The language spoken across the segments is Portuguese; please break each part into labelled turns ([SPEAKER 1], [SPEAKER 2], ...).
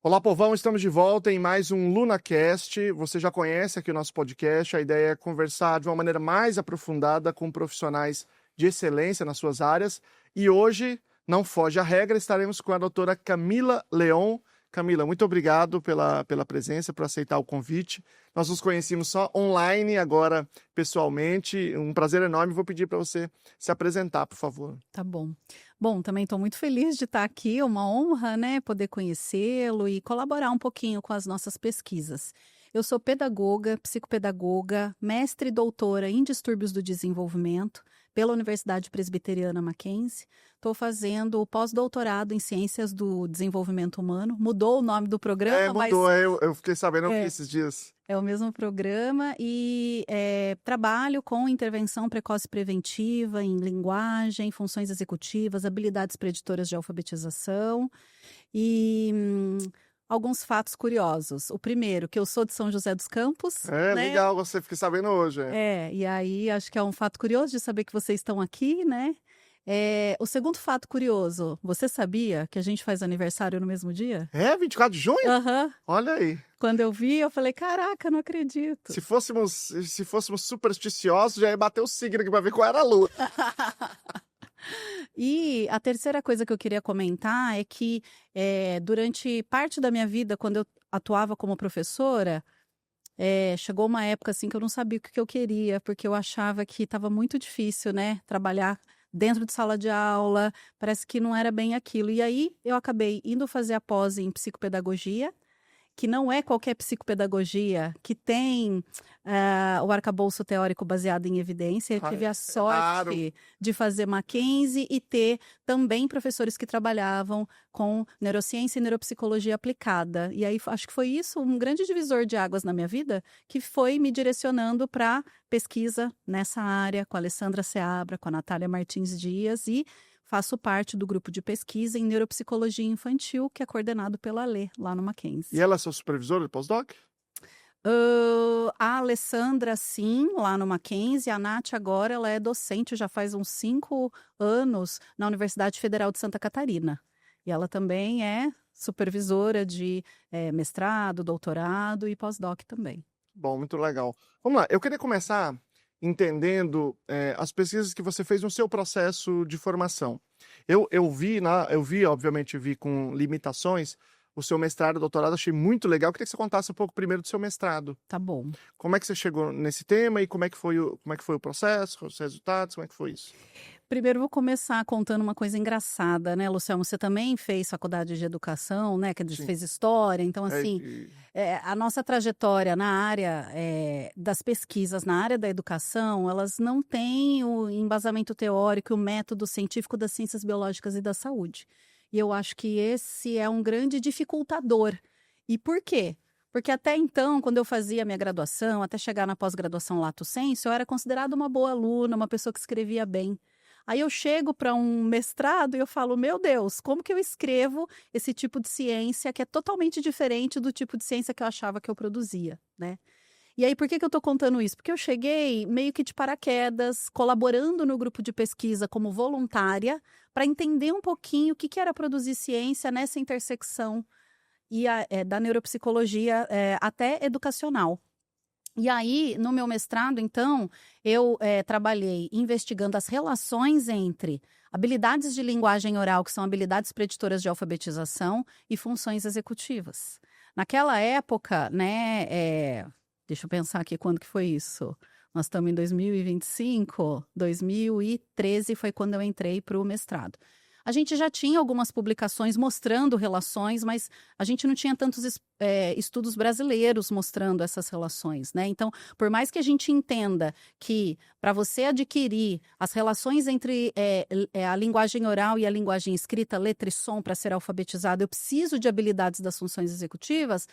[SPEAKER 1] Olá, povão, estamos de volta em mais um LunaCast. Você já conhece aqui o nosso podcast. A ideia é conversar de uma maneira mais aprofundada com profissionais de excelência nas suas áreas. E hoje, não foge à regra, estaremos com a doutora Camila Leon. Camila, muito obrigado pela presença, por aceitar o convite. Nós nos conhecemos só online, agora pessoalmente. Um prazer enorme. Vou pedir para você se apresentar, por favor.
[SPEAKER 2] Tá bom. Bom, também estou muito feliz de estar aqui, é uma honra, né, poder conhecê-lo e colaborar um pouquinho com as nossas pesquisas. Eu sou pedagoga, psicopedagoga, mestre e doutora em distúrbios do desenvolvimento pela Universidade Presbiteriana Mackenzie. Estou fazendo o pós-doutorado em Ciências do Desenvolvimento Humano. Mudou o nome do programa,
[SPEAKER 1] Mudou,
[SPEAKER 2] mas
[SPEAKER 1] eu fiquei sabendo, eu vi esses dias.
[SPEAKER 2] é o mesmo programa e trabalho com intervenção precoce preventiva em linguagem, funções executivas, habilidades preditoras de alfabetização e alguns fatos curiosos. O primeiro, que eu sou de São José dos Campos.
[SPEAKER 1] É,
[SPEAKER 2] né?
[SPEAKER 1] legal, você fica sabendo hoje.
[SPEAKER 2] E aí acho que é um fato curioso de saber que vocês estão aqui, né? O segundo fato curioso, você sabia que a gente faz aniversário no mesmo dia?
[SPEAKER 1] 24 de junho?
[SPEAKER 2] Aham.
[SPEAKER 1] Olha aí.
[SPEAKER 2] Quando eu vi, eu falei, caraca, não acredito.
[SPEAKER 1] Se fôssemos supersticiosos, já ia bater o signo aqui pra ver qual era a lua.
[SPEAKER 2] E a terceira coisa que eu queria comentar é que durante parte da minha vida, quando eu atuava como professora, chegou uma época assim que eu não sabia o que eu queria, porque eu achava que estava muito difícil, né, trabalhar dentro de sala de aula, parece que não era bem aquilo. E aí eu acabei indo fazer a pós em psicopedagogia, que não é qualquer psicopedagogia, que tem o arcabouço teórico baseado em evidência. Eu tive a sorte de fazer Mackenzie e ter também professores que trabalhavam com neurociência e neuropsicologia aplicada. E aí acho que foi isso, um grande divisor de águas na minha vida, que foi me direcionando para pesquisa nessa área, com a Alessandra Seabra, com a Natália Martins Dias, e faço parte do grupo de pesquisa em neuropsicologia infantil, que é coordenado pela Lê, lá no Mackenzie.
[SPEAKER 1] E ela é sua supervisora de pós-doc?
[SPEAKER 2] A Alessandra, sim, lá no Mackenzie. A Nath agora ela é docente, já faz uns 5 anos, na Universidade Federal de Santa Catarina. E ela também é supervisora de mestrado, doutorado e pós-doc também.
[SPEAKER 1] Bom, muito legal. Vamos lá, eu queria começar entendendo as pesquisas que você fez no seu processo de formação. Obviamente, vi com limitações o seu mestrado e doutorado, achei muito legal. Eu queria que você contasse um pouco primeiro do seu mestrado.
[SPEAKER 2] Tá bom.
[SPEAKER 1] Como é que você chegou nesse tema e como é que foi o processo, os resultados, como é que foi isso?
[SPEAKER 2] Primeiro vou começar contando uma coisa engraçada, né, Luciano? Você também fez faculdade de educação, né? Que fez história, então assim, a nossa trajetória na área das pesquisas, na área da educação, elas não têm o embasamento teórico, o método científico das ciências biológicas e da saúde. E eu acho que esse é um grande dificultador. E por quê? Porque até então, quando eu fazia a minha graduação, até chegar na pós-graduação lato sensu, eu era considerada uma boa aluna, uma pessoa que escrevia bem. Aí eu chego para um mestrado e eu falo, meu Deus, como que eu escrevo esse tipo de ciência que é totalmente diferente do tipo de ciência que eu achava que eu produzia, né? E aí, por que eu estou contando isso? Porque eu cheguei meio que de paraquedas, colaborando no grupo de pesquisa como voluntária, para entender um pouquinho o que era produzir ciência nessa intersecção da neuropsicologia até educacional. E aí, no meu mestrado, então, eu trabalhei investigando as relações entre habilidades de linguagem oral, que são habilidades preditoras de alfabetização, e funções executivas. Naquela época, né, deixa eu pensar aqui quando que foi isso. Nós estamos em 2025, 2013 foi quando eu entrei para o mestrado. A gente já tinha algumas publicações mostrando relações, mas a gente não tinha tantos estudos brasileiros mostrando essas relações, né? Então, por mais que a gente entenda que para você adquirir as relações entre a linguagem oral e a linguagem escrita, letra e som, para ser alfabetizado, eu preciso de habilidades das funções executivas,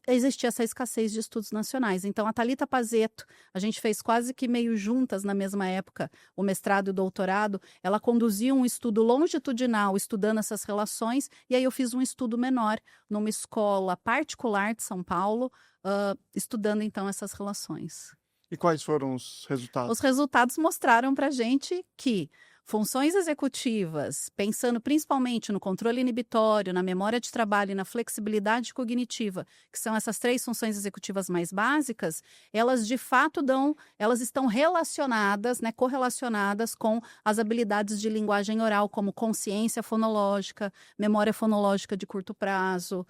[SPEAKER 2] existia essa escassez de estudos nacionais. Então, a Thalita Pazeto, a gente fez quase que meio juntas na mesma época, o mestrado e o doutorado, ela conduziu um estudo longitudinal estudando essas relações, e aí eu fiz um estudo menor numa escola particular de São Paulo, estudando então essas relações.
[SPEAKER 1] E quais foram os resultados?
[SPEAKER 2] Os resultados mostraram para a gente que funções executivas, pensando principalmente no controle inibitório, na memória de trabalho e na flexibilidade cognitiva, que são essas 3 funções executivas mais básicas, elas de fato elas estão relacionadas, né, correlacionadas com as habilidades de linguagem oral, como consciência fonológica, memória fonológica de curto prazo.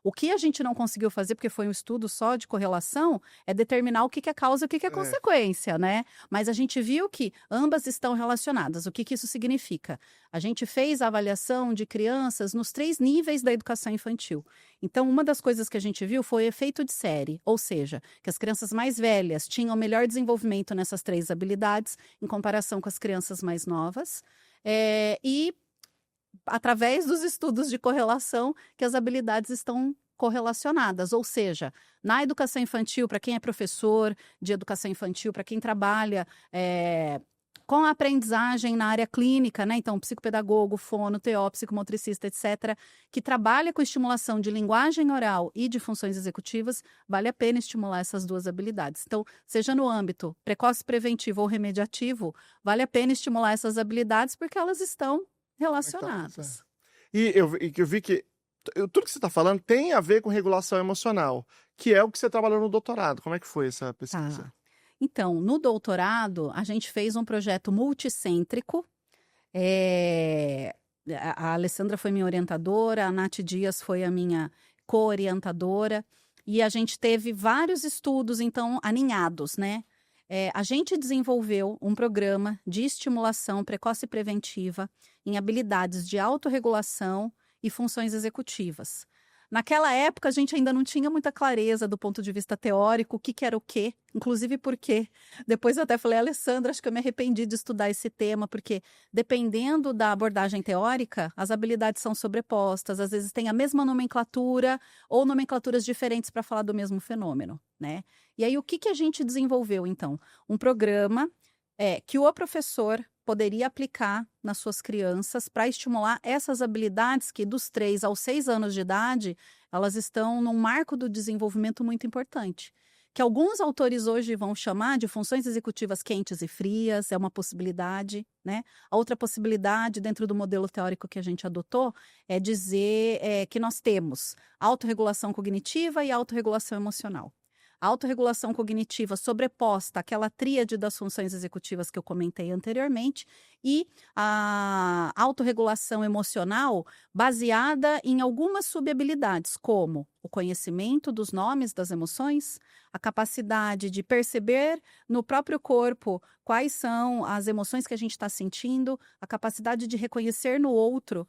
[SPEAKER 2] O que a gente não conseguiu fazer, porque foi um estudo só de correlação, é determinar o que é causa e o que é consequência, né? Mas a gente viu que ambas estão relacionadas. O que isso significa? A gente fez a avaliação de crianças nos 3 níveis da educação infantil. Então, uma das coisas que a gente viu foi o efeito de série, ou seja, que as crianças mais velhas tinham melhor desenvolvimento nessas 3 habilidades em comparação com as crianças mais novas. E através dos estudos de correlação, que as habilidades estão correlacionadas, ou seja, na educação infantil, para quem é professor de educação infantil, para quem trabalha com a aprendizagem na área clínica, né? Então, psicopedagogo, fono, TO, psicomotricista, etc., que trabalha com estimulação de linguagem oral e de funções executivas, vale a pena estimular essas 2 habilidades. Então, seja no âmbito precoce preventivo ou remediativo, vale a pena estimular essas habilidades porque elas estão relacionadas.
[SPEAKER 1] E eu vi que tudo que você está falando tem a ver com regulação emocional, que é o que você trabalhou no doutorado. Como é que foi essa pesquisa?
[SPEAKER 2] Então, no doutorado, a gente fez um projeto multicêntrico. A Alessandra foi minha orientadora, a Nath Dias foi a minha co-orientadora, e a gente teve vários estudos, então, aninhados, né? A gente desenvolveu um programa de estimulação precoce e preventiva em habilidades de autorregulação e funções executivas. Naquela época, a gente ainda não tinha muita clareza do ponto de vista teórico, o que era o quê, inclusive porque depois eu até falei, Alessandra, acho que eu me arrependi de estudar esse tema, porque dependendo da abordagem teórica, as habilidades são sobrepostas, às vezes tem a mesma nomenclatura ou nomenclaturas diferentes para falar do mesmo fenômeno, né? E aí, o que a gente desenvolveu, então? Um programa que o professor poderia aplicar nas suas crianças para estimular essas habilidades que dos 3 aos 6 anos de idade, elas estão num marco do desenvolvimento muito importante, que alguns autores hoje vão chamar de funções executivas quentes e frias, é uma possibilidade, né? A outra possibilidade, dentro do modelo teórico que a gente adotou, é dizer que nós temos autorregulação cognitiva e autorregulação emocional. A autorregulação cognitiva sobreposta àquela tríade das funções executivas que eu comentei anteriormente e a autorregulação emocional baseada em algumas subhabilidades, como o conhecimento dos nomes das emoções, a capacidade de perceber no próprio corpo quais são as emoções que a gente está sentindo, a capacidade de reconhecer no outro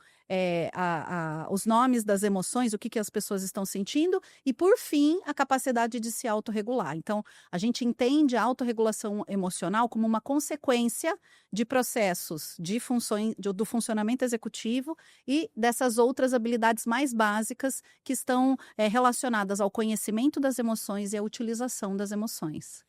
[SPEAKER 2] os nomes das emoções, o que as pessoas estão sentindo, e, por fim, a capacidade de se autorregular. Então, a gente entende a autorregulação emocional como uma consequência de processos de funções, do funcionamento executivo e dessas outras habilidades mais básicas que estão relacionadas ao conhecimento das emoções e à utilização das emoções.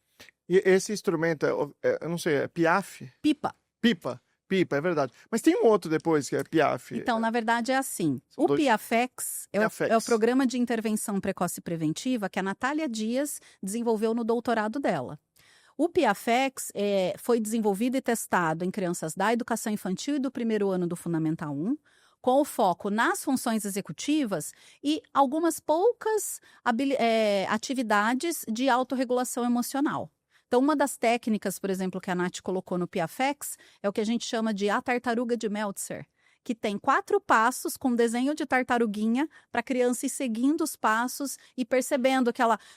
[SPEAKER 1] E esse instrumento, eu não sei, é Piaf?
[SPEAKER 2] Pipa.
[SPEAKER 1] Pipa, é verdade. Mas tem um outro depois, que é Piaf.
[SPEAKER 2] Então, na verdade, é assim. O Piafex é o programa de intervenção precoce preventiva que a Natália Dias desenvolveu no doutorado dela. O Piafex foi desenvolvido e testado em crianças da educação infantil e do 1º ano do Fundamental 1, com o foco nas funções executivas e algumas poucas atividades de autorregulação emocional. Então, uma das técnicas, por exemplo, que a Nath colocou no Piafex é o que a gente chama de a tartaruga de Meltzer, que tem 4 passos com desenho de tartaruguinha para a criança ir seguindo os passos e percebendo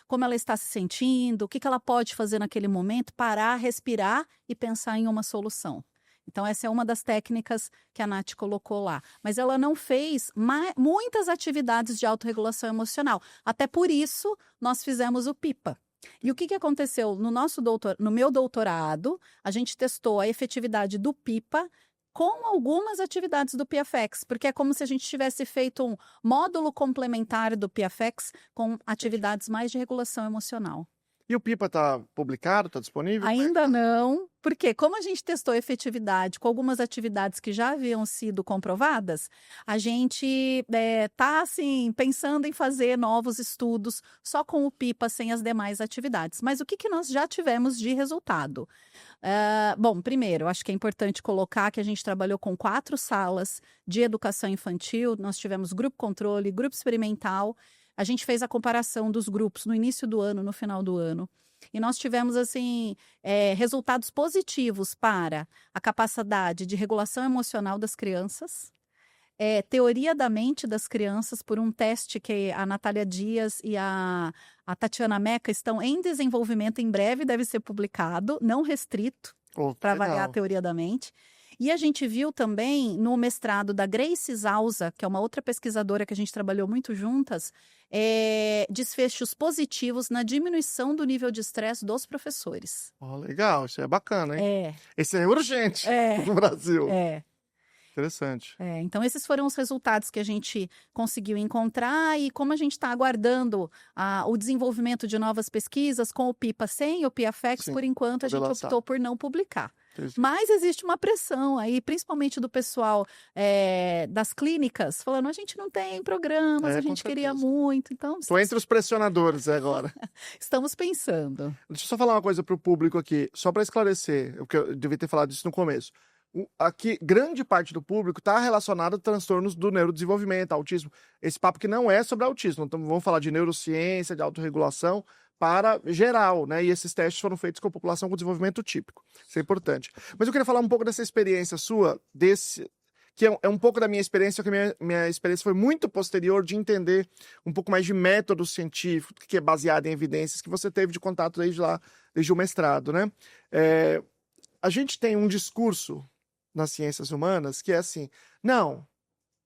[SPEAKER 2] como ela está se sentindo, o que ela pode fazer naquele momento, parar, respirar e pensar em uma solução. Então, essa é uma das técnicas que a Nath colocou lá. Mas ela não fez muitas atividades de autorregulação emocional. Até por isso, nós fizemos o PIPA. E o que aconteceu? No meu doutorado, a gente testou a efetividade do PIPA com algumas atividades do Piafex, porque é como se a gente tivesse feito um módulo complementar do Piafex com atividades mais de regulação emocional.
[SPEAKER 1] E o PIPA está publicado, está disponível?
[SPEAKER 2] Ainda não, porque como a gente testou efetividade com algumas atividades que já haviam sido comprovadas, a gente está assim, pensando em fazer novos estudos só com o PIPA, sem as demais atividades. Mas o que nós já tivemos de resultado? Bom, primeiro, acho que é importante colocar que a gente trabalhou com 4 salas de educação infantil, nós tivemos grupo controle, grupo experimental. A gente fez a comparação dos grupos no início do ano, no final do ano. E nós tivemos, assim, resultados positivos para a capacidade de regulação emocional das crianças, teoria da mente das crianças, por um teste que a Natália Dias e a Tatiana Meca estão em desenvolvimento, em breve deve ser publicado, não restrito, para avaliar a teoria da mente. E a gente viu também no mestrado da Grace Zausa, que é uma outra pesquisadora que a gente trabalhou muito juntas, desfechos positivos na diminuição do nível de estresse dos professores.
[SPEAKER 1] Legal, isso é bacana, hein? Esse é urgente no Brasil. Interessante.
[SPEAKER 2] Então, esses foram os resultados que a gente conseguiu encontrar e como a gente está aguardando o desenvolvimento de novas pesquisas com o PIPA sem o PIAFEX, por enquanto a gente optou por não publicar. Mas existe uma pressão aí, principalmente do pessoal das clínicas, falando, a gente não tem programas, a gente queria muito. Então,
[SPEAKER 1] estou entre os pressionadores agora.
[SPEAKER 2] Estamos pensando.
[SPEAKER 1] Deixa eu só falar uma coisa para o público aqui, só para esclarecer, porque eu devia ter falado isso no começo. Aqui, grande parte do público está relacionado a transtornos do neurodesenvolvimento, autismo. Esse papo que não é sobre autismo. Então, vamos falar de neurociência, de autorregulação, para geral, né? E esses testes foram feitos com a população com desenvolvimento típico. Isso é importante. Mas eu queria falar um pouco dessa experiência sua, que é um pouco da minha experiência, que a minha experiência foi muito posterior de entender um pouco mais de método científico, que é baseado em evidências, que você teve de contato desde o mestrado, né? A gente tem um discurso nas ciências humanas que é assim, não,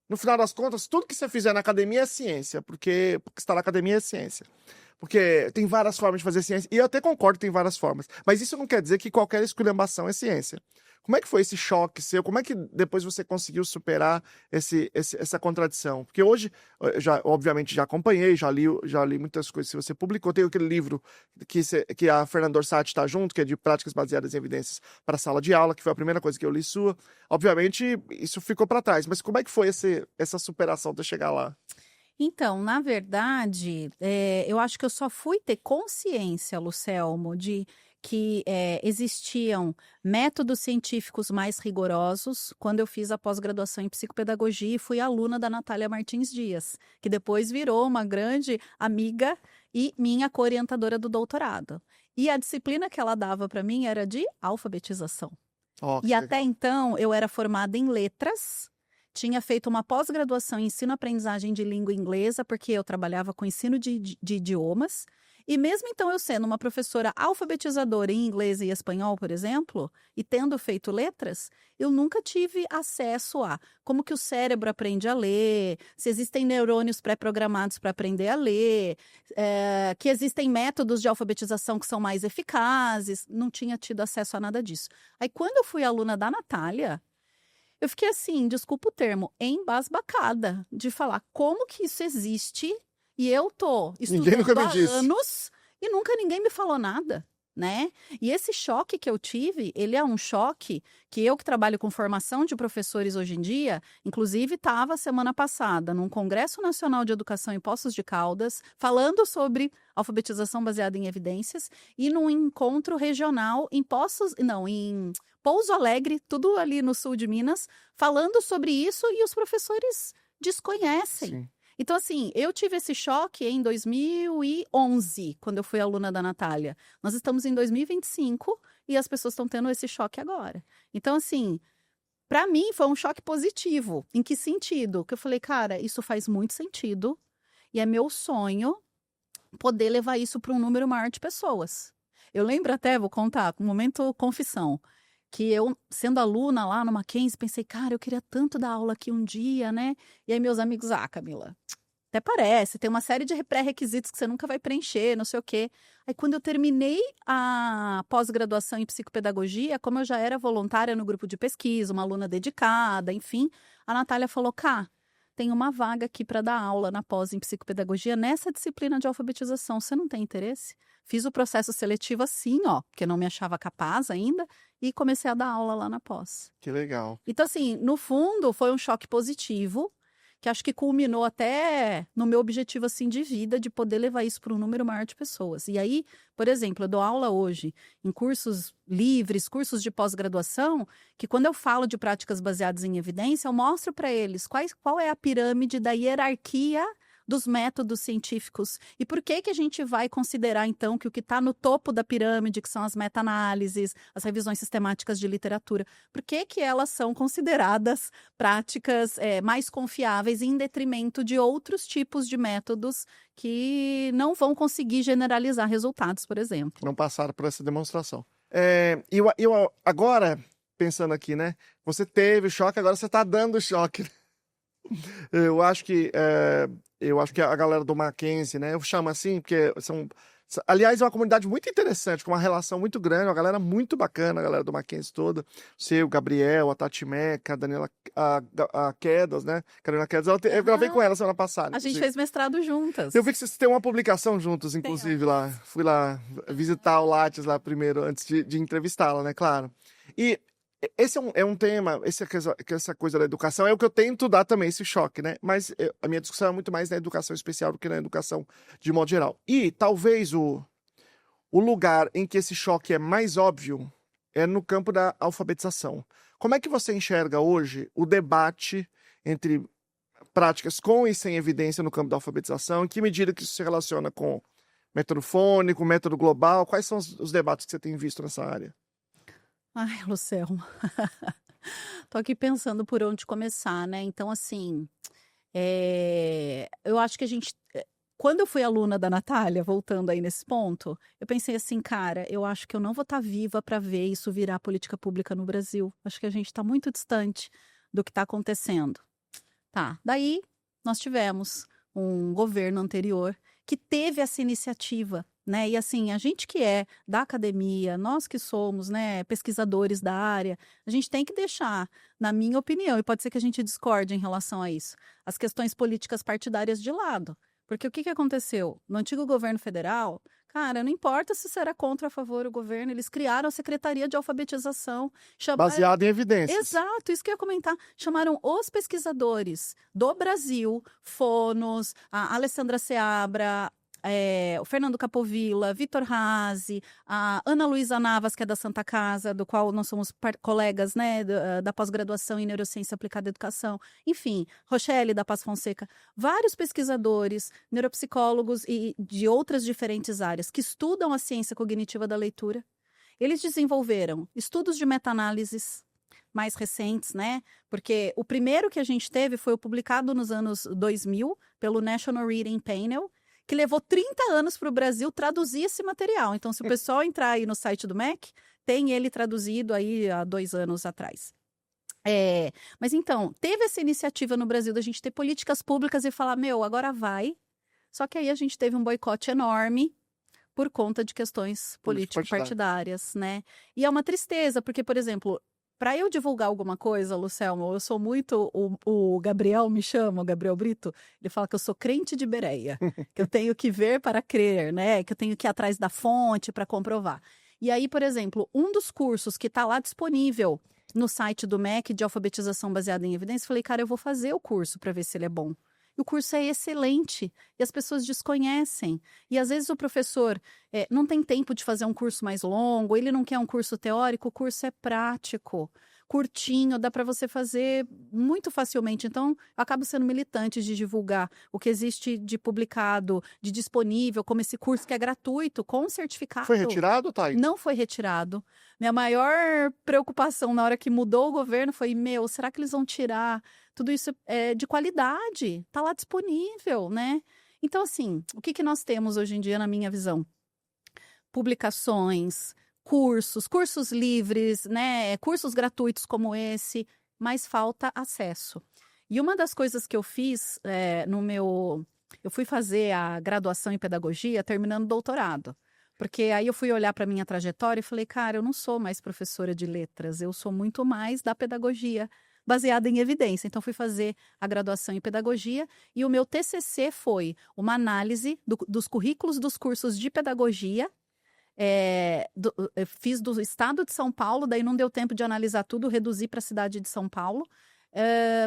[SPEAKER 1] no final das contas, tudo que você fizer na academia é ciência, porque está na academia é ciência. Porque tem várias formas de fazer ciência, e eu até concordo que tem várias formas, mas isso não quer dizer que qualquer esculhambação é ciência. Como é que foi esse choque seu? Como é que depois você conseguiu superar essa contradição? Porque hoje, obviamente, já acompanhei, já li muitas coisas que você publicou. Tem aquele livro que a Fernanda Orsatti está junto, que é de práticas baseadas em evidências para a sala de aula, que foi a primeira coisa que eu li sua. Obviamente, isso ficou para trás. Mas como é que foi essa superação de chegar lá?
[SPEAKER 2] Então, na verdade, eu acho que eu só fui ter consciência, Lucelmo, de que existiam métodos científicos mais rigorosos quando eu fiz a pós-graduação em psicopedagogia e fui aluna da Natália Martins Dias, que depois virou uma grande amiga e minha co-orientadora do doutorado. E a disciplina que ela dava para mim era de alfabetização. E até então eu era formada em letras, tinha feito uma pós-graduação em ensino-aprendizagem de língua inglesa, porque eu trabalhava com ensino de idiomas. E mesmo então eu sendo uma professora alfabetizadora em inglês e espanhol, por exemplo, e tendo feito letras, eu nunca tive acesso a como que o cérebro aprende a ler, se existem neurônios pré-programados para aprender a ler, que existem métodos de alfabetização que são mais eficazes. Não tinha tido acesso a nada disso. Aí quando eu fui aluna da Natália, eu fiquei assim, desculpa o termo, embasbacada de falar como que isso existe e eu tô estudando há anos e nunca ninguém me falou nada, né? E esse choque que eu tive, ele é um choque que eu que trabalho com formação de professores hoje em dia, inclusive estava semana passada num Congresso Nacional de Educação em Poços de Caldas, falando sobre alfabetização baseada em evidências e num encontro regional em Pouso Alegre, tudo ali no sul de Minas, falando sobre isso e os professores desconhecem. Sim. Então, assim, eu tive esse choque em 2011, quando eu fui aluna da Natália. Nós estamos em 2025 e as pessoas estão tendo esse choque agora. Então, assim, para mim foi um choque positivo. Em que sentido? Que eu falei, cara, isso faz muito sentido e é meu sonho poder levar isso para um número maior de pessoas. Eu lembro até, vou contar, um momento confissão, que eu, sendo aluna lá no Mackenzie, pensei, cara, eu queria tanto dar aula aqui um dia, né? E aí meus amigos, Camila, até parece, tem uma série de pré-requisitos que você nunca vai preencher, não sei o quê. Aí quando eu terminei a pós-graduação em psicopedagogia, como eu já era voluntária no grupo de pesquisa, uma aluna dedicada, enfim, a Natália falou, tem uma vaga aqui para dar aula na pós em psicopedagogia nessa disciplina de alfabetização. Você não tem interesse? Fiz o processo seletivo assim, ó, porque eu não me achava capaz ainda, e comecei a dar aula lá na pós.
[SPEAKER 1] Que legal.
[SPEAKER 2] Então, assim, no fundo, foi um choque positivo, que acho que culminou até no meu objetivo, assim, de vida, de poder levar isso para um número maior de pessoas. E aí, por exemplo, eu dou aula hoje em cursos livres, cursos de pós-graduação, que quando eu falo de práticas baseadas em evidência, eu mostro para eles qual é a pirâmide da hierarquia dos métodos científicos. E por que a gente vai considerar, então, que o que está no topo da pirâmide, que são as meta-análises, as revisões sistemáticas de literatura, por que elas são consideradas práticas mais confiáveis em detrimento de outros tipos de métodos que não vão conseguir generalizar resultados, por exemplo?
[SPEAKER 1] Não passaram por essa demonstração. Eu agora, pensando aqui, né? Você teve choque, agora você está dando choque. Eu acho que a galera do Mackenzie, né? Eu chamo assim, porque aliás, é uma comunidade muito interessante, com uma relação muito grande, uma galera muito bacana, a galera do Mackenzie toda. Você, o Gabriel, a Tati Meca, a Daniela, a Quedas, né? Carolina Quedas, eu gravei com ela semana passada.
[SPEAKER 2] A gente fez mestrado juntas.
[SPEAKER 1] Eu vi que vocês têm uma publicação juntos, inclusive, lá. Fui lá visitar o Lattes lá primeiro, antes de entrevistá-la, né? Claro. E esse é um tema, essa coisa da educação é o que eu tento dar também, esse choque, né? Mas a minha discussão é muito mais na educação especial do que na educação de modo geral. E talvez o lugar em que esse choque é mais óbvio é no campo da alfabetização. Como é que você enxerga hoje o debate entre práticas com e sem evidência no campo da alfabetização? Em que medida que isso se relaciona com método fônico, método global? Quais são os debates que você tem visto nessa área?
[SPEAKER 2] Ai, Luciano, tô aqui pensando por onde começar, né? Então, assim, eu acho que quando eu fui aluna da Natália, voltando aí nesse ponto, eu pensei assim, cara, eu acho que eu não vou estar viva para ver isso virar política pública no Brasil. Acho que a gente está muito distante do que está acontecendo. Tá, daí nós tivemos um governo anterior que teve essa iniciativa, né? E assim, a gente que é da academia, nós que somos, né, pesquisadores da área, a gente tem que deixar, na minha opinião, e pode ser que a gente discorde em relação a isso, as questões políticas partidárias de lado. Porque o que aconteceu? No antigo governo federal, cara, não importa se você era contra ou a favor do governo, eles criaram a Secretaria de Alfabetização.
[SPEAKER 1] Baseada em evidências.
[SPEAKER 2] Exato, isso que eu ia comentar. Chamaram os pesquisadores do Brasil, Fonos, a Alessandra Seabra, o Fernando Capovilla, Vitor Razi, a Ana Luísa Navas, que é da Santa Casa, do qual nós somos colegas, né, da pós-graduação em Neurociência Aplicada à Educação. Enfim, Rochelle, da Paz Fonseca. Vários pesquisadores, neuropsicólogos e de outras diferentes áreas que estudam a ciência cognitiva da leitura. Eles desenvolveram estudos de meta-análises mais recentes, né? Porque o primeiro que a gente teve foi o publicado nos anos 2000 pelo National Reading Panel, que levou 30 anos para o Brasil traduzir esse material. Então, se o pessoal entrar aí no site do MEC, tem ele traduzido aí há 2 anos atrás. Mas então, teve essa iniciativa no Brasil da gente ter políticas públicas e falar, agora vai. Só que aí a gente teve um boicote enorme por conta de questões político-partidárias, né? E é uma tristeza, porque, por exemplo, para eu divulgar alguma coisa, Lucelmo, eu sou muito... O Gabriel me chama, o Gabriel Brito, ele fala que eu sou crente de Bereia, que eu tenho que ver para crer, né? Que eu tenho que ir atrás da fonte para comprovar. E aí, por exemplo, um dos cursos que está lá disponível no site do MEC de alfabetização baseada em evidência, eu falei, cara, eu vou fazer o curso para ver se ele é bom. E o curso é excelente e as pessoas desconhecem. E às vezes o professor não tem tempo de fazer um curso mais longo, ele não quer um curso teórico, o curso é prático, curtinho, dá para você fazer muito facilmente. Então, eu acabo sendo militante de divulgar o que existe de publicado, de disponível, como esse curso que é gratuito, com certificado.
[SPEAKER 1] Foi retirado, Thay?
[SPEAKER 2] Não foi retirado. Minha maior preocupação na hora que mudou o governo foi, será que eles vão tirar? Tudo isso é de qualidade, está lá disponível, né? Então, assim, o que nós temos hoje em dia, na minha visão? Publicações, cursos livres, né? Cursos gratuitos como esse, mas falta acesso. E uma das coisas que eu fiz eu fui fazer a graduação em pedagogia terminando o doutorado. Porque aí eu fui olhar para a minha trajetória e falei, cara, eu não sou mais professora de letras, eu sou muito mais da pedagogia. baseada em evidência. Então, fui fazer a graduação em pedagogia e o meu TCC foi uma análise dos currículos dos cursos de pedagogia. Fiz do estado de São Paulo, daí não deu tempo de analisar tudo, reduzi para a cidade de São Paulo,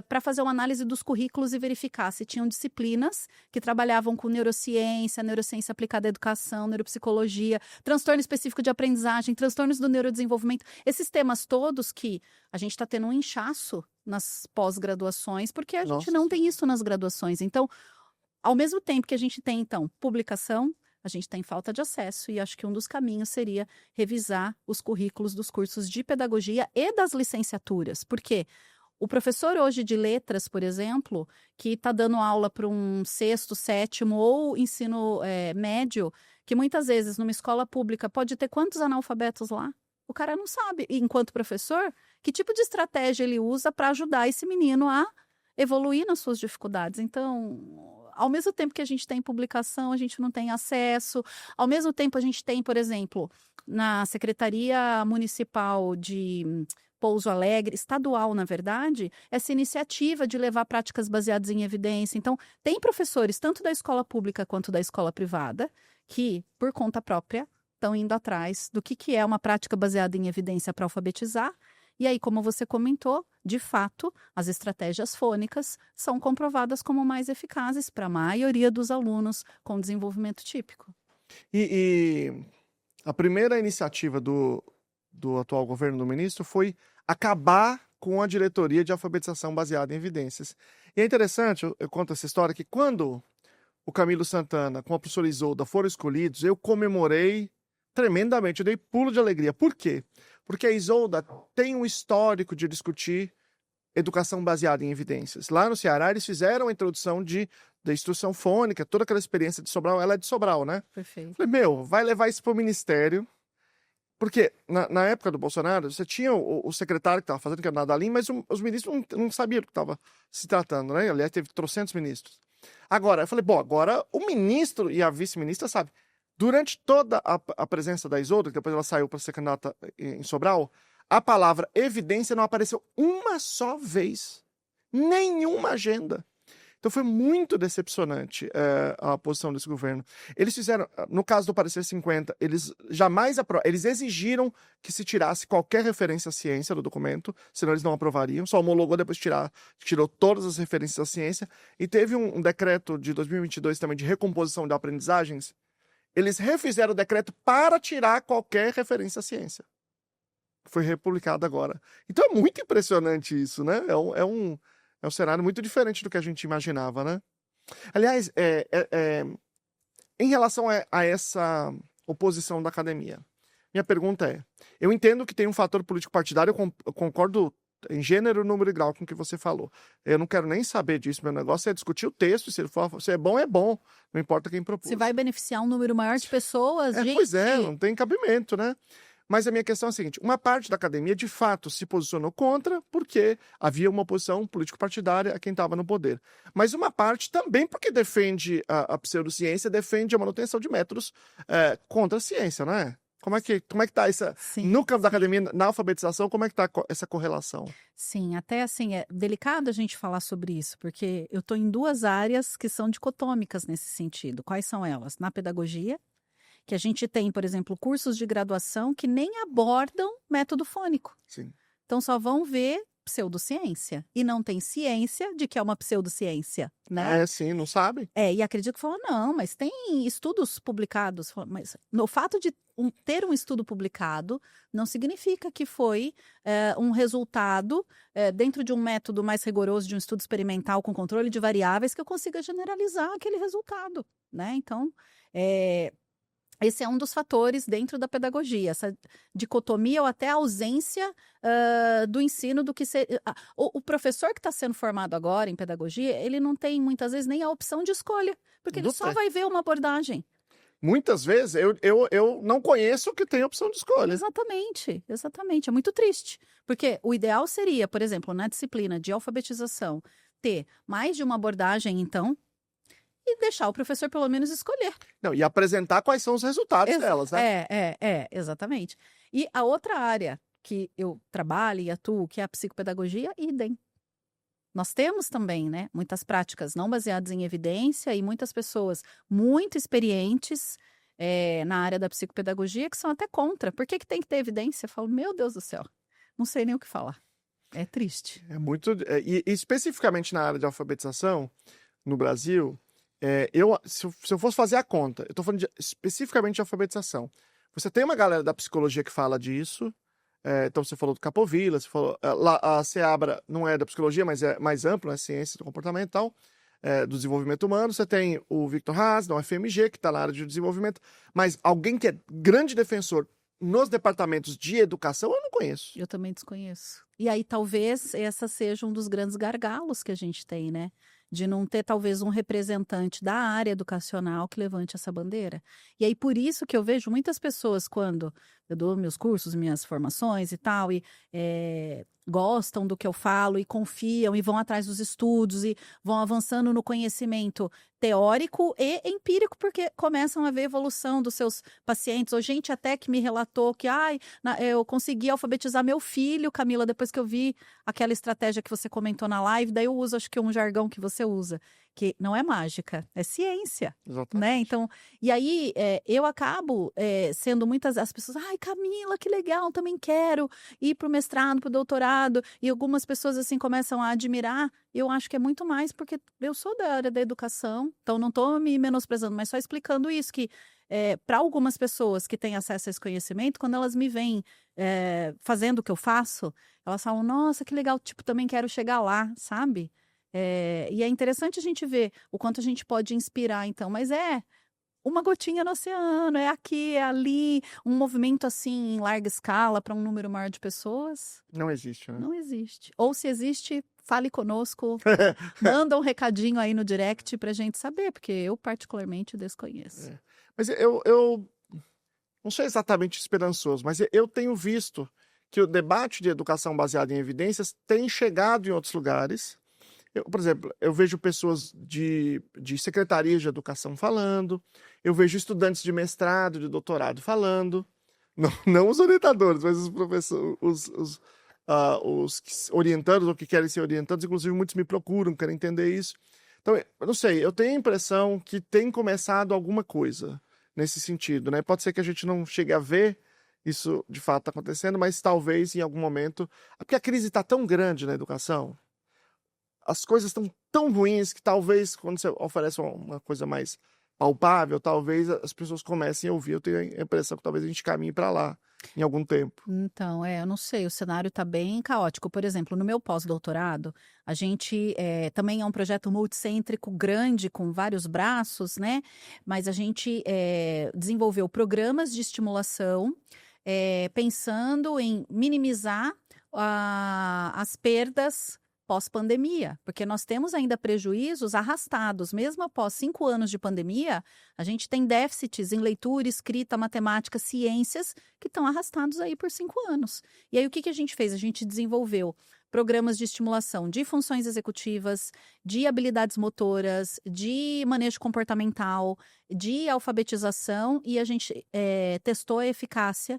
[SPEAKER 2] para fazer uma análise dos currículos e verificar se tinham disciplinas que trabalhavam com neurociência, neurociência aplicada à educação, neuropsicologia, transtorno específico de aprendizagem, transtornos do neurodesenvolvimento, esses temas todos que a gente está tendo um inchaço nas pós-graduações, porque a gente não tem isso nas graduações. Então, ao mesmo tempo que a gente tem, então, publicação, a gente tem falta de acesso e acho que um dos caminhos seria revisar os currículos dos cursos de pedagogia e das licenciaturas. Por quê? O professor hoje de letras, por exemplo, que está dando aula para um 6º, 7º ou ensino médio, que muitas vezes numa escola pública pode ter quantos analfabetos lá? O cara não sabe. E, enquanto professor, que tipo de estratégia ele usa para ajudar esse menino a evoluir nas suas dificuldades? Então, ao mesmo tempo que a gente tem publicação, a gente não tem acesso. Ao mesmo tempo, a gente tem, por exemplo, na Secretaria Municipal de Pouso Alegre, estadual, na verdade, essa iniciativa de levar práticas baseadas em evidência. Então, tem professores, tanto da escola pública quanto da escola privada, que, por conta própria, estão indo atrás do que é uma prática baseada em evidência para alfabetizar. E aí, como você comentou, de fato, as estratégias fônicas são comprovadas como mais eficazes para a maioria dos alunos com desenvolvimento típico.
[SPEAKER 1] E a primeira iniciativa do atual governo do ministro foi acabar com a diretoria de alfabetização baseada em evidências. E é interessante, eu conto essa história, que quando o Camilo Santana com a professora Isolda foram escolhidos, eu comemorei tremendamente, eu dei pulo de alegria. Por quê? Porque a Isolda tem um histórico de discutir educação baseada em evidências. Lá no Ceará, eles fizeram a introdução da instrução fônica, toda aquela experiência de Sobral, ela é de Sobral, né?
[SPEAKER 2] Perfeito.
[SPEAKER 1] Falei, vai levar isso para o ministério, porque na época do Bolsonaro, você tinha o secretário que estava fazendo, que era o Nadalim, mas os ministros não sabiam do que estava se tratando, né? Aliás, teve trocentos ministros. Agora, eu falei, agora o ministro e a vice-ministra sabem. Durante toda a presença da Isolda, que depois ela saiu para ser candidata em Sobral, a palavra evidência não apareceu uma só vez. Nenhuma agenda. Então foi muito decepcionante a posição desse governo. Eles fizeram, no caso do Parecer 50, eles eles exigiram que se tirasse qualquer referência à ciência do documento, senão eles não aprovariam, só homologou, depois tirou todas as referências à ciência, e teve um decreto de 2022 também de recomposição de aprendizagens. Eles refizeram o decreto para tirar qualquer referência à ciência. Foi republicado agora. Então é muito impressionante isso, né? É um cenário muito diferente do que a gente imaginava, né? Aliás, em relação a essa oposição da academia, minha pergunta é, eu entendo que tem um fator político partidário, eu concordo em gênero, número e grau com o que você falou. Eu não quero nem saber disso, meu negócio é discutir o texto, se é bom, não importa quem propôs.
[SPEAKER 2] Se vai beneficiar um número maior de pessoas, gente...
[SPEAKER 1] Pois é, não tem cabimento, né? Mas a minha questão é a seguinte, uma parte da academia de fato se posicionou contra porque havia uma oposição político-partidária a quem estava no poder. Mas uma parte também porque defende a pseudociência, defende a manutenção de métodos contra a ciência, não é? Como é que tá no campo da academia, na alfabetização, como é que tá essa correlação?
[SPEAKER 2] Sim, até assim, é delicado a gente falar sobre isso, porque eu estou em duas áreas que são dicotômicas nesse sentido. Quais são elas? Na pedagogia, que a gente tem, por exemplo, cursos de graduação que nem abordam método fônico.
[SPEAKER 1] Sim.
[SPEAKER 2] Então só vão ver pseudociência. E não tem ciência de que é uma pseudociência, né?
[SPEAKER 1] Sim, não sabe.
[SPEAKER 2] E acredito que falou, não, mas tem estudos publicados. Mas no fato de ter um estudo publicado não significa que foi um resultado dentro de um método mais rigoroso de um estudo experimental com controle de variáveis que eu consiga generalizar aquele resultado, né? Então, esse é um dos fatores dentro da pedagogia, essa dicotomia ou até a ausência do ensino do que ser... O professor que está sendo formado agora em pedagogia, ele não tem muitas vezes nem a opção de escolha, porque ele só vai ver uma abordagem.
[SPEAKER 1] Muitas vezes eu não conheço que tem opção de escolha.
[SPEAKER 2] Exatamente. É muito triste. Porque o ideal seria, por exemplo, na disciplina de alfabetização, ter mais de uma abordagem, então, e deixar o professor pelo menos escolher.
[SPEAKER 1] Não, e apresentar quais são os resultados delas, né?
[SPEAKER 2] Exatamente. E a outra área que eu trabalho e atuo, que é a psicopedagogia, idem. nós temos também, né, muitas práticas não baseadas em evidência e muitas pessoas muito experientes na área da psicopedagogia que são até contra. Por que tem que ter evidência? Eu falo, meu Deus do céu, não sei nem o que falar. É triste.
[SPEAKER 1] É muito... E especificamente na área de alfabetização, no Brasil, se eu fosse fazer a conta, eu estou falando especificamente de alfabetização. Você tem uma galera da psicologia que fala disso, então você falou do Capovilla, você falou... a Seabra não é da psicologia, mas é mais amplo, é ciência do comportamento e tal, do desenvolvimento humano. Você tem o Victor Haas, da UFMG, que está na área de desenvolvimento, mas alguém que é grande defensor nos departamentos de educação, eu não conheço.
[SPEAKER 2] Eu também desconheço. E aí talvez essa seja um dos grandes gargalos que a gente tem, né? De não ter talvez um representante da área educacional que levante essa bandeira. E aí por isso que eu vejo muitas pessoas quando eu dou meus cursos, minhas formações e tal, e gostam do que eu falo e confiam e vão atrás dos estudos e vão avançando no conhecimento teórico e empírico, porque começam a ver evolução dos seus pacientes, ou gente até que me relatou que eu consegui alfabetizar meu filho, Camila, depois que eu vi aquela estratégia que você comentou na live, daí eu uso, acho que um jargão que você usa, que não é mágica, é ciência.
[SPEAKER 1] Exatamente.
[SPEAKER 2] Né? Então, e aí eu acabo sendo as pessoas, Camila, que legal, também quero ir para o mestrado, para o doutorado, e algumas pessoas assim começam a admirar. Eu acho que é muito mais porque eu sou da área da educação, então não estou me menosprezando, mas só explicando isso, que para algumas pessoas que têm acesso a esse conhecimento, quando elas me veem fazendo o que eu faço, elas falam, nossa, que legal, tipo, também quero chegar lá, sabe? E é interessante a gente ver o quanto a gente pode inspirar, então, mas uma gotinha no oceano, é aqui, é ali, um movimento assim em larga escala para um número maior de pessoas.
[SPEAKER 1] Não existe, né?
[SPEAKER 2] Não existe. Ou se existe, fale conosco, manda um recadinho aí no direct pra gente saber, porque eu particularmente desconheço.
[SPEAKER 1] Mas eu não sou exatamente esperançoso, mas eu tenho visto que o debate de educação baseada em evidências tem chegado em outros lugares. Por exemplo, eu vejo pessoas de secretarias de educação falando, eu vejo estudantes de mestrado, de doutorado falando, não os orientadores, mas os professores, os orientandos ou que querem ser orientados, inclusive muitos me procuram, querem entender isso. Então, eu não sei, eu tenho a impressão que tem começado alguma coisa nesse sentido, né? Pode ser que a gente não chegue a ver isso de fato acontecendo, mas talvez em algum momento... Porque a crise está tão grande na educação, as coisas estão tão ruins que talvez, quando você oferece uma coisa mais palpável, talvez as pessoas comecem a ouvir. Eu tenho a impressão que talvez a gente caminhe para lá em algum tempo.
[SPEAKER 2] Então, eu não sei, o cenário está bem caótico. Por exemplo, no meu pós-doutorado, a gente também é um projeto multicêntrico grande, com vários braços, né? Mas a gente desenvolveu programas de estimulação pensando em minimizar as perdas pós-pandemia, porque nós temos ainda prejuízos arrastados, mesmo após 5 anos de pandemia, a gente tem déficits em leitura, escrita, matemática, ciências, que estão arrastados aí por 5 anos. E aí o que a gente fez? A gente desenvolveu programas de estimulação de funções executivas, de habilidades motoras, de manejo comportamental, de alfabetização, e a gente testou a eficácia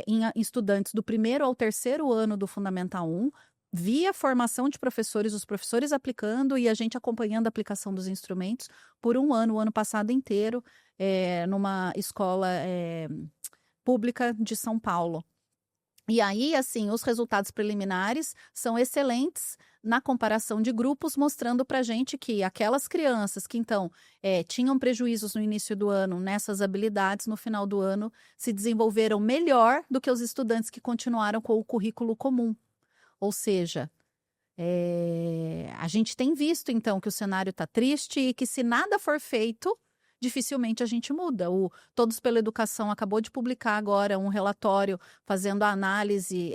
[SPEAKER 2] em estudantes do 1º ao 3º ano do Fundamental 1, via formação de professores, os professores aplicando e a gente acompanhando a aplicação dos instrumentos por um ano, o ano passado inteiro, numa escola pública de São Paulo. E aí, assim, os resultados preliminares são excelentes na comparação de grupos, mostrando para a gente que aquelas crianças que, então, tinham prejuízos no início do ano nessas habilidades, no final do ano, se desenvolveram melhor do que os estudantes que continuaram com o currículo comum. Ou seja, a gente tem visto, então, que o cenário está triste e que se nada for feito, dificilmente a gente muda. O Todos pela Educação acabou de publicar agora um relatório fazendo a análise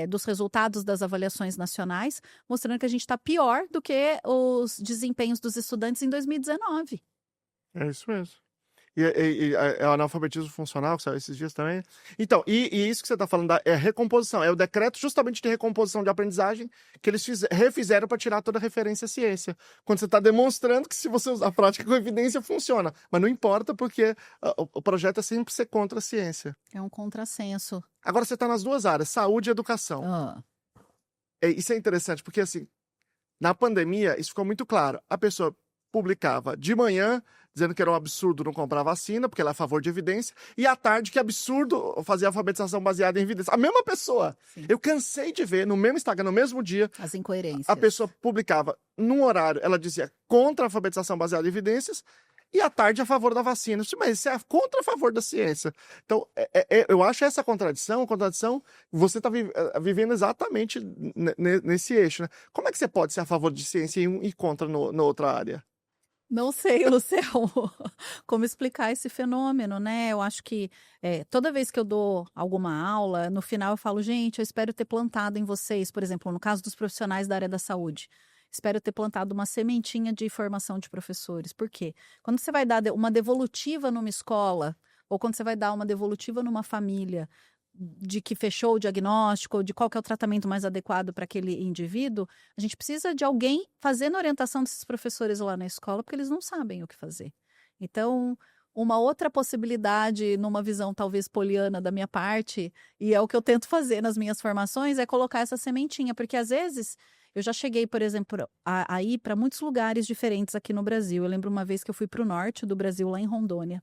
[SPEAKER 2] dos resultados das avaliações nacionais, mostrando que a gente está pior do que os desempenhos dos estudantes em 2019.
[SPEAKER 1] É isso mesmo. E o analfabetismo funcional, que saiu esses dias também. Então, e isso que você está falando é recomposição. É o decreto justamente de recomposição de aprendizagem que eles refizeram para tirar toda a referência à ciência. Quando você está demonstrando que se você usar a prática com evidência, funciona. Mas não importa porque o projeto é sempre ser contra a ciência.
[SPEAKER 2] É um contrassenso.
[SPEAKER 1] Agora você está nas duas áreas, saúde e educação. Isso é interessante, porque assim, Na pandemia, isso ficou muito claro. A pessoa publicava de manhã, dizendo que era um absurdo não comprar vacina, porque ela é a favor de evidência, e à tarde, que absurdo fazer alfabetização baseada em evidência. A mesma pessoa. Sim. Eu cansei de ver no mesmo Instagram, no mesmo dia,
[SPEAKER 2] as incoerências.
[SPEAKER 1] A pessoa publicava num horário, ela dizia contra a alfabetização baseada em evidências, e à tarde a favor da vacina. Mas isso é contra a favor da ciência. Então, eu acho essa contradição, você está vivendo exatamente nesse eixo, né? Como é que você pode ser a favor de ciência e contra na outra área?
[SPEAKER 2] Não sei, Luciano, como explicar esse fenômeno, né? Eu acho que toda vez que eu dou alguma aula, no final eu falo, gente, eu espero ter plantado em vocês, por exemplo, no caso dos profissionais da área da saúde, espero ter plantado uma sementinha de formação de professores. Por quê? Quando você vai dar uma devolutiva numa escola, ou quando você vai dar uma devolutiva numa família, de que fechou o diagnóstico, ou de qual que é o tratamento mais adequado para aquele indivíduo, a gente precisa de alguém fazendo a orientação desses professores lá na escola, porque eles não sabem o que fazer. Então, uma outra possibilidade, numa visão talvez poliana da minha parte, e é o que eu tento fazer nas minhas formações, é colocar essa sementinha, porque às vezes eu já cheguei, por exemplo, a ir para muitos lugares diferentes aqui no Brasil. Eu lembro uma vez que eu fui para o norte do Brasil, lá em Rondônia,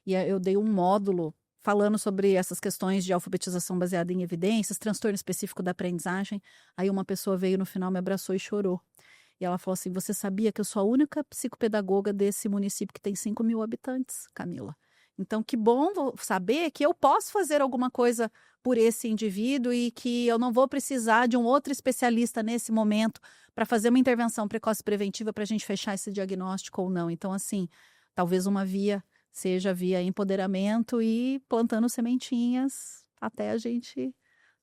[SPEAKER 2] e eu dei um módulo falando sobre essas questões de alfabetização baseada em evidências, transtorno específico da aprendizagem. Aí uma pessoa veio no final, me abraçou e chorou. E ela falou assim, você sabia que eu sou a única psicopedagoga desse município que tem 5.000 habitantes, Camila? Então, que bom saber que eu posso fazer alguma coisa por esse indivíduo e que eu não vou precisar de um outro especialista nesse momento para fazer uma intervenção precoce preventiva para a gente fechar esse diagnóstico ou não. Então, assim, talvez uma via seja via empoderamento e plantando sementinhas até a gente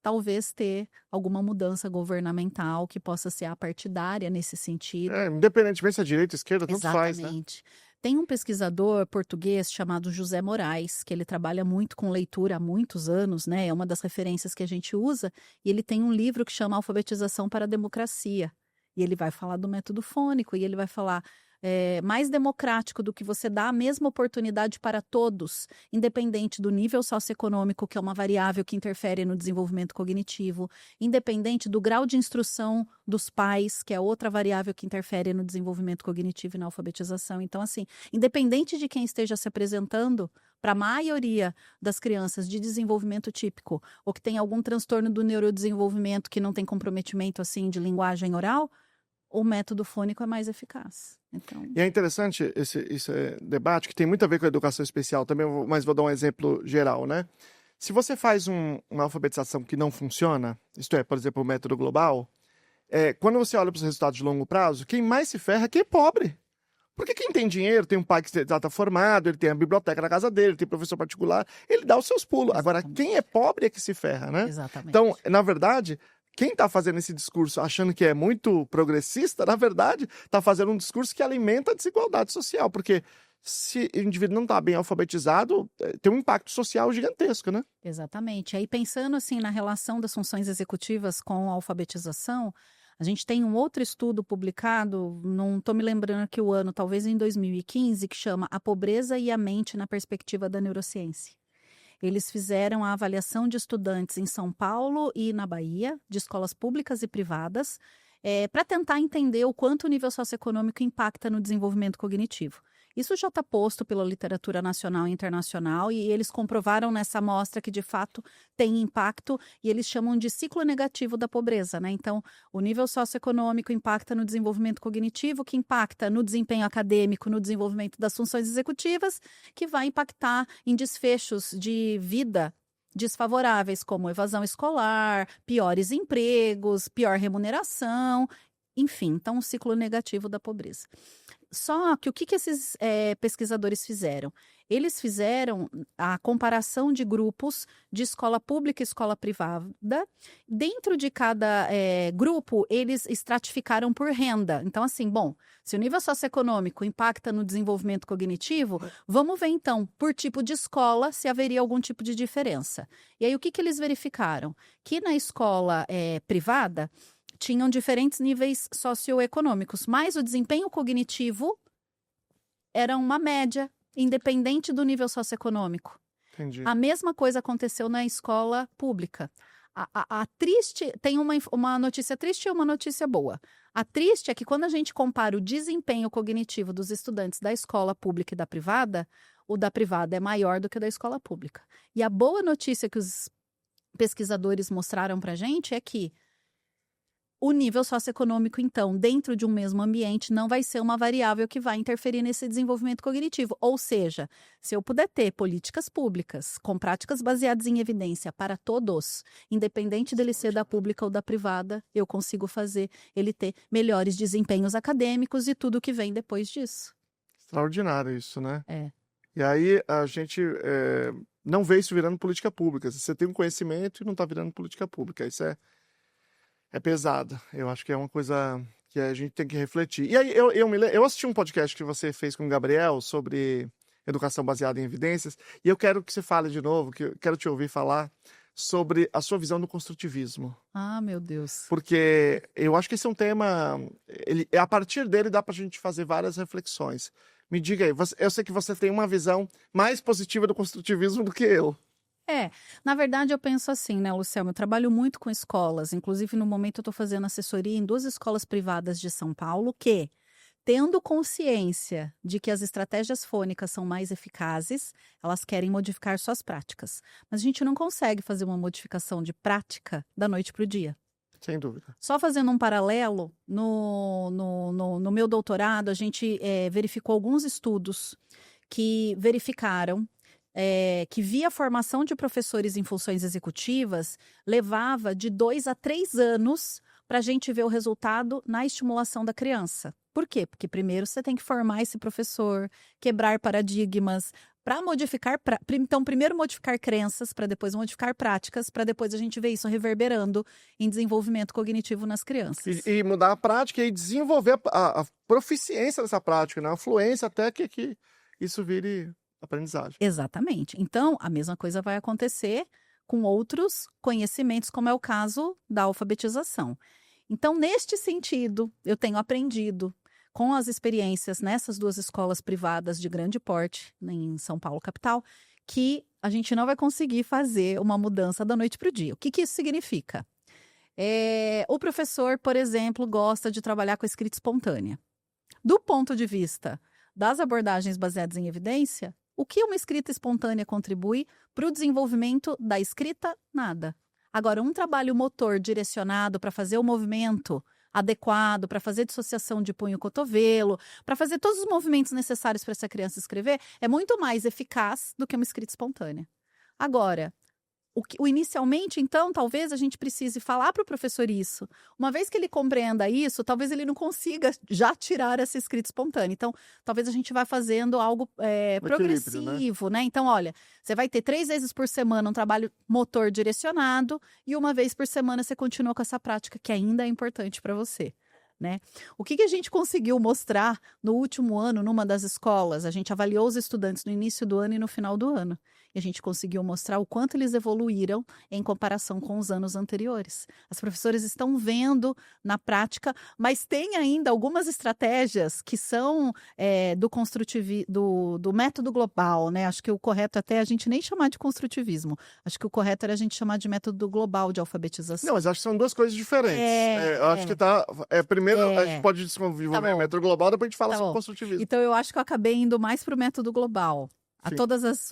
[SPEAKER 2] talvez ter alguma mudança governamental que possa ser apartidária nesse sentido.
[SPEAKER 1] Independentemente se é direita ou esquerda, tanto faz, né?
[SPEAKER 2] Exatamente. Tem um pesquisador português chamado José Moraes, que ele trabalha muito com leitura há muitos anos, né? É uma das referências que a gente usa, e ele tem um livro que chama Alfabetização para a Democracia. E ele vai falar do método fônico, e ele vai falar mais democrático do que você dá a mesma oportunidade para todos, independente do nível socioeconômico, que é uma variável que interfere no desenvolvimento cognitivo, independente do grau de instrução dos pais, que é outra variável que interfere no desenvolvimento cognitivo e na alfabetização. Então, assim, independente de quem esteja se apresentando, para a maioria das crianças de desenvolvimento típico, ou que tem algum transtorno do neurodesenvolvimento que não tem comprometimento, assim, de linguagem oral, o método fônico é mais eficaz. Então...
[SPEAKER 1] E é interessante esse debate, que tem muito a ver com a educação especial também, mas vou dar um exemplo geral, né? Se você faz uma alfabetização que não funciona, isto é, por exemplo, o método global, quando você olha para os resultados de longo prazo, quem mais se ferra é quem é pobre. Porque quem tem dinheiro, tem um pai que está formado, ele tem a biblioteca na casa dele, tem professor particular, ele dá os seus pulos. Exatamente. Agora, quem é pobre é que se ferra, né?
[SPEAKER 2] Exatamente.
[SPEAKER 1] Então, na verdade... Quem está fazendo esse discurso achando que é muito progressista, na verdade, está fazendo um discurso que alimenta a desigualdade social, porque se o indivíduo não está bem alfabetizado, tem um impacto social gigantesco, né?
[SPEAKER 2] Exatamente. Aí pensando assim na relação das funções executivas com a alfabetização, a gente tem um outro estudo publicado, não estou me lembrando aqui o ano, talvez em 2015, que chama A Pobreza e a Mente na Perspectiva da Neurociência. Eles fizeram a avaliação de estudantes em São Paulo e na Bahia, de escolas públicas e privadas, para tentar entender o quanto o nível socioeconômico impacta no desenvolvimento cognitivo. Isso já está posto pela literatura nacional e internacional, e eles comprovaram nessa amostra que, de fato, tem impacto, e eles chamam de ciclo negativo da pobreza, né? Então, o nível socioeconômico impacta no desenvolvimento cognitivo, que impacta no desempenho acadêmico, no desenvolvimento das funções executivas, que vai impactar em desfechos de vida desfavoráveis, como evasão escolar, piores empregos, pior remuneração, enfim, então, um ciclo negativo da pobreza. Só que o que esses pesquisadores fizeram? Eles fizeram a comparação de grupos de escola pública e escola privada. Dentro de cada grupo, eles estratificaram por renda. Então, assim, bom, se o nível socioeconômico impacta no desenvolvimento cognitivo, vamos ver, então, por tipo de escola, se haveria algum tipo de diferença. E aí, o que eles verificaram? Que na escola privada, tinham diferentes níveis socioeconômicos, mas o desempenho cognitivo era uma média, independente do nível socioeconômico.
[SPEAKER 1] Entendi.
[SPEAKER 2] A mesma coisa aconteceu na escola pública. A triste, tem uma notícia triste e uma notícia boa. A triste é que quando a gente compara o desempenho cognitivo dos estudantes da escola pública e da privada, o da privada é maior do que o da escola pública. E a boa notícia que os pesquisadores mostraram para a gente é que o nível socioeconômico, então, dentro de um mesmo ambiente, não vai ser uma variável que vai interferir nesse desenvolvimento cognitivo. Ou seja, se eu puder ter políticas públicas com práticas baseadas em evidência para todos, independente dele ser da pública ou da privada, eu consigo fazer ele ter melhores desempenhos acadêmicos e tudo que vem depois disso.
[SPEAKER 1] Extraordinário isso, né?
[SPEAKER 2] É.
[SPEAKER 1] E aí a gente não vê isso virando política pública. Você tem um conhecimento e não está virando política pública. Isso é pesado. Eu acho que é uma coisa que a gente tem que refletir. E aí eu assisti um podcast que você fez com o Gabriel sobre educação baseada em evidências, e eu quero que você fale de novo, que eu quero te ouvir falar sobre a sua visão do construtivismo.
[SPEAKER 2] Ah, meu Deus.
[SPEAKER 1] Porque eu acho que esse é um tema... a partir dele dá para a gente fazer várias reflexões. Me diga aí, eu sei que você tem uma visão mais positiva do construtivismo do que eu.
[SPEAKER 2] Na verdade eu penso assim, né, Luciano, eu trabalho muito com escolas, inclusive no momento eu estou fazendo assessoria em 2 escolas privadas de São Paulo que, tendo consciência de que as estratégias fônicas são mais eficazes, elas querem modificar suas práticas. Mas a gente não consegue fazer uma modificação de prática da noite para o dia.
[SPEAKER 1] Sem dúvida.
[SPEAKER 2] Só fazendo um paralelo, no meu doutorado, a gente verificou alguns estudos que verificaram que via formação de professores em funções executivas, levava de 2 a 3 anos para a gente ver o resultado na estimulação da criança. Por quê? Porque primeiro você tem que formar esse professor, quebrar paradigmas, para modificar, então primeiro modificar crenças, para depois modificar práticas, para depois a gente ver isso reverberando em desenvolvimento cognitivo nas crianças.
[SPEAKER 1] E mudar a prática e desenvolver a proficiência dessa prática, né? A fluência até que isso vire aprendizagem.
[SPEAKER 2] Exatamente. Então, a mesma coisa vai acontecer com outros conhecimentos, como é o caso da alfabetização. Então, neste sentido, eu tenho aprendido com as experiências nessas 2 escolas privadas de grande porte, em São Paulo, capital, que a gente não vai conseguir fazer uma mudança da noite para o dia. O que isso significa? O professor, por exemplo, gosta de trabalhar com a escrita espontânea. Do ponto de vista das abordagens baseadas em evidência, o que uma escrita espontânea contribui para o desenvolvimento da escrita? Nada. Agora, um trabalho motor direcionado para fazer o movimento adequado, para fazer dissociação de punho e cotovelo, para fazer todos os movimentos necessários para essa criança escrever, é muito mais eficaz do que uma escrita espontânea. Agora, inicialmente, então, talvez a gente precise falar para o professor isso. Uma vez que ele compreenda isso, talvez ele não consiga já tirar essa escrita espontânea. Então, talvez a gente vá fazendo algo progressivo, né? Então, olha, você vai ter 3 vezes por semana um trabalho motor direcionado e uma vez por semana você continua com essa prática que ainda é importante para você. Né? O que a gente conseguiu mostrar no último ano numa das escolas? A gente avaliou os estudantes no início do ano e no final do ano. E a gente conseguiu mostrar o quanto eles evoluíram em comparação com os anos anteriores. As professoras estão vendo na prática, mas tem ainda algumas estratégias que são do construtivismo, do método global, né? Acho que o correto até é a gente nem chamar de construtivismo. Acho que o correto era a gente chamar de método global de alfabetização.
[SPEAKER 1] Não, mas acho que são 2 coisas diferentes. Eu acho que primeiro a gente pode desenvolver o método global, depois a gente fala sobre construtivismo.
[SPEAKER 2] Então eu acho que eu acabei indo mais para o método global. Todas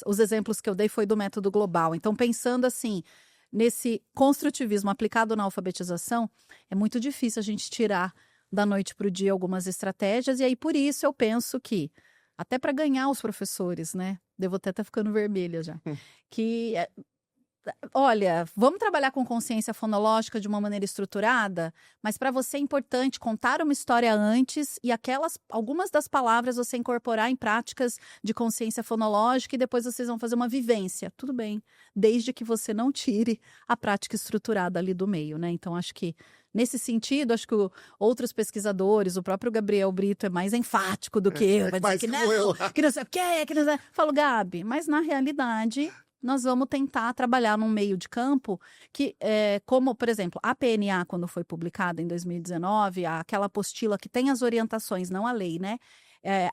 [SPEAKER 2] os exemplos que eu dei foi do método global. Então, pensando assim, nesse construtivismo aplicado na alfabetização, é muito difícil a gente tirar da noite para o dia algumas estratégias. E aí, por isso, eu penso que, até para ganhar os professores, né? Devo até estar ficando vermelha já. Que... Olha, vamos trabalhar com consciência fonológica de uma maneira estruturada, mas para você é importante contar uma história antes e algumas das palavras você incorporar em práticas de consciência fonológica e depois vocês vão fazer uma vivência. Tudo bem, desde que você não tire a prática estruturada ali do meio, né? Então, acho que nesse sentido, acho que outros pesquisadores, o próprio Gabriel Brito é mais enfático do que eu. Vai dizer que não sei o quê, que não sei... Falo, Gabi, mas na realidade... nós vamos tentar trabalhar num meio de campo que, como, por exemplo, a PNA, quando foi publicada em 2019, aquela apostila que tem as orientações, não a lei, né?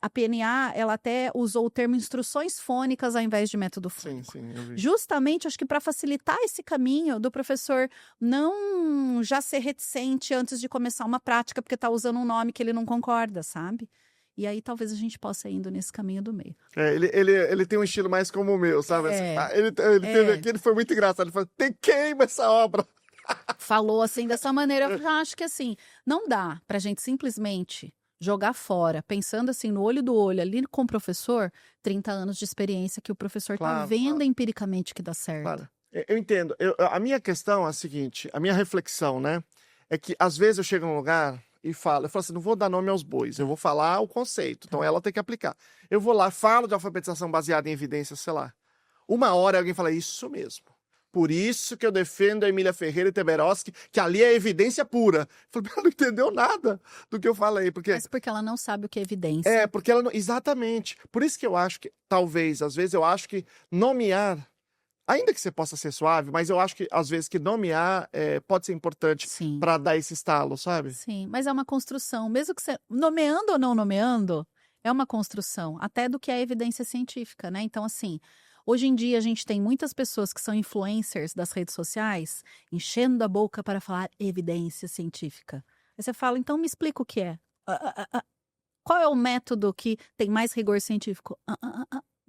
[SPEAKER 2] A PNA, ela até usou o termo instruções fônicas ao invés de método fônico.
[SPEAKER 1] Sim, eu vi.
[SPEAKER 2] Justamente, acho que para facilitar esse caminho do professor não já ser reticente antes de começar uma prática, porque está usando um nome que ele não concorda, sabe? E aí talvez a gente possa ir indo nesse caminho do meio.
[SPEAKER 1] Ele tem um estilo mais como o meu, sabe? Ele teve aqui, ele foi muito engraçado. Ele falou, queima essa obra.
[SPEAKER 2] Falou assim, dessa maneira. Eu já acho que assim, não dá pra gente simplesmente jogar fora, pensando assim, no olho do olho, ali com o professor, 30 anos de experiência que o professor tá vendo empiricamente que dá certo.
[SPEAKER 1] Claro. Eu entendo. A minha questão é a seguinte, a minha reflexão, né? É que às vezes eu chego num lugar... eu falo assim, não vou dar nome aos bois, eu vou falar o conceito, então ela tem que aplicar. Eu vou lá, falo de alfabetização baseada em evidências, sei lá. Uma hora alguém fala, isso mesmo. Por isso que eu defendo a Emília Ferreira e Teberoski, que ali é evidência pura. Eu falei, ela não entendeu nada do que eu falei.
[SPEAKER 2] Mas porque ela não sabe o que é evidência.
[SPEAKER 1] Porque ela não... Exatamente. Por isso que eu acho que, talvez, às vezes eu acho que nomear... Ainda que você possa ser suave, mas eu acho que, às vezes, que nomear pode ser importante para dar esse estalo, sabe?
[SPEAKER 2] Sim, mas é uma construção. Mesmo que você... Nomeando ou não nomeando, é uma construção. Até do que é evidência científica, né? Então, assim, hoje em dia a gente tem muitas pessoas que são influencers das redes sociais, enchendo a boca para falar evidência científica. Aí você fala, então me explica o que é. Qual é o método que tem mais rigor científico?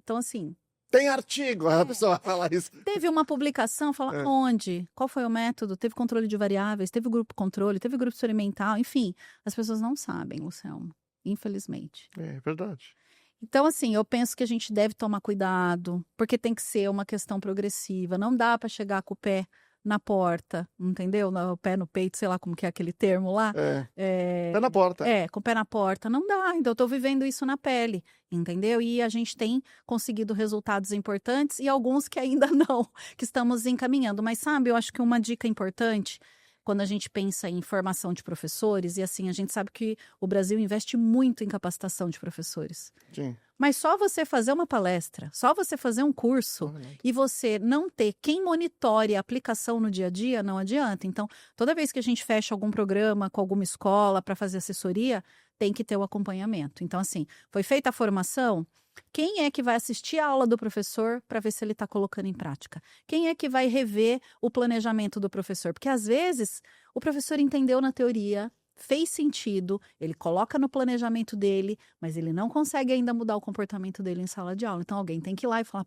[SPEAKER 2] Então, assim...
[SPEAKER 1] Tem artigo, a pessoa fala isso.
[SPEAKER 2] Teve uma publicação, fala onde? Qual foi o método? Teve controle de variáveis, teve grupo controle, teve grupo experimental, enfim. As pessoas não sabem, Luciano, infelizmente.
[SPEAKER 1] É verdade.
[SPEAKER 2] Então, assim, eu penso que a gente deve tomar cuidado, porque tem que ser uma questão progressiva. Não dá para chegar com o pé na porta, entendeu? O pé no peito, sei lá como que é aquele termo lá.
[SPEAKER 1] Pé na porta.
[SPEAKER 2] Com o pé na porta. Não dá, então eu tô vivendo isso na pele, entendeu? E a gente tem conseguido resultados importantes e alguns que ainda não, que estamos encaminhando. Mas sabe, eu acho que uma dica importante, quando a gente pensa em formação de professores, e assim, a gente sabe que o Brasil investe muito em capacitação de professores.
[SPEAKER 1] Sim.
[SPEAKER 2] Mas só você fazer uma palestra, só você fazer um curso e você não ter quem monitore a aplicação no dia a dia, não adianta. Então, toda vez que a gente fecha algum programa com alguma escola para fazer assessoria, tem que ter o acompanhamento. Então, assim, foi feita a formação, quem é que vai assistir a aula do professor para ver se ele está colocando em prática? Quem é que vai rever o planejamento do professor? Porque, às vezes, o professor entendeu na teoria, fez sentido, ele coloca no planejamento dele, mas ele não consegue ainda mudar o comportamento dele em sala de aula. Então, alguém tem que ir lá e falar,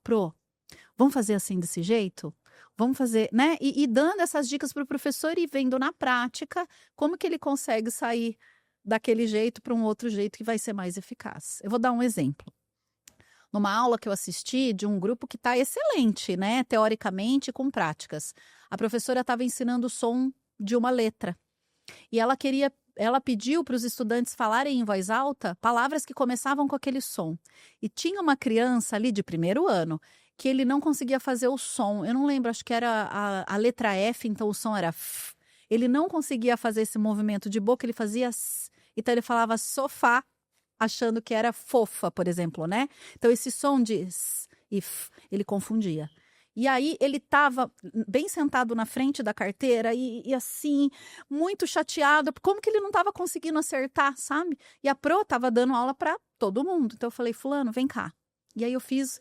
[SPEAKER 2] vamos fazer assim desse jeito? Vamos fazer, né? E dando essas dicas para o professor e vendo na prática como que ele consegue sair daquele jeito para um outro jeito que vai ser mais eficaz. Eu vou dar um exemplo. Numa aula que eu assisti de um grupo que está excelente, né? Teoricamente, com práticas. A professora estava ensinando o som de uma letra. E ela pediu para os estudantes falarem em voz alta palavras que começavam com aquele som. E tinha uma criança ali de primeiro ano que ele não conseguia fazer o som. Eu não lembro, acho que era a letra F, então o som era F. Ele não conseguia fazer esse movimento de boca, ele fazia S. Então ele falava sofá, achando que era fofa, por exemplo, né? Então esse som de S e F, ele confundia. E aí ele estava bem sentado na frente da carteira e assim, muito chateado. Como que ele não estava conseguindo acertar, sabe? E a Pro estava dando aula para todo mundo. Então eu falei, fulano, vem cá. E aí eu fiz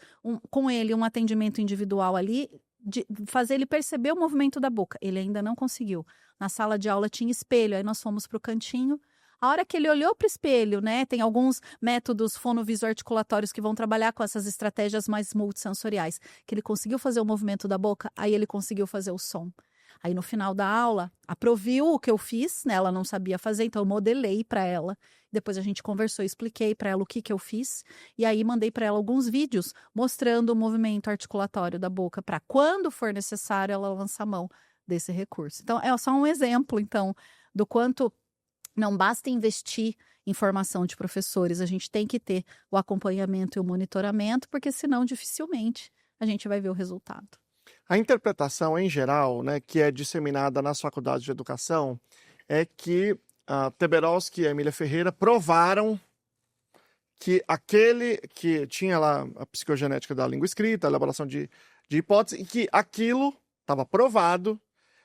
[SPEAKER 2] com ele um atendimento individual ali, de fazer ele perceber o movimento da boca. Ele ainda não conseguiu. Na sala de aula tinha espelho, aí nós fomos para o cantinho. A hora que ele olhou para o espelho, né, tem alguns métodos fonoviso-articulatórios que vão trabalhar com essas estratégias mais multissensoriais, que ele conseguiu fazer o movimento da boca, aí ele conseguiu fazer o som. Aí no final da aula, aproviu o que eu fiz, né, ela não sabia fazer, então eu modelei para ela. Depois a gente conversou, expliquei para ela o que eu fiz, e aí mandei para ela alguns vídeos mostrando o movimento articulatório da boca, para quando for necessário ela lançar a mão desse recurso. Então é só um exemplo, então, do quanto não basta investir em formação de professores, a gente tem que ter o acompanhamento e o monitoramento, porque senão dificilmente a gente vai ver o resultado.
[SPEAKER 1] A interpretação em geral, né, que é disseminada nas faculdades de educação, é que a Teberoski e a Emília Ferreira provaram que aquele que tinha lá a psicogenética da língua escrita, a elaboração de hipóteses, e que aquilo estava provado,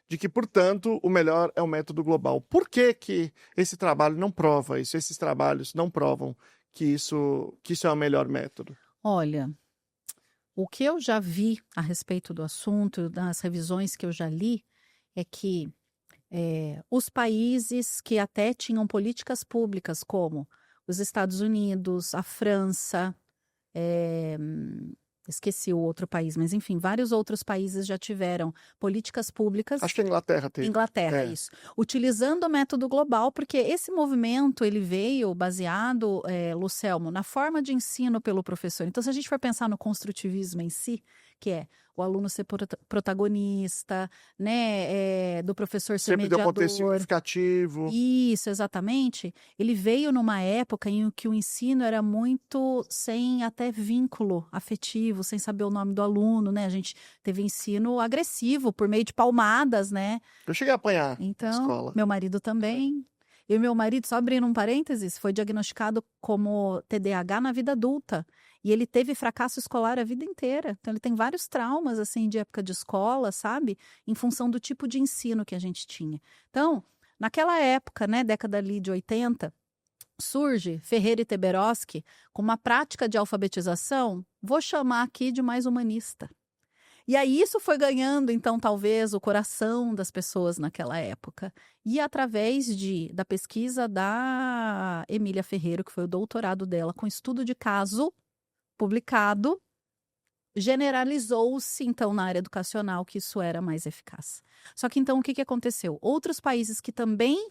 [SPEAKER 1] de que, portanto, o melhor é o método global. Por que que esse trabalho não prova isso? Esses trabalhos não provam que isso é o melhor método?
[SPEAKER 2] Olha, o que eu já vi a respeito do assunto, das revisões que eu já li, é que os países que até tinham políticas públicas, como os Estados Unidos, a França, esqueci o outro país, mas enfim, vários outros países já tiveram políticas públicas.
[SPEAKER 1] Acho que a Inglaterra teve.
[SPEAKER 2] Inglaterra, isso. Utilizando o método global, porque esse movimento, ele veio baseado, Lucelmo, na forma de ensino pelo professor. Então, se a gente for pensar no construtivismo em si, que é o aluno ser protagonista, né, do professor ser
[SPEAKER 1] Sempre deu
[SPEAKER 2] mediador.
[SPEAKER 1] conteúdo significativo.
[SPEAKER 2] Isso, exatamente. Ele veio numa época em que o ensino era muito sem até vínculo afetivo, sem saber o nome do aluno, né? A gente teve ensino agressivo por meio de palmadas, né?
[SPEAKER 1] Eu cheguei a apanhar na
[SPEAKER 2] Então,
[SPEAKER 1] escola.
[SPEAKER 2] meu marido também. E o meu marido, só abrindo um parênteses, foi diagnosticado como TDAH na vida adulta. E ele teve fracasso escolar a vida inteira. Então, ele tem vários traumas, assim, de época de escola, sabe? Em função do tipo de ensino que a gente tinha. Então, naquela época, né, década ali de 80, surge Ferreira e Teberoski com uma prática de alfabetização, vou chamar aqui de mais humanista. E aí isso foi ganhando, então, talvez, o coração das pessoas naquela época. E através da pesquisa da Emília Ferreira, que foi o doutorado dela, com estudo de caso publicado, generalizou-se, então, na área educacional que isso era mais eficaz. Só que, então, o que aconteceu? Outros países que também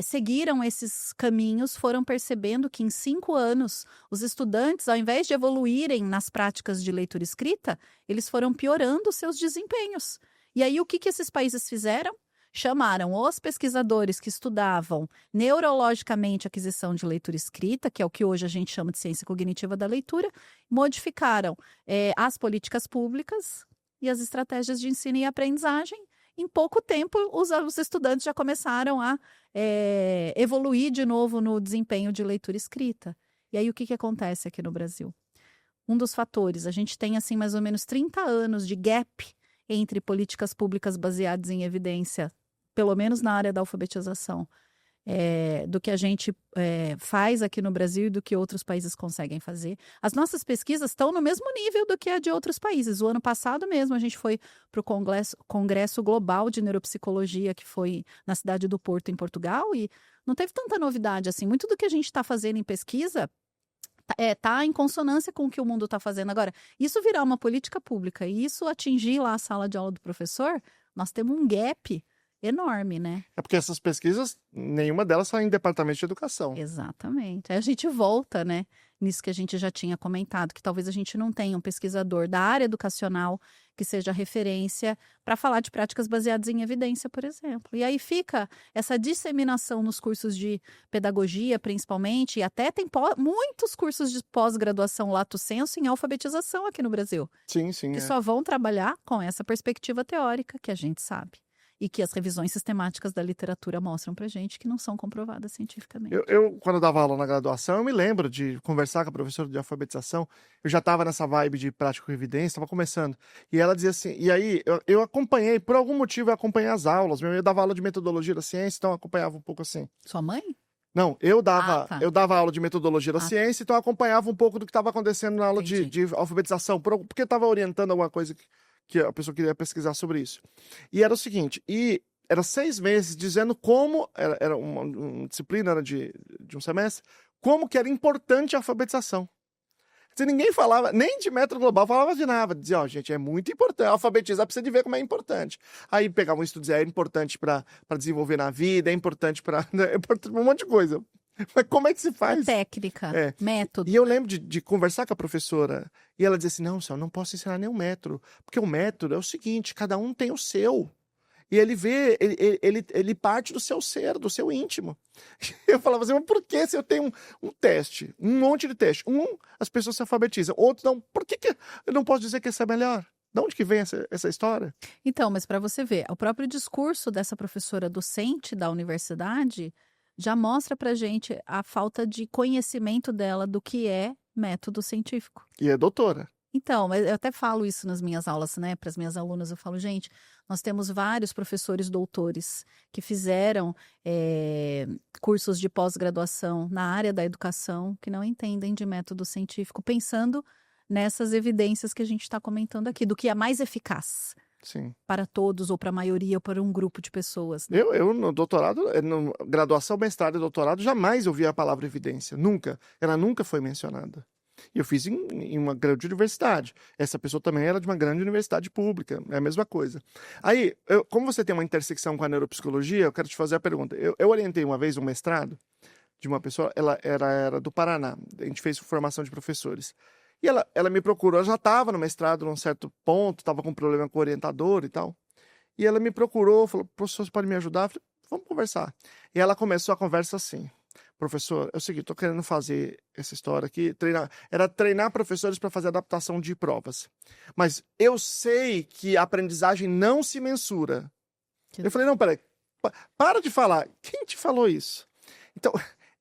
[SPEAKER 2] seguiram esses caminhos foram percebendo que em 5 anos os estudantes, ao invés de evoluírem nas práticas de leitura e escrita, eles foram piorando seus desempenhos. E aí o que esses países fizeram? Chamaram os pesquisadores que estudavam neurologicamente a aquisição de leitura e escrita, que é o que hoje a gente chama de ciência cognitiva da leitura, modificaram as políticas públicas e as estratégias de ensino e aprendizagem. Em pouco tempo, os estudantes já começaram a evoluir de novo no desempenho de leitura e escrita. E aí, o que acontece aqui no Brasil? Um dos fatores, a gente tem, assim, mais ou menos 30 anos de gap entre políticas públicas baseadas em evidência, pelo menos na área da alfabetização, do que a gente faz aqui no Brasil e do que outros países conseguem fazer. As nossas pesquisas estão no mesmo nível do que a de outros países. O ano passado mesmo a gente foi para o Congresso Global de Neuropsicologia, que foi na cidade do Porto, em Portugal, e não teve tanta novidade assim. Muito do que a gente está fazendo em pesquisa está em consonância com o que o mundo está fazendo. Agora, isso virar uma política pública e isso atingir lá a sala de aula do professor, nós temos um gap enorme, né?
[SPEAKER 1] É porque essas pesquisas, nenhuma delas está em departamento de educação.
[SPEAKER 2] Exatamente. Aí a gente volta, né, nisso que a gente já tinha comentado, que talvez a gente não tenha um pesquisador da área educacional que seja referência para falar de práticas baseadas em evidência, por exemplo. E aí fica essa disseminação nos cursos de pedagogia, principalmente, e até tem muitos cursos de pós-graduação lato sensu em alfabetização aqui no Brasil.
[SPEAKER 1] Sim, sim.
[SPEAKER 2] Que só vão trabalhar com essa perspectiva teórica que a gente sabe. E que as revisões sistemáticas da literatura mostram pra gente que não são comprovadas cientificamente.
[SPEAKER 1] Quando eu dava aula na graduação, eu me lembro de conversar com a professora de alfabetização. Eu já estava nessa vibe de prática com evidência, estava começando. E ela dizia assim, e aí eu acompanhei, por algum motivo eu acompanhei as aulas. Eu dava aula de metodologia da ciência, então eu acompanhava um pouco assim.
[SPEAKER 2] Sua mãe?
[SPEAKER 1] Não, eu dava aula de metodologia da ciência, então eu acompanhava um pouco do que estava acontecendo na aula de alfabetização, porque eu estava orientando alguma coisa que a pessoa queria pesquisar sobre isso. E era o seguinte, era 6 meses dizendo como, era uma disciplina, era de um semestre, como que era importante a alfabetização. Se ninguém falava, nem de método global, falava de nada. Dizia, gente, é muito importante, alfabetizar precisa de ver como é importante. Aí pegava um estudo e dizia, é importante para desenvolver na vida, é importante para um monte de coisa. Mas como é que se faz?
[SPEAKER 2] Técnica, método.
[SPEAKER 1] E eu lembro de conversar com a professora, e ela dizia assim, não, Céu, não posso ensinar nenhum método, porque o método é o seguinte, cada um tem o seu. E ele parte do seu ser, do seu íntimo. Eu falava assim, mas por que se eu tenho um teste, um monte de teste, as pessoas se alfabetizam, outros não, por que eu não posso dizer que esse é melhor? De onde que vem essa história?
[SPEAKER 2] Então, mas para você ver, o próprio discurso dessa professora docente da universidade já mostra pra gente a falta de conhecimento dela do que é método científico.
[SPEAKER 1] E é doutora.
[SPEAKER 2] Então, mas eu até falo isso nas minhas aulas, né, para as minhas alunas, eu falo, gente, nós temos vários professores doutores que fizeram cursos de pós-graduação na área da educação que não entendem de método científico, pensando nessas evidências que a gente está comentando aqui, do que é mais eficaz.
[SPEAKER 1] Sim.
[SPEAKER 2] Para todos, ou para a maioria, ou para um grupo de pessoas. Né?
[SPEAKER 1] Eu no doutorado, no graduação, mestrado e doutorado, jamais ouvi a palavra evidência. Nunca. Ela nunca foi mencionada. E eu fiz em uma grande universidade. Essa pessoa também era de uma grande universidade pública. É a mesma coisa. Aí, como você tem uma intersecção com a neuropsicologia, eu quero te fazer a pergunta. Eu orientei uma vez um mestrado de uma pessoa, ela era do Paraná. A gente fez formação de professores. E ela me procurou, ela já estava no mestrado num certo ponto, estava com problema com o orientador e tal. E ela me procurou, falou, professor, você pode me ajudar? Eu falei, vamos conversar. E ela começou a conversa assim, professor, é o seguinte, estou querendo fazer essa história aqui, treinar professores para fazer adaptação de provas. Mas eu sei que a aprendizagem não se mensura. Eu falei, não, peraí, para de falar. Quem te falou isso? Então,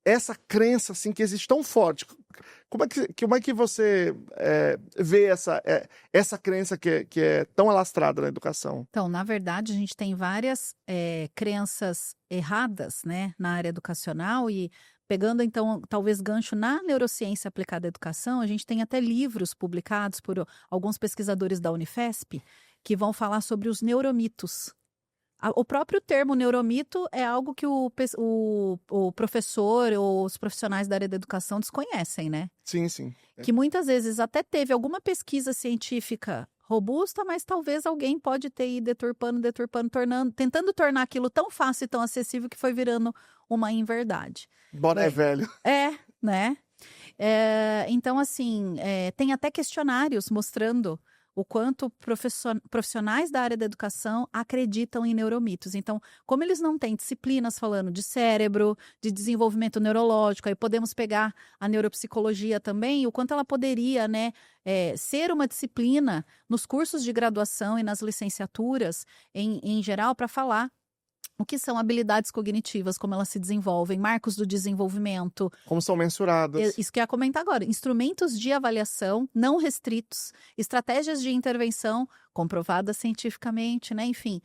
[SPEAKER 1] essa crença assim, que existe tão forte, como é que você vê essa crença que é tão alastrada na educação?
[SPEAKER 2] Então, na verdade, a gente tem várias crenças erradas, né, na área educacional e pegando, então, talvez gancho na neurociência aplicada à educação, a gente tem até livros publicados por alguns pesquisadores da Unifesp que vão falar sobre os neuromitos. O próprio termo neuromito é algo que o professor ou os profissionais da área da educação desconhecem, né?
[SPEAKER 1] Sim, sim.
[SPEAKER 2] Que muitas vezes até teve alguma pesquisa científica robusta, mas talvez alguém pode ter ido deturpando, tentando tornar aquilo tão fácil e tão acessível que foi virando uma inverdade.
[SPEAKER 1] Boné velho.
[SPEAKER 2] Né? Então, assim, tem até questionários mostrando o quanto profissionais da área da educação acreditam em neuromitos. Então, como eles não têm disciplinas falando de cérebro, de desenvolvimento neurológico, aí podemos pegar a neuropsicologia também, o quanto ela poderia, né, ser uma disciplina nos cursos de graduação e nas licenciaturas, em geral, para falar o que são habilidades cognitivas, como elas se desenvolvem, marcos do desenvolvimento.
[SPEAKER 1] Como são mensuradas.
[SPEAKER 2] Isso que eu ia comentar agora. Instrumentos de avaliação não restritos, estratégias de intervenção comprovadas cientificamente, né? Enfim,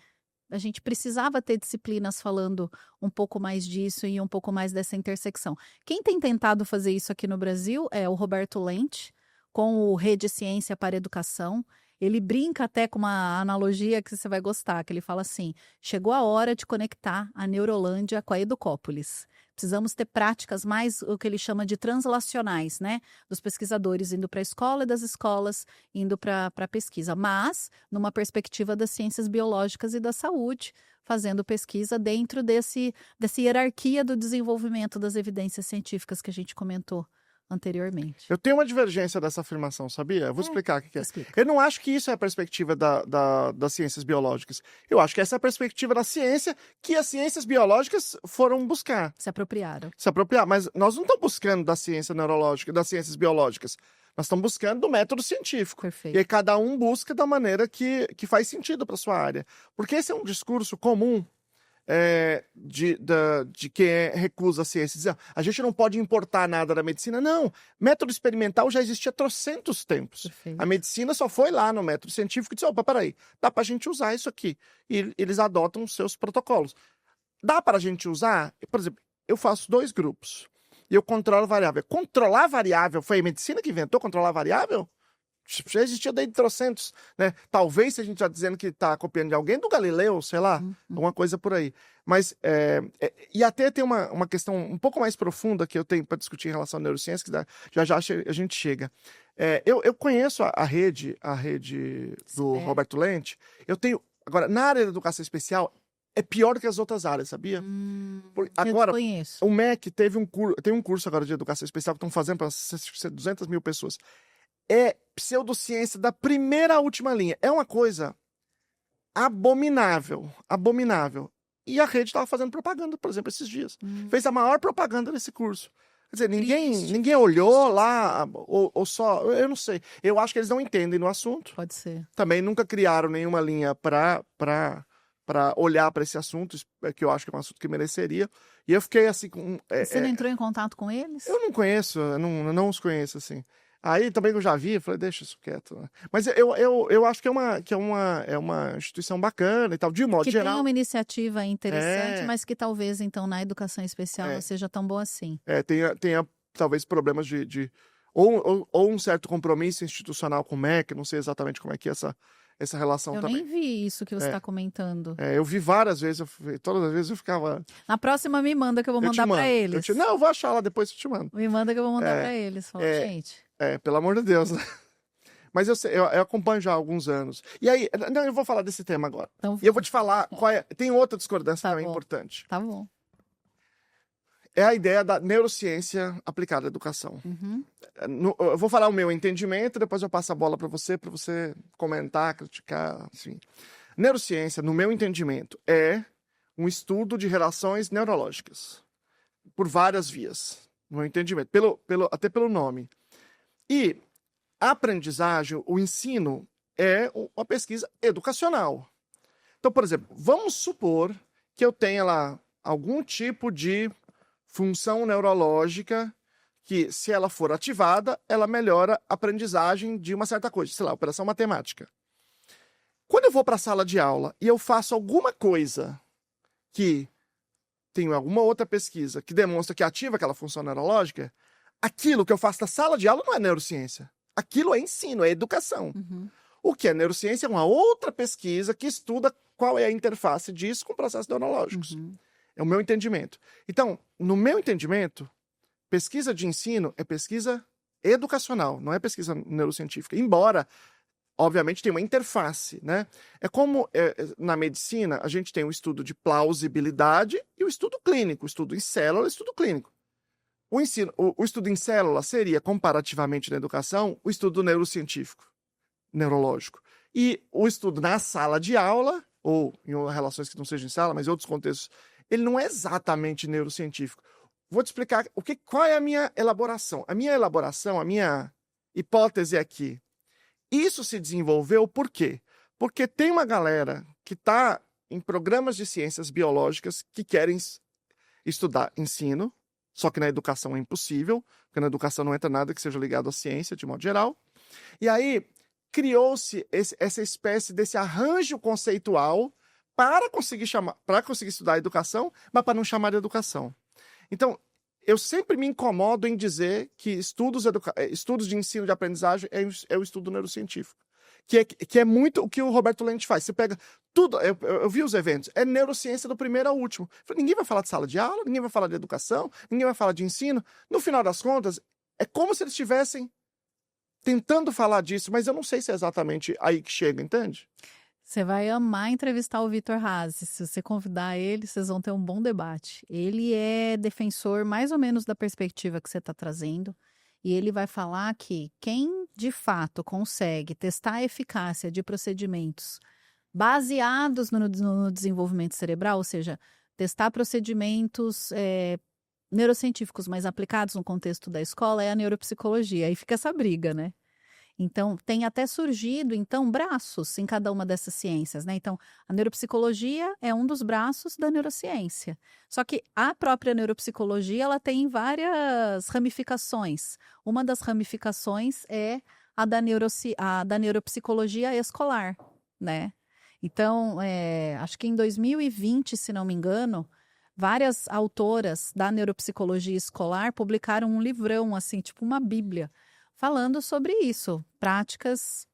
[SPEAKER 2] a gente precisava ter disciplinas falando um pouco mais disso e um pouco mais dessa intersecção. Quem tem tentado fazer isso aqui no Brasil é o Roberto Lente, com o Rede Ciência para a Educação. Ele brinca até com uma analogia que você vai gostar, que ele fala assim, chegou a hora de conectar a Neurolândia com a Educópolis. Precisamos ter práticas mais, o que ele chama de translacionais, né? Dos pesquisadores indo para a escola e das escolas indo para a pesquisa. Mas, numa perspectiva das ciências biológicas e da saúde, fazendo pesquisa dentro dessa hierarquia do desenvolvimento das evidências científicas que a gente comentou anteriormente.
[SPEAKER 1] Eu tenho uma divergência dessa afirmação, sabia? Eu vou explicar o que é.
[SPEAKER 2] Explica.
[SPEAKER 1] Eu não acho que isso é a perspectiva das ciências biológicas. Eu acho que essa é a perspectiva da ciência que as ciências biológicas foram buscar.
[SPEAKER 2] Se apropriaram.
[SPEAKER 1] Se apropriar. Mas nós não estamos buscando da ciência neurológica, das ciências biológicas. Nós estamos buscando do método científico.
[SPEAKER 2] Perfeito.
[SPEAKER 1] E aí cada um busca da maneira que faz sentido para sua área. Porque esse é um discurso comum de quem recusa a ciência. Dizer, a gente não pode importar nada da medicina. Não, método experimental já existia há trocentos tempos.
[SPEAKER 2] Perfeito.
[SPEAKER 1] A medicina só foi lá no método científico e disse, opa, peraí, dá pra gente usar isso aqui. E eles adotam os seus protocolos. Dá pra gente usar? Por exemplo, eu faço 2 grupos e eu controlo variável. Controlar variável foi a medicina que inventou controlar variável? Já existia desde trocentos, né? Talvez se a gente está dizendo que está copiando de alguém, do Galileu, sei lá, alguma coisa por aí. Mas, e até tem uma questão um pouco mais profunda que eu tenho para discutir em relação à neurociência, que já a gente chega. Eu conheço a rede do Roberto Lente. Agora, na área da educação especial, é pior que as outras áreas, sabia? Agora, o MEC tem um curso agora de educação especial que estão fazendo para 200 mil pessoas. É pseudociência da primeira à última linha. É uma coisa abominável. E a rede estava fazendo propaganda, por exemplo, esses dias. Fez a maior propaganda desse curso. Quer dizer, ninguém olhou lá, ou só... Eu não sei. Eu acho que eles não entendem no assunto.
[SPEAKER 2] Pode ser.
[SPEAKER 1] Também nunca criaram nenhuma linha para olhar para esse assunto, que eu acho que é um assunto que mereceria. E eu fiquei assim... Você
[SPEAKER 2] não entrou em contato com eles?
[SPEAKER 1] Eu não conheço, eu não os conheço, assim. Aí também eu já vi, eu falei, deixa isso quieto. Né? Mas eu acho que é uma instituição bacana e tal, de modo geral.
[SPEAKER 2] Que tem uma iniciativa interessante, mas que talvez, então, na educação especial não seja tão boa assim.
[SPEAKER 1] Tenha talvez problemas ou um certo compromisso institucional com o MEC, não sei exatamente como é que é essa relação também.
[SPEAKER 2] Eu nem vi isso que você está comentando.
[SPEAKER 1] Eu vi várias vezes, todas as vezes eu ficava...
[SPEAKER 2] Na próxima me manda que eu vou mandar para eles.
[SPEAKER 1] Não, eu vou achar lá depois eu te mando.
[SPEAKER 2] Me manda que eu vou mandar para eles. Fala, gente...
[SPEAKER 1] pelo amor de Deus, né? Mas eu acompanho já há alguns anos. E aí, não, eu vou falar desse tema agora.
[SPEAKER 2] Então,
[SPEAKER 1] e eu vou te falar tem outra discordância também importante.
[SPEAKER 2] Tá bom.
[SPEAKER 1] É a ideia da neurociência aplicada à educação.
[SPEAKER 2] Uhum.
[SPEAKER 1] Eu vou falar o meu entendimento, depois eu passo a bola para você comentar, criticar, enfim. Neurociência, no meu entendimento, é um estudo de relações neurológicas, por várias vias, no meu entendimento, até pelo nome. E a aprendizagem, o ensino, é uma pesquisa educacional. Então, por exemplo, vamos supor que eu tenha lá algum tipo de função neurológica que, se ela for ativada, ela melhora a aprendizagem de uma certa coisa, sei lá, operação matemática. Quando eu vou para a sala de aula e eu faço alguma coisa que tenho alguma outra pesquisa que demonstra que ativa aquela função neurológica, aquilo que eu faço na sala de aula não é neurociência. Aquilo é ensino, é educação.
[SPEAKER 2] Uhum.
[SPEAKER 1] O que é neurociência é uma outra pesquisa que estuda qual é a interface disso com processos neurológicos.
[SPEAKER 2] Uhum.
[SPEAKER 1] É o meu entendimento. Então, no meu entendimento, pesquisa de ensino é pesquisa educacional, não é pesquisa neurocientífica. Embora, obviamente, tenha uma interface, né? É como na medicina, a gente tem o estudo de plausibilidade e o estudo clínico, o estudo em célula e o estudo clínico. O estudo em célula seria, comparativamente na educação, o estudo neurocientífico, neurológico. E o estudo na sala de aula, ou em relações que não sejam em sala, mas em outros contextos, ele não é exatamente neurocientífico. Vou te explicar qual é a minha elaboração. A minha hipótese é que isso se desenvolveu por quê? Porque tem uma galera que está em programas de ciências biológicas que querem estudar ensino, só que na educação é impossível, porque na educação não entra nada que seja ligado à ciência, de modo geral. E aí criou-se essa espécie desse arranjo conceitual para conseguir estudar a educação, mas para não chamar de educação. Então, eu sempre me incomodo em dizer que estudos de ensino de aprendizagem é o estudo neurocientífico. Que é muito o que o Roberto Lente faz. Você pega tudo, eu vi os eventos, é neurociência do primeiro ao último. Ninguém vai falar de sala de aula, ninguém vai falar de educação, ninguém vai falar de ensino. No final das contas, é como se eles estivessem tentando falar disso, mas eu não sei se é exatamente aí que chega, entende?
[SPEAKER 2] Você vai amar entrevistar o Vitor Haase. Se você convidar ele, vocês vão ter um bom debate. Ele é defensor mais ou menos da perspectiva que você está trazendo. E ele vai falar que quem de fato consegue testar a eficácia de procedimentos baseados no desenvolvimento cerebral, ou seja, testar procedimentos neurocientíficos, mas aplicados no contexto da escola, é a neuropsicologia. Aí fica essa briga, né? Então, tem até surgido, então, braços em cada uma dessas ciências, né? Então, a neuropsicologia é um dos braços da neurociência. Só que a própria neuropsicologia, ela tem várias ramificações. Uma das ramificações é a da neuropsicologia escolar, né? Então, acho que em 2020, se não me engano, várias autoras da neuropsicologia escolar publicaram um livrão, assim, tipo uma bíblia, falando sobre isso, práticas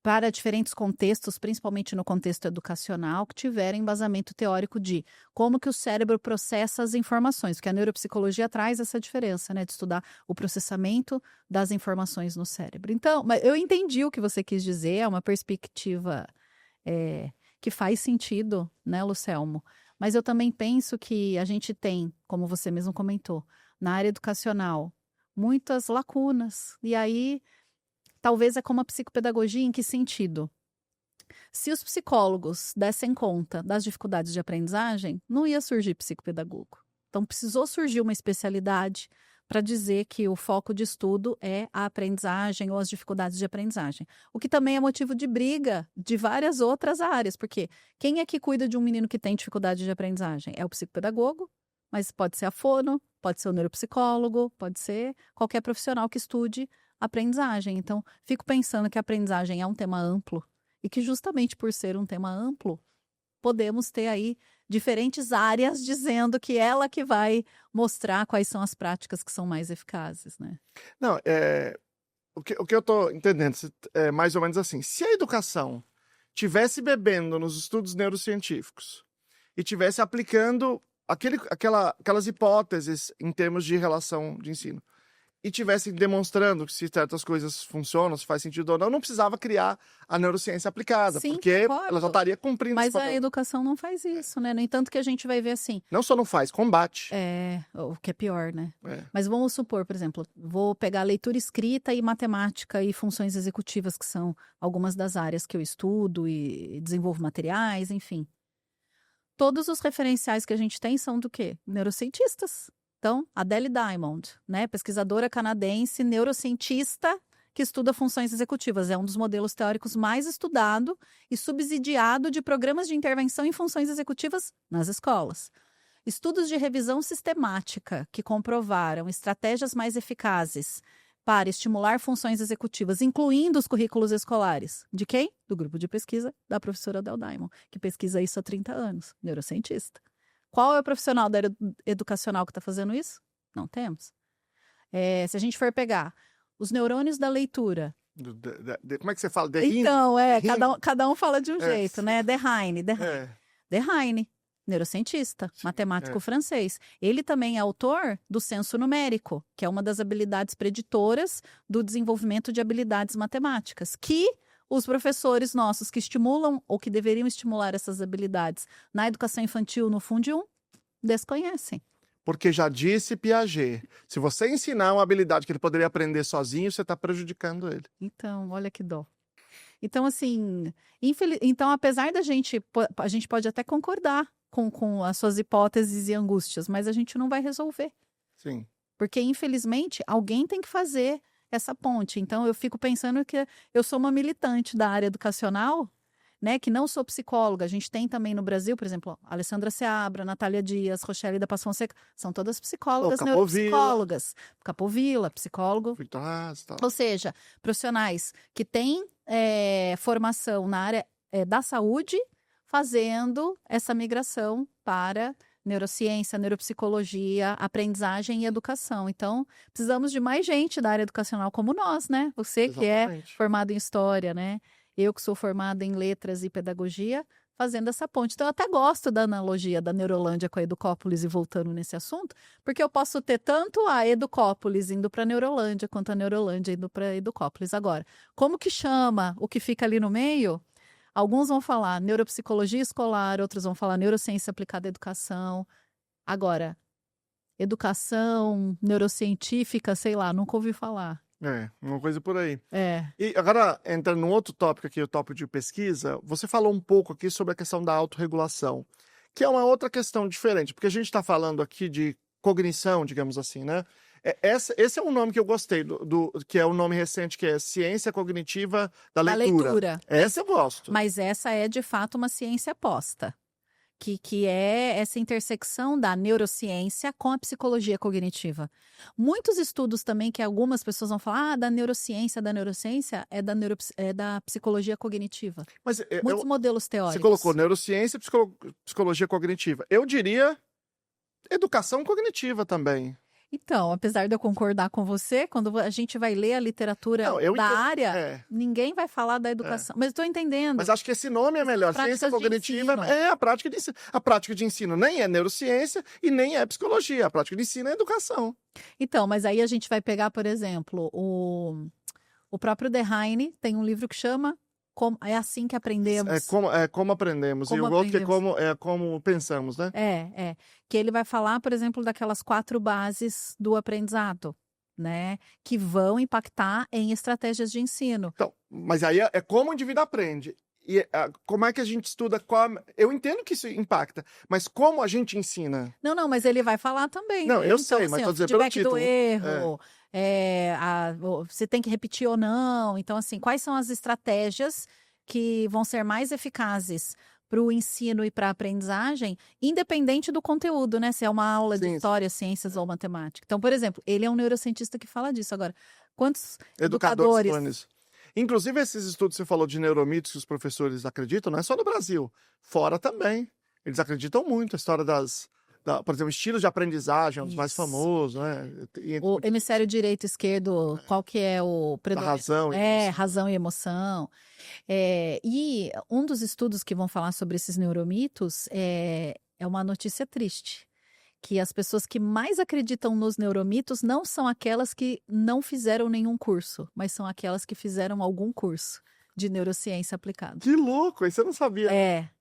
[SPEAKER 2] para diferentes contextos, principalmente no contexto educacional, que tiverem embasamento teórico de como que o cérebro processa as informações, porque a neuropsicologia traz essa diferença, né, de estudar o processamento das informações no cérebro. Então, eu entendi o que você quis dizer, é uma perspectiva que faz sentido, né, Lucelmo? Mas eu também penso que a gente tem, como você mesmo comentou, na área educacional, muitas lacunas. E aí, talvez é como a psicopedagogia, em que sentido? Se os psicólogos dessem conta das dificuldades de aprendizagem, não ia surgir psicopedagogo. Então, precisou surgir uma especialidade para dizer que o foco de estudo é a aprendizagem ou as dificuldades de aprendizagem. O que também é motivo de briga de várias outras áreas, porque quem é que cuida de um menino que tem dificuldade de aprendizagem? É o psicopedagogo, mas pode ser a fono, pode ser o neuropsicólogo, pode ser qualquer profissional que estude aprendizagem. Então, fico pensando que a aprendizagem é um tema amplo e que justamente por ser um tema amplo, podemos ter aí diferentes áreas dizendo que ela que vai mostrar quais são as práticas que são mais eficazes, né?
[SPEAKER 1] Não, o que eu estou entendendo é mais ou menos assim. Se a educação tivesse bebendo nos estudos neurocientíficos e tivesse aplicando aquelas hipóteses em termos de relação de ensino, e tivesse demonstrando se certas coisas funcionam, se faz sentido ou não precisava criar a neurociência aplicada,
[SPEAKER 2] Sim,
[SPEAKER 1] porque
[SPEAKER 2] concordo.
[SPEAKER 1] ela já estaria cumprindo esse
[SPEAKER 2] Mas a
[SPEAKER 1] papel.
[SPEAKER 2] educação não faz isso, né? No entanto que a gente vai ver assim...
[SPEAKER 1] Não só não faz, combate.
[SPEAKER 2] O que é pior, né?
[SPEAKER 1] É.
[SPEAKER 2] Mas vamos supor, por exemplo, vou pegar leitura escrita e matemática e funções executivas, que são algumas das áreas que eu estudo e desenvolvo materiais, enfim. Todos os referenciais que a gente tem são do quê? Neurocientistas. Então, Adele Diamond, né, pesquisadora canadense, neurocientista que estuda funções executivas. É um dos modelos teóricos mais estudado e subsidiado de programas de intervenção em funções executivas nas escolas. Estudos de revisão sistemática que comprovaram estratégias mais eficazes para estimular funções executivas, incluindo os currículos escolares. De quem? Do grupo de pesquisa da professora Adele Diamond, que pesquisa isso há 30 anos, neurocientista. Qual é o profissional da área educacional que está fazendo isso? Não temos. Se a gente for pegar os neurônios da leitura...
[SPEAKER 1] Como é que você fala?
[SPEAKER 2] Então, cada um fala de um jeito, né? Dehaene, neurocientista, matemático francês. Ele também é autor do Senso Numérico, que é uma das habilidades preditoras do desenvolvimento de habilidades matemáticas, que os professores nossos que estimulam ou que deveriam estimular essas habilidades na educação infantil no Fundi 1 desconhecem.
[SPEAKER 1] Porque já disse Piaget, se você ensinar uma habilidade que ele poderia aprender sozinho, você está prejudicando ele.
[SPEAKER 2] Então, olha que dó. Então, assim, então, apesar a gente pode até concordar com as suas hipóteses e angústias, mas a gente não vai resolver.
[SPEAKER 1] Sim.
[SPEAKER 2] Porque, infelizmente, alguém tem que fazer essa ponte. Então, eu fico pensando que eu sou uma militante da área educacional, né, que não sou psicóloga. A gente tem também no Brasil, por exemplo, Alessandra Seabra, Natália Dias, Rochelle da Paz Fonseca, são todas psicólogas, neuropsicólogas. Capovilla, psicólogo. Ou seja, profissionais que têm formação na área da saúde, fazendo essa migração para neurociência, neuropsicologia, aprendizagem e educação. Então, precisamos de mais gente da área educacional como nós, né? Você que é formado em história, né? Eu que sou formada em letras e pedagogia, fazendo essa ponte. Então, eu até gosto da analogia da Neurolândia com a Educópolis e voltando nesse assunto, porque eu posso ter tanto a Educópolis indo para a Neurolândia, quanto a Neurolândia indo para a Educópolis. Agora, como que chama o que fica ali no meio? Alguns vão falar neuropsicologia escolar, outros vão falar neurociência aplicada à educação. Agora, educação neurocientífica, sei lá, nunca ouvi falar.
[SPEAKER 1] Uma coisa por aí.
[SPEAKER 2] É.
[SPEAKER 1] E agora, entrando num outro tópico aqui, o tópico de pesquisa, você falou um pouco aqui sobre a questão da autorregulação, que é uma outra questão diferente, porque a gente está falando aqui de cognição, digamos assim, né? Esse é um nome que eu gostei, que é um nome recente, que é Ciência Cognitiva da Leitura. Essa eu gosto.
[SPEAKER 2] Mas essa é, de fato, uma ciência posta. Que é essa intersecção da neurociência com a psicologia cognitiva. Muitos estudos também que algumas pessoas vão falar, da neurociência é da psicologia cognitiva.
[SPEAKER 1] Mas
[SPEAKER 2] muitos modelos teóricos.
[SPEAKER 1] Você colocou neurociência e psicologia cognitiva. Eu diria educação cognitiva também.
[SPEAKER 2] Então, apesar de eu concordar com você, quando a gente vai ler a literatura da área, ninguém vai falar da educação. Mas estou entendendo.
[SPEAKER 1] Mas acho que esse nome é melhor. Ciência cognitiva é a prática de ensino. A prática de ensino nem é neurociência e nem é psicologia. A prática de ensino é educação.
[SPEAKER 2] Então, mas aí a gente vai pegar, por exemplo, o próprio Dehaene tem um livro que chama É Assim que Aprendemos.
[SPEAKER 1] Como aprendemos. E o outro que é como pensamos, né?
[SPEAKER 2] Que ele vai falar, por exemplo, daquelas 4 bases do aprendizado, né? Que vão impactar em estratégias de ensino.
[SPEAKER 1] Então, mas aí é como o indivíduo aprende. E como é que a gente estuda? Eu entendo que isso impacta, mas como a gente ensina?
[SPEAKER 2] Não, mas ele vai falar também.
[SPEAKER 1] Não, eu sei, mas estou dizendo pelo título.
[SPEAKER 2] Do erro, se tem que repetir ou não. Então, assim, quais são as estratégias que vão ser mais eficazes para o ensino e para a aprendizagem, independente do conteúdo, né? Se é uma aula de história, ciências ou matemática. Então, por exemplo, ele é um neurocientista que fala disso. Agora, quantos educadores...
[SPEAKER 1] falam nisso? Inclusive, esses estudos que você falou de neuromitos que os professores acreditam, não é só no Brasil, fora também. Eles acreditam muito. A história por exemplo, estilos de aprendizagem, um dos mais famosos, né?
[SPEAKER 2] O hemisfério direito e esquerdo, qual que é o predominante?
[SPEAKER 1] Razão.
[SPEAKER 2] Razão e emoção. E um dos estudos que vão falar sobre esses neuromitos é uma notícia triste. Que as pessoas que mais acreditam nos neuromitos não são aquelas que não fizeram nenhum curso, mas são aquelas que fizeram algum curso de neurociência aplicada.
[SPEAKER 1] Que louco, isso eu não sabia.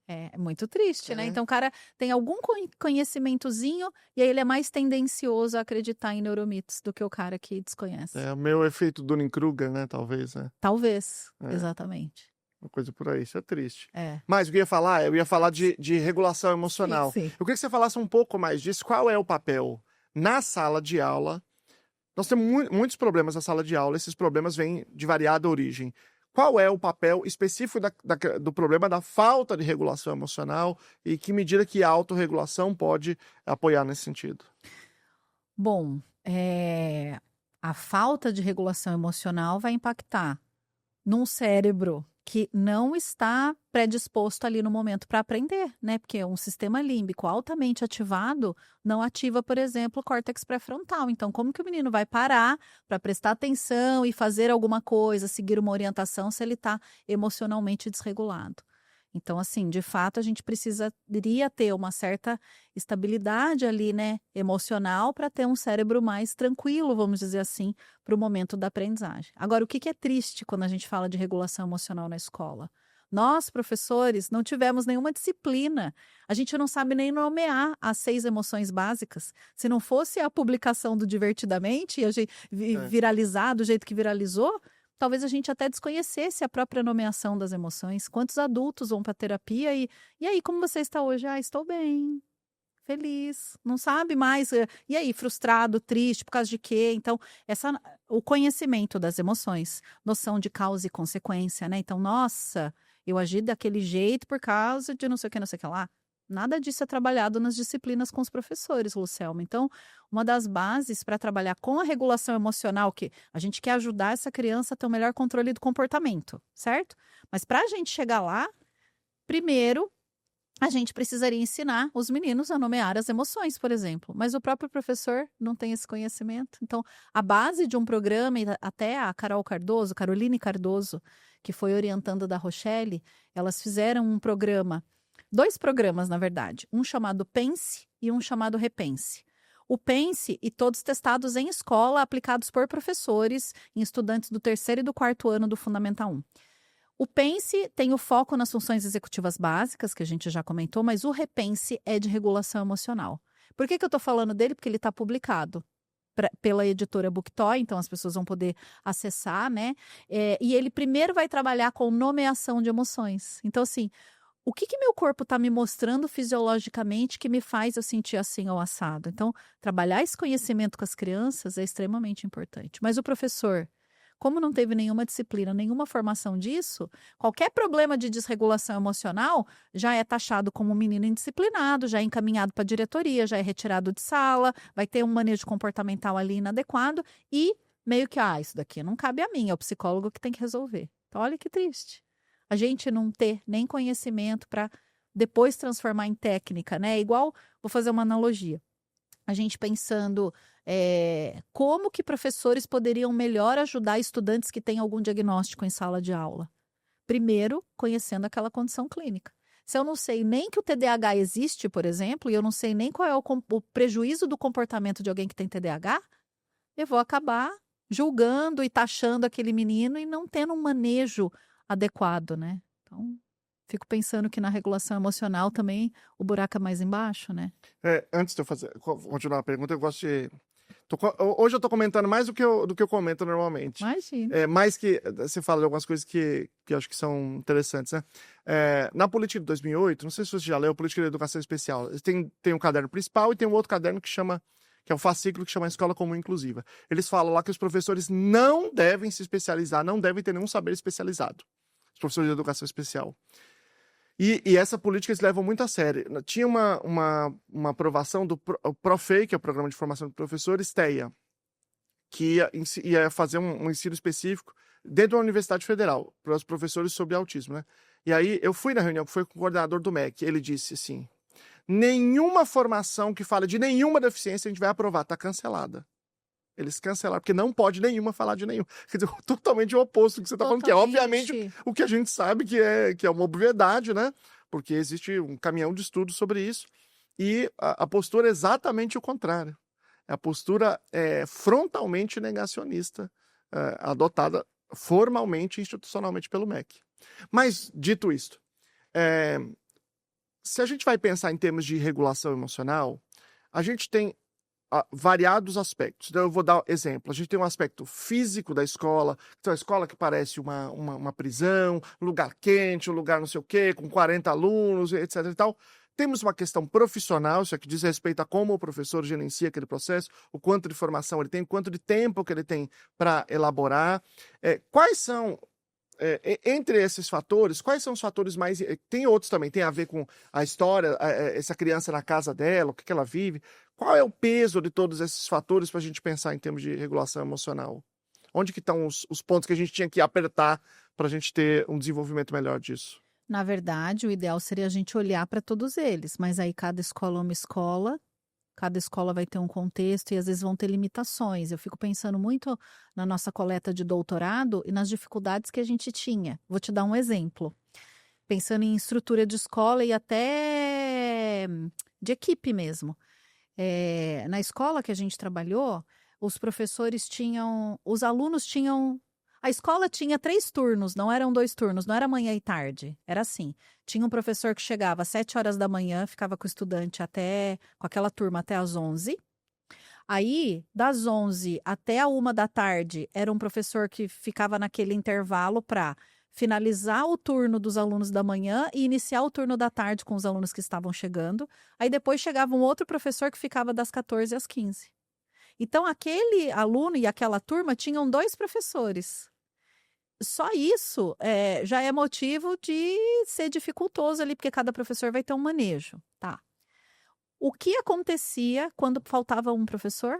[SPEAKER 2] É muito triste, né? Então o cara tem algum conhecimentozinho e aí ele é mais tendencioso a acreditar em neuromitos do que o cara que desconhece.
[SPEAKER 1] É o meu efeito Dunning-Kruger, né? Talvez, né?
[SPEAKER 2] Talvez, exatamente.
[SPEAKER 1] Uma coisa por aí, isso é triste.
[SPEAKER 2] É.
[SPEAKER 1] Mas o que eu ia falar de regulação emocional.
[SPEAKER 2] Sim.
[SPEAKER 1] Eu queria que você falasse um pouco mais disso. Qual é o papel na sala de aula? Nós temos muitos problemas na sala de aula, esses problemas vêm de variada origem. Qual é o papel específico do problema da falta de regulação emocional e que medida que a autorregulação pode apoiar nesse sentido?
[SPEAKER 2] Bom, a falta de regulação emocional vai impactar num cérebro que não está predisposto ali no momento para aprender, né? Porque um sistema límbico altamente ativado não ativa, por exemplo, o córtex pré-frontal. Então, como que o menino vai parar para prestar atenção e fazer alguma coisa, seguir uma orientação, se ele está emocionalmente desregulado? Então, assim, de fato, a gente precisaria ter uma certa estabilidade ali, né, emocional, para ter um cérebro mais tranquilo, vamos dizer assim, para o momento da aprendizagem. Agora, o que é triste quando a gente fala de regulação emocional na escola? Nós, professores, não tivemos nenhuma disciplina. A gente não sabe nem nomear as 6 emoções básicas. Se não fosse a publicação do Divertidamente e a gente viralizar do jeito que viralizou, talvez a gente até desconhecesse a própria nomeação das emoções. Quantos adultos vão para terapia e aí, como você está hoje? Estou bem, feliz, não sabe mais. E aí, frustrado, triste, por causa de quê? Então, o conhecimento das emoções, noção de causa e consequência, né? Então, nossa, eu agi daquele jeito por causa de não sei o que lá. Nada disso é trabalhado nas disciplinas com os professores, Lucelma. Então, uma das bases para trabalhar com a regulação emocional, que a gente quer ajudar essa criança a ter o melhor controle do comportamento, certo? Mas para a gente chegar lá, primeiro, a gente precisaria ensinar os meninos a nomear as emoções, por exemplo. Mas o próprio professor não tem esse conhecimento. Então, a base de um programa, e até a Caroline Cardoso, que foi orientando da Rochelle, elas fizeram um programa, 2 programas, na verdade, um chamado Pense e um chamado Repense. O Pense, e todos testados em escola, aplicados por professores em estudantes do 3º e do 4º ano do Fundamental 1. O Pense tem o foco nas funções executivas básicas, que a gente já comentou, mas o Repense é de regulação emocional. Por que eu estou falando dele? Porque ele está publicado pela editora Booktoy, então as pessoas vão poder acessar, né? E ele primeiro vai trabalhar com nomeação de emoções. Então, assim, o que meu corpo está me mostrando fisiologicamente que me faz eu sentir assim ou assado? Então, trabalhar esse conhecimento com as crianças é extremamente importante. Mas o professor, como não teve nenhuma disciplina, nenhuma formação disso, qualquer problema de desregulação emocional já é taxado como menino indisciplinado, já é encaminhado para a diretoria, já é retirado de sala, vai ter um manejo comportamental ali inadequado e meio que, isso daqui não cabe a mim, é o psicólogo que tem que resolver. Então, olha que triste. A gente não ter nem conhecimento para depois transformar em técnica, né? Igual, vou fazer uma analogia. A gente pensando como que professores poderiam melhor ajudar estudantes que têm algum diagnóstico em sala de aula. Primeiro, conhecendo aquela condição clínica. Se eu não sei nem que o TDAH existe, por exemplo, e eu não sei nem qual é o prejuízo do comportamento de alguém que tem TDAH, eu vou acabar julgando e taxando aquele menino e não tendo um manejo adequado, né? Então, fico pensando que na regulação emocional também o buraco é mais embaixo, né?
[SPEAKER 1] Antes de eu continuar a pergunta, eu gosto de... Hoje eu tô comentando mais do que eu comento normalmente.
[SPEAKER 2] Imagina.
[SPEAKER 1] Mais que você fala de algumas coisas que eu acho que são interessantes, né? Na política de 2008, não sei se você já leu, Política de Educação Especial, tem um caderno principal e tem um outro caderno que é o fascículo que chama Escola Comum Inclusiva. Eles falam lá que os professores não devem se especializar, não devem ter nenhum saber especializado. Os professores de educação especial. E essa política eles levam muito a sério. Tinha uma aprovação do ProFei, que é o Programa de Formação de Professores, TEA, que ia fazer um ensino específico dentro da Universidade Federal, para os professores sobre autismo, né? E aí eu fui na reunião, que foi com o coordenador do MEC, ele disse assim, nenhuma formação que fala de nenhuma deficiência a gente vai aprovar, está cancelada. Eles cancelaram, porque não pode nenhuma falar de nenhum. Quer dizer, totalmente o oposto do que você está falando, que é obviamente o que a gente sabe que é uma obviedade, né? Porque existe um caminhão de estudos sobre isso. E a postura é exatamente o contrário. A postura é frontalmente negacionista, adotada formalmente e institucionalmente pelo MEC. Mas, dito isto, se a gente vai pensar em termos de regulação emocional, a gente tem variados aspectos. Então, eu vou dar exemplo. A gente tem um aspecto físico da escola, então a escola que parece uma prisão, um lugar quente, um lugar não sei o quê, com 40 alunos, etc. e tal. Temos uma questão profissional, isso aqui diz respeito a como o professor gerencia aquele processo, o quanto de formação ele tem, o quanto de tempo que ele tem para elaborar. Quais são, entre esses fatores, quais são os fatores mais... Tem outros também, tem a ver com a história, essa criança na casa dela, o que ela vive. Qual é o peso de todos esses fatores para a gente pensar em termos de regulação emocional? Onde que estão os pontos que a gente tinha que apertar para a gente ter um desenvolvimento melhor disso?
[SPEAKER 2] Na verdade, o ideal seria a gente olhar para todos eles, mas aí cada escola é uma escola, cada escola vai ter um contexto e às vezes vão ter limitações. Eu fico pensando muito na nossa coleta de doutorado e nas dificuldades que a gente tinha. Vou te dar um exemplo. Pensando em estrutura de escola e até de equipe mesmo. Na escola que a gente trabalhou, os professores tinham, os alunos tinham... A escola tinha 3 turnos, não eram 2 turnos, não era manhã e tarde, era assim. Tinha um professor que chegava às 7 horas da manhã, ficava com o estudante com aquela turma até às 11. Aí, das 11 até a 1 da tarde, era um professor que ficava naquele intervalo para finalizar o turno dos alunos da manhã e iniciar o turno da tarde com os alunos que estavam chegando. Aí depois chegava um outro professor que ficava das 14 às 15. Então, aquele aluno e aquela turma tinham 2 professores. Só isso já é motivo de ser dificultoso ali, porque cada professor vai ter um manejo, tá? O que acontecia quando faltava um professor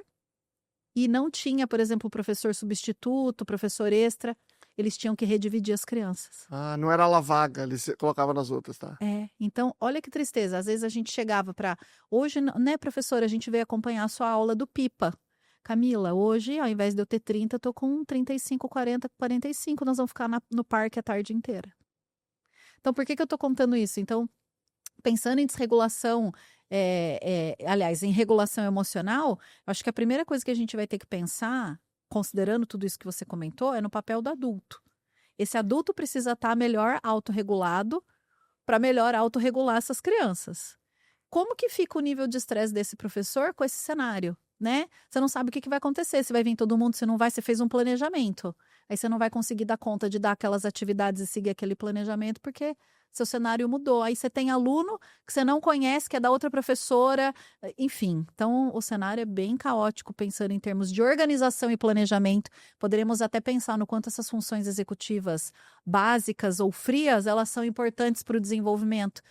[SPEAKER 2] e não tinha, por exemplo, professor substituto, professor extra, eles tinham que redividir as crianças.
[SPEAKER 1] Não era aula vaga, eles colocavam nas outras, tá?
[SPEAKER 2] Então, olha que tristeza, às vezes a gente chegava para... Hoje, né, professora, a gente veio acompanhar a sua aula do PIPA. Camila, hoje, ao invés de eu ter 30, eu tô com 35, 40, 45, nós vamos ficar no parque a tarde inteira. Então, por que eu tô contando isso? Então, pensando em desregulação, aliás, em regulação emocional, eu acho que a primeira coisa que a gente vai ter que pensar, considerando tudo isso que você comentou, é no papel do adulto. Esse adulto precisa estar melhor autorregulado para melhor autorregular essas crianças. Como que fica o nível de estresse desse professor com esse cenário? Né? Você não sabe o que vai acontecer, se vai vir todo mundo, se não vai, você fez um planejamento. Aí você não vai conseguir dar conta de dar aquelas atividades e seguir aquele planejamento, porque seu cenário mudou. Aí você tem aluno que você não conhece, que é da outra professora, enfim. Então, o cenário é bem caótico, pensando em termos de organização e planejamento. Poderíamos até pensar no quanto essas funções executivas básicas ou frias, elas são importantes para o desenvolvimento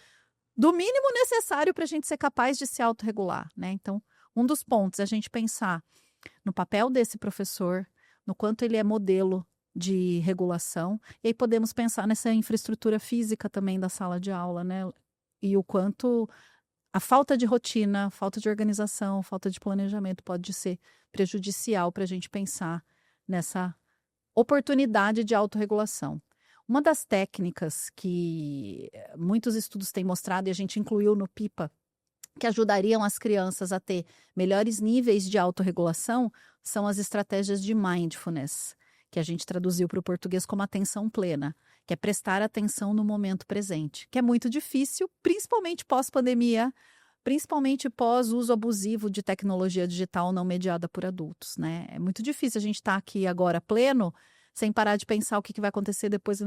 [SPEAKER 2] do mínimo necessário para a gente ser capaz de se autorregular, né? Então, um dos pontos é a gente pensar no papel desse professor, no quanto ele é modelo de regulação, e aí podemos pensar nessa infraestrutura física também da sala de aula, né? E o quanto a falta de rotina, falta de organização, falta de planejamento pode ser prejudicial para a gente pensar nessa oportunidade de autorregulação. Uma das técnicas que muitos estudos têm mostrado, e a gente incluiu no PIPA, que ajudariam as crianças a ter melhores níveis de autorregulação, são as estratégias de mindfulness, que a gente traduziu para o português como atenção plena, que é prestar atenção no momento presente, que é muito difícil, principalmente pós-pandemia, principalmente pós-uso abusivo de tecnologia digital não mediada por adultos, né? É muito difícil a gente estar aqui agora pleno, sem parar de pensar o que vai acontecer depois.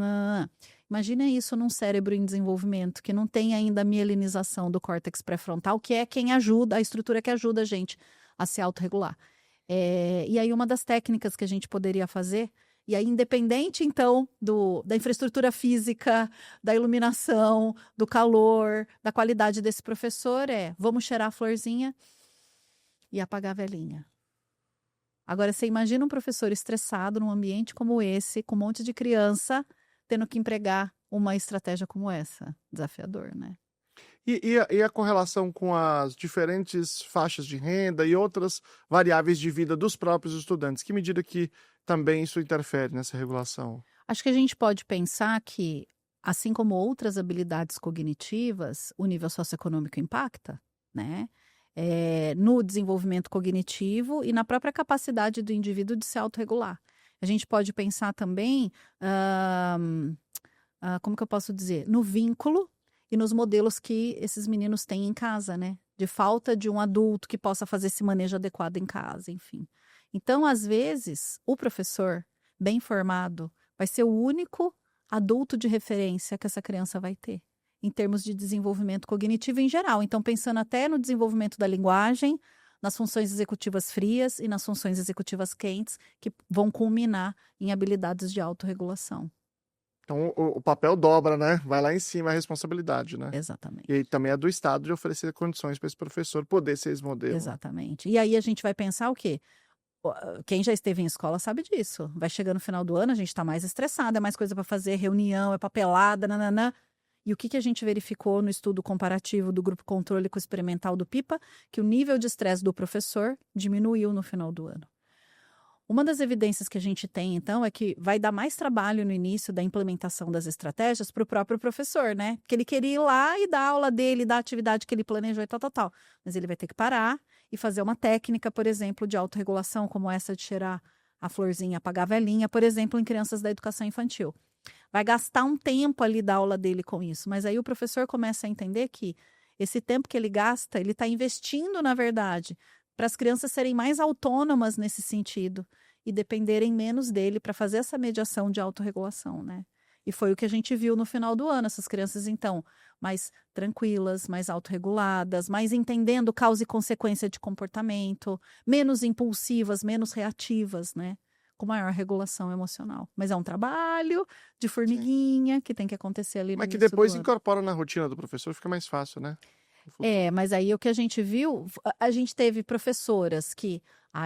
[SPEAKER 2] Imagina isso num cérebro em desenvolvimento, que não tem ainda a mielinização do córtex pré-frontal, que é quem ajuda, a estrutura que ajuda a gente a se autorregular. E aí uma das técnicas que a gente poderia fazer E aí, independente, então, da infraestrutura física, da iluminação, do calor, da qualidade desse professor, vamos cheirar a florzinha e apagar a velhinha. Agora, você imagina um professor estressado num ambiente como esse, com um monte de criança, tendo que empregar uma estratégia como essa. Desafiador, né?
[SPEAKER 1] E a correlação com as diferentes faixas de renda e outras variáveis de vida dos próprios estudantes? Que medida que também isso interfere nessa regulação?
[SPEAKER 2] Acho que a gente pode pensar que, assim como outras habilidades cognitivas, o nível socioeconômico impacta, né? No desenvolvimento cognitivo e na própria capacidade do indivíduo de se autorregular. A gente pode pensar também, como que eu posso dizer? No vínculo e nos modelos que esses meninos têm em casa, né? De falta de um adulto que possa fazer esse manejo adequado em casa, enfim. Então, às vezes, o professor bem formado vai ser o único adulto de referência que essa criança vai ter, em termos de desenvolvimento cognitivo em geral. Então, pensando até no desenvolvimento da linguagem, nas funções executivas frias e nas funções executivas quentes, que vão culminar em habilidades de autorregulação.
[SPEAKER 1] Então, o papel dobra, né? Vai lá em cima a responsabilidade, né?
[SPEAKER 2] Exatamente.
[SPEAKER 1] E aí também é do Estado de oferecer condições para esse professor poder ser esse modelo.
[SPEAKER 2] Exatamente. E aí a gente vai pensar o quê? Quem já esteve em escola sabe disso. Vai chegar no final do ano, a gente está mais estressado, é mais coisa para fazer, reunião, é papelada, nananã. E o que a gente verificou no estudo comparativo do grupo controle com o experimental do PIPA? Que o nível de estresse do professor diminuiu no final do ano. Uma das evidências que a gente tem, então, é que vai dar mais trabalho no início da implementação das estratégias para o próprio professor, né? Porque ele queria ir lá e dar a aula dele, dar a atividade que ele planejou e tal. Mas ele vai ter que parar e fazer uma técnica, por exemplo, de autorregulação, como essa de cheirar a florzinha, apagar a velhinha, por exemplo, em crianças da educação infantil. Vai gastar um tempo ali da aula dele com isso, mas aí o professor começa a entender que esse tempo que ele gasta, ele está investindo, na verdade, para as crianças serem mais autônomas nesse sentido e dependerem menos dele para fazer essa mediação de autorregulação, né? E foi o que a gente viu no final do ano, essas crianças, então, mais tranquilas, mais autorreguladas, mais entendendo causa e consequência de comportamento, menos impulsivas, menos reativas, né? Com maior regulação emocional. Mas é um trabalho de formiguinha que tem que acontecer ali no
[SPEAKER 1] Mas que
[SPEAKER 2] início
[SPEAKER 1] depois
[SPEAKER 2] do ano.
[SPEAKER 1] incorpora na rotina do professor, fica mais fácil, né?
[SPEAKER 2] Mas aí o que a gente viu, a gente teve professoras que,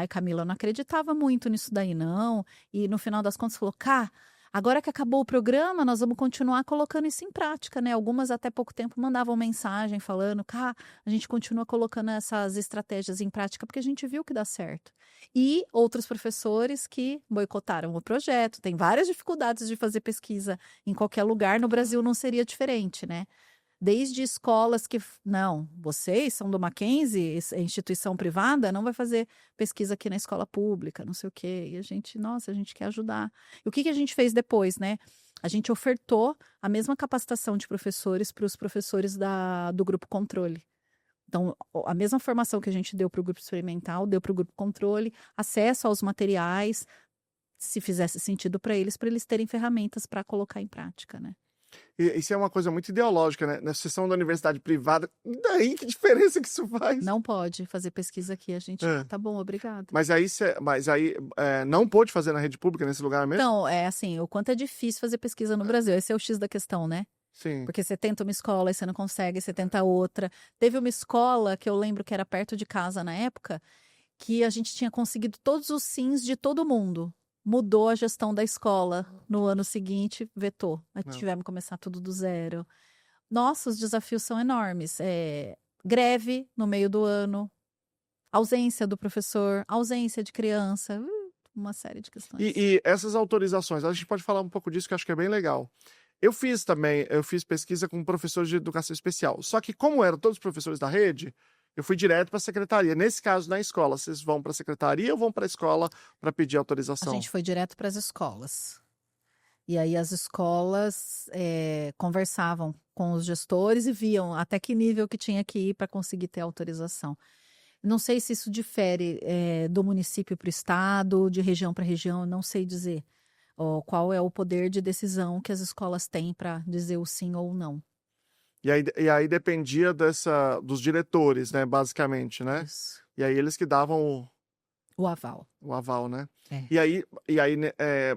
[SPEAKER 2] Camila, eu não acreditava muito nisso daí, não. E no final das contas falou, agora que acabou o programa, nós vamos continuar colocando isso em prática, né? Algumas até pouco tempo mandavam mensagem falando, a gente continua colocando essas estratégias em prática porque a gente viu que dá certo. E outros professores que boicotaram o projeto, tem várias dificuldades de fazer pesquisa em qualquer lugar, no Brasil não seria diferente, né? Desde escolas que, não, vocês são do Mackenzie, é instituição privada, não vai fazer pesquisa aqui na escola pública, não sei o quê. E a gente quer ajudar. E o que a gente fez depois, né? A gente ofertou a mesma capacitação de professores para os professores do grupo controle. Então, a mesma formação que a gente deu para o grupo experimental, deu para o grupo controle, acesso aos materiais, se fizesse sentido para eles terem ferramentas para colocar em prática, né?
[SPEAKER 1] E isso é uma coisa muito ideológica, né? Na seção da universidade privada, daí que diferença que isso faz?
[SPEAKER 2] Não pode fazer pesquisa aqui, a gente, tá bom, obrigado.
[SPEAKER 1] Mas aí não pôde fazer na rede pública nesse lugar mesmo?
[SPEAKER 2] Então, assim, o quanto é difícil fazer pesquisa no Brasil, esse é o X da questão, né?
[SPEAKER 1] Sim.
[SPEAKER 2] Porque você tenta uma escola e você não consegue, você tenta outra. Teve uma escola que eu lembro que era perto de casa na época, que a gente tinha conseguido todos os sims de todo mundo. Mudou a gestão da escola. No ano seguinte, vetou. Tivemos que começar tudo do zero. Nossa, os desafios são enormes. Greve no meio do ano, ausência do professor, ausência de criança, uma série de questões.
[SPEAKER 1] E essas autorizações, a gente pode falar um pouco disso, que eu acho que é bem legal. Eu fiz pesquisa com professores de educação especial. Só que como eram todos professores da rede, eu fui direto para a secretaria. Nesse caso, na escola, vocês vão para a secretaria ou vão para a escola para pedir autorização?
[SPEAKER 2] A gente foi direto para as escolas. E aí as escolas conversavam com os gestores e viam até que nível que tinha que ir para conseguir ter autorização. Não sei se isso difere do município para o estado, de região para região, não sei dizer qual é o poder de decisão que as escolas têm para dizer o sim ou o não.
[SPEAKER 1] E aí dependia dos diretores, né, basicamente, né?
[SPEAKER 2] Isso.
[SPEAKER 1] E aí eles que davam
[SPEAKER 2] O aval.
[SPEAKER 1] O aval, né?
[SPEAKER 2] É.
[SPEAKER 1] E aí né,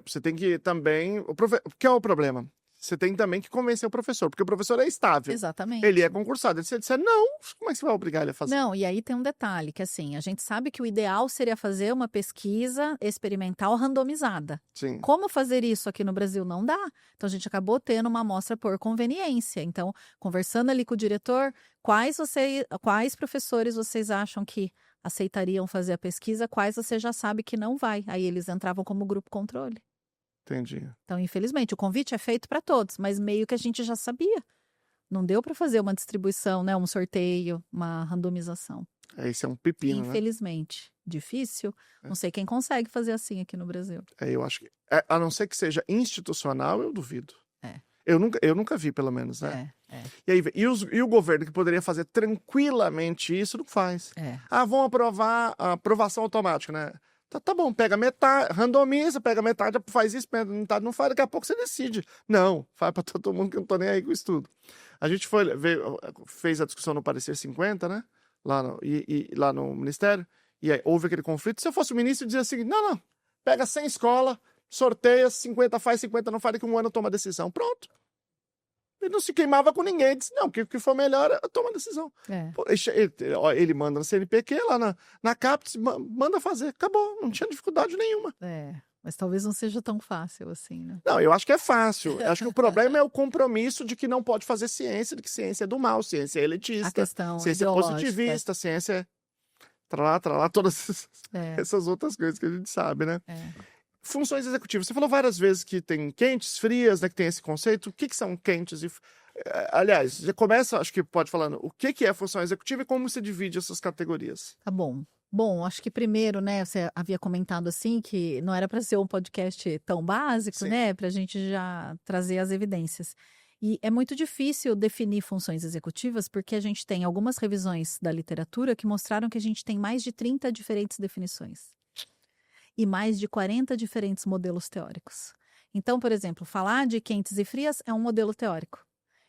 [SPEAKER 1] você tem que também... O que é o problema? Você tem também que convencer o professor, porque o professor é estável.
[SPEAKER 2] Exatamente.
[SPEAKER 1] Ele é concursado. Se ele disser não, como é que você vai obrigar ele a fazer?
[SPEAKER 2] Não, e aí tem um detalhe, que assim, a gente sabe que o ideal seria fazer uma pesquisa experimental randomizada.
[SPEAKER 1] Sim.
[SPEAKER 2] Como fazer isso aqui no Brasil? Não dá. Então, a gente acabou tendo uma amostra por conveniência. Então, conversando ali com o diretor, quais professores vocês acham que aceitariam fazer a pesquisa, quais você já sabe que não vai. Aí eles entravam como grupo controle.
[SPEAKER 1] Entendi.
[SPEAKER 2] Então, infelizmente, o convite é feito para todos, mas meio que a gente já sabia. Não deu para fazer uma distribuição, né? Um sorteio, uma randomização.
[SPEAKER 1] Esse é um pepino,
[SPEAKER 2] infelizmente. Né? Difícil. Não sei quem consegue fazer assim aqui no Brasil.
[SPEAKER 1] Eu acho que... a não ser que seja institucional, eu duvido.
[SPEAKER 2] É.
[SPEAKER 1] Eu nunca vi, pelo menos, né? E o governo que poderia fazer tranquilamente isso, não faz. Vão aprovar a aprovação automática, né? Tá bom, pega metade, randomiza, pega metade, faz isso, metade não faz, daqui a pouco você decide. Não, faz pra todo mundo que eu não tô nem aí com isso tudo. A gente fez a discussão no Parecer 50, né? Lá no Ministério, e aí houve aquele conflito. Se eu fosse o ministro, eu dizia assim, não, pega 100 escolas, sorteia, 50 faz, 50 não faz, daqui a um ano toma a decisão. Pronto. Ele não se queimava com ninguém. Disse, não, o que for melhor, toma a decisão. Pô, ele manda no CNPq, lá na CAPES, manda fazer. Acabou, não tinha dificuldade nenhuma.
[SPEAKER 2] Mas talvez não seja tão fácil assim, né?
[SPEAKER 1] Não, eu acho que é fácil. Eu acho que o problema é o compromisso de que não pode fazer ciência, de que ciência é do mal, ciência é elitista,
[SPEAKER 2] a questão
[SPEAKER 1] ciência é positivista, ciência é... Tralá, todas essas outras coisas que a gente sabe, né? Funções executivas. Você falou várias vezes que tem quentes, frias, né? Que tem esse conceito. O que são quentes? Aliás, já começa, acho que pode falando, o que é função executiva e como se divide essas categorias.
[SPEAKER 2] Tá bom. Bom, acho que primeiro, né, você havia comentado assim que não era para ser um podcast tão básico,
[SPEAKER 1] Sim.
[SPEAKER 2] né, para a gente já trazer as evidências. E é muito difícil definir funções executivas porque a gente tem algumas revisões da literatura que mostraram que a gente tem mais de 30 diferentes definições e mais de 40 diferentes modelos teóricos. Então, por exemplo, falar de quentes e frias é um modelo teórico.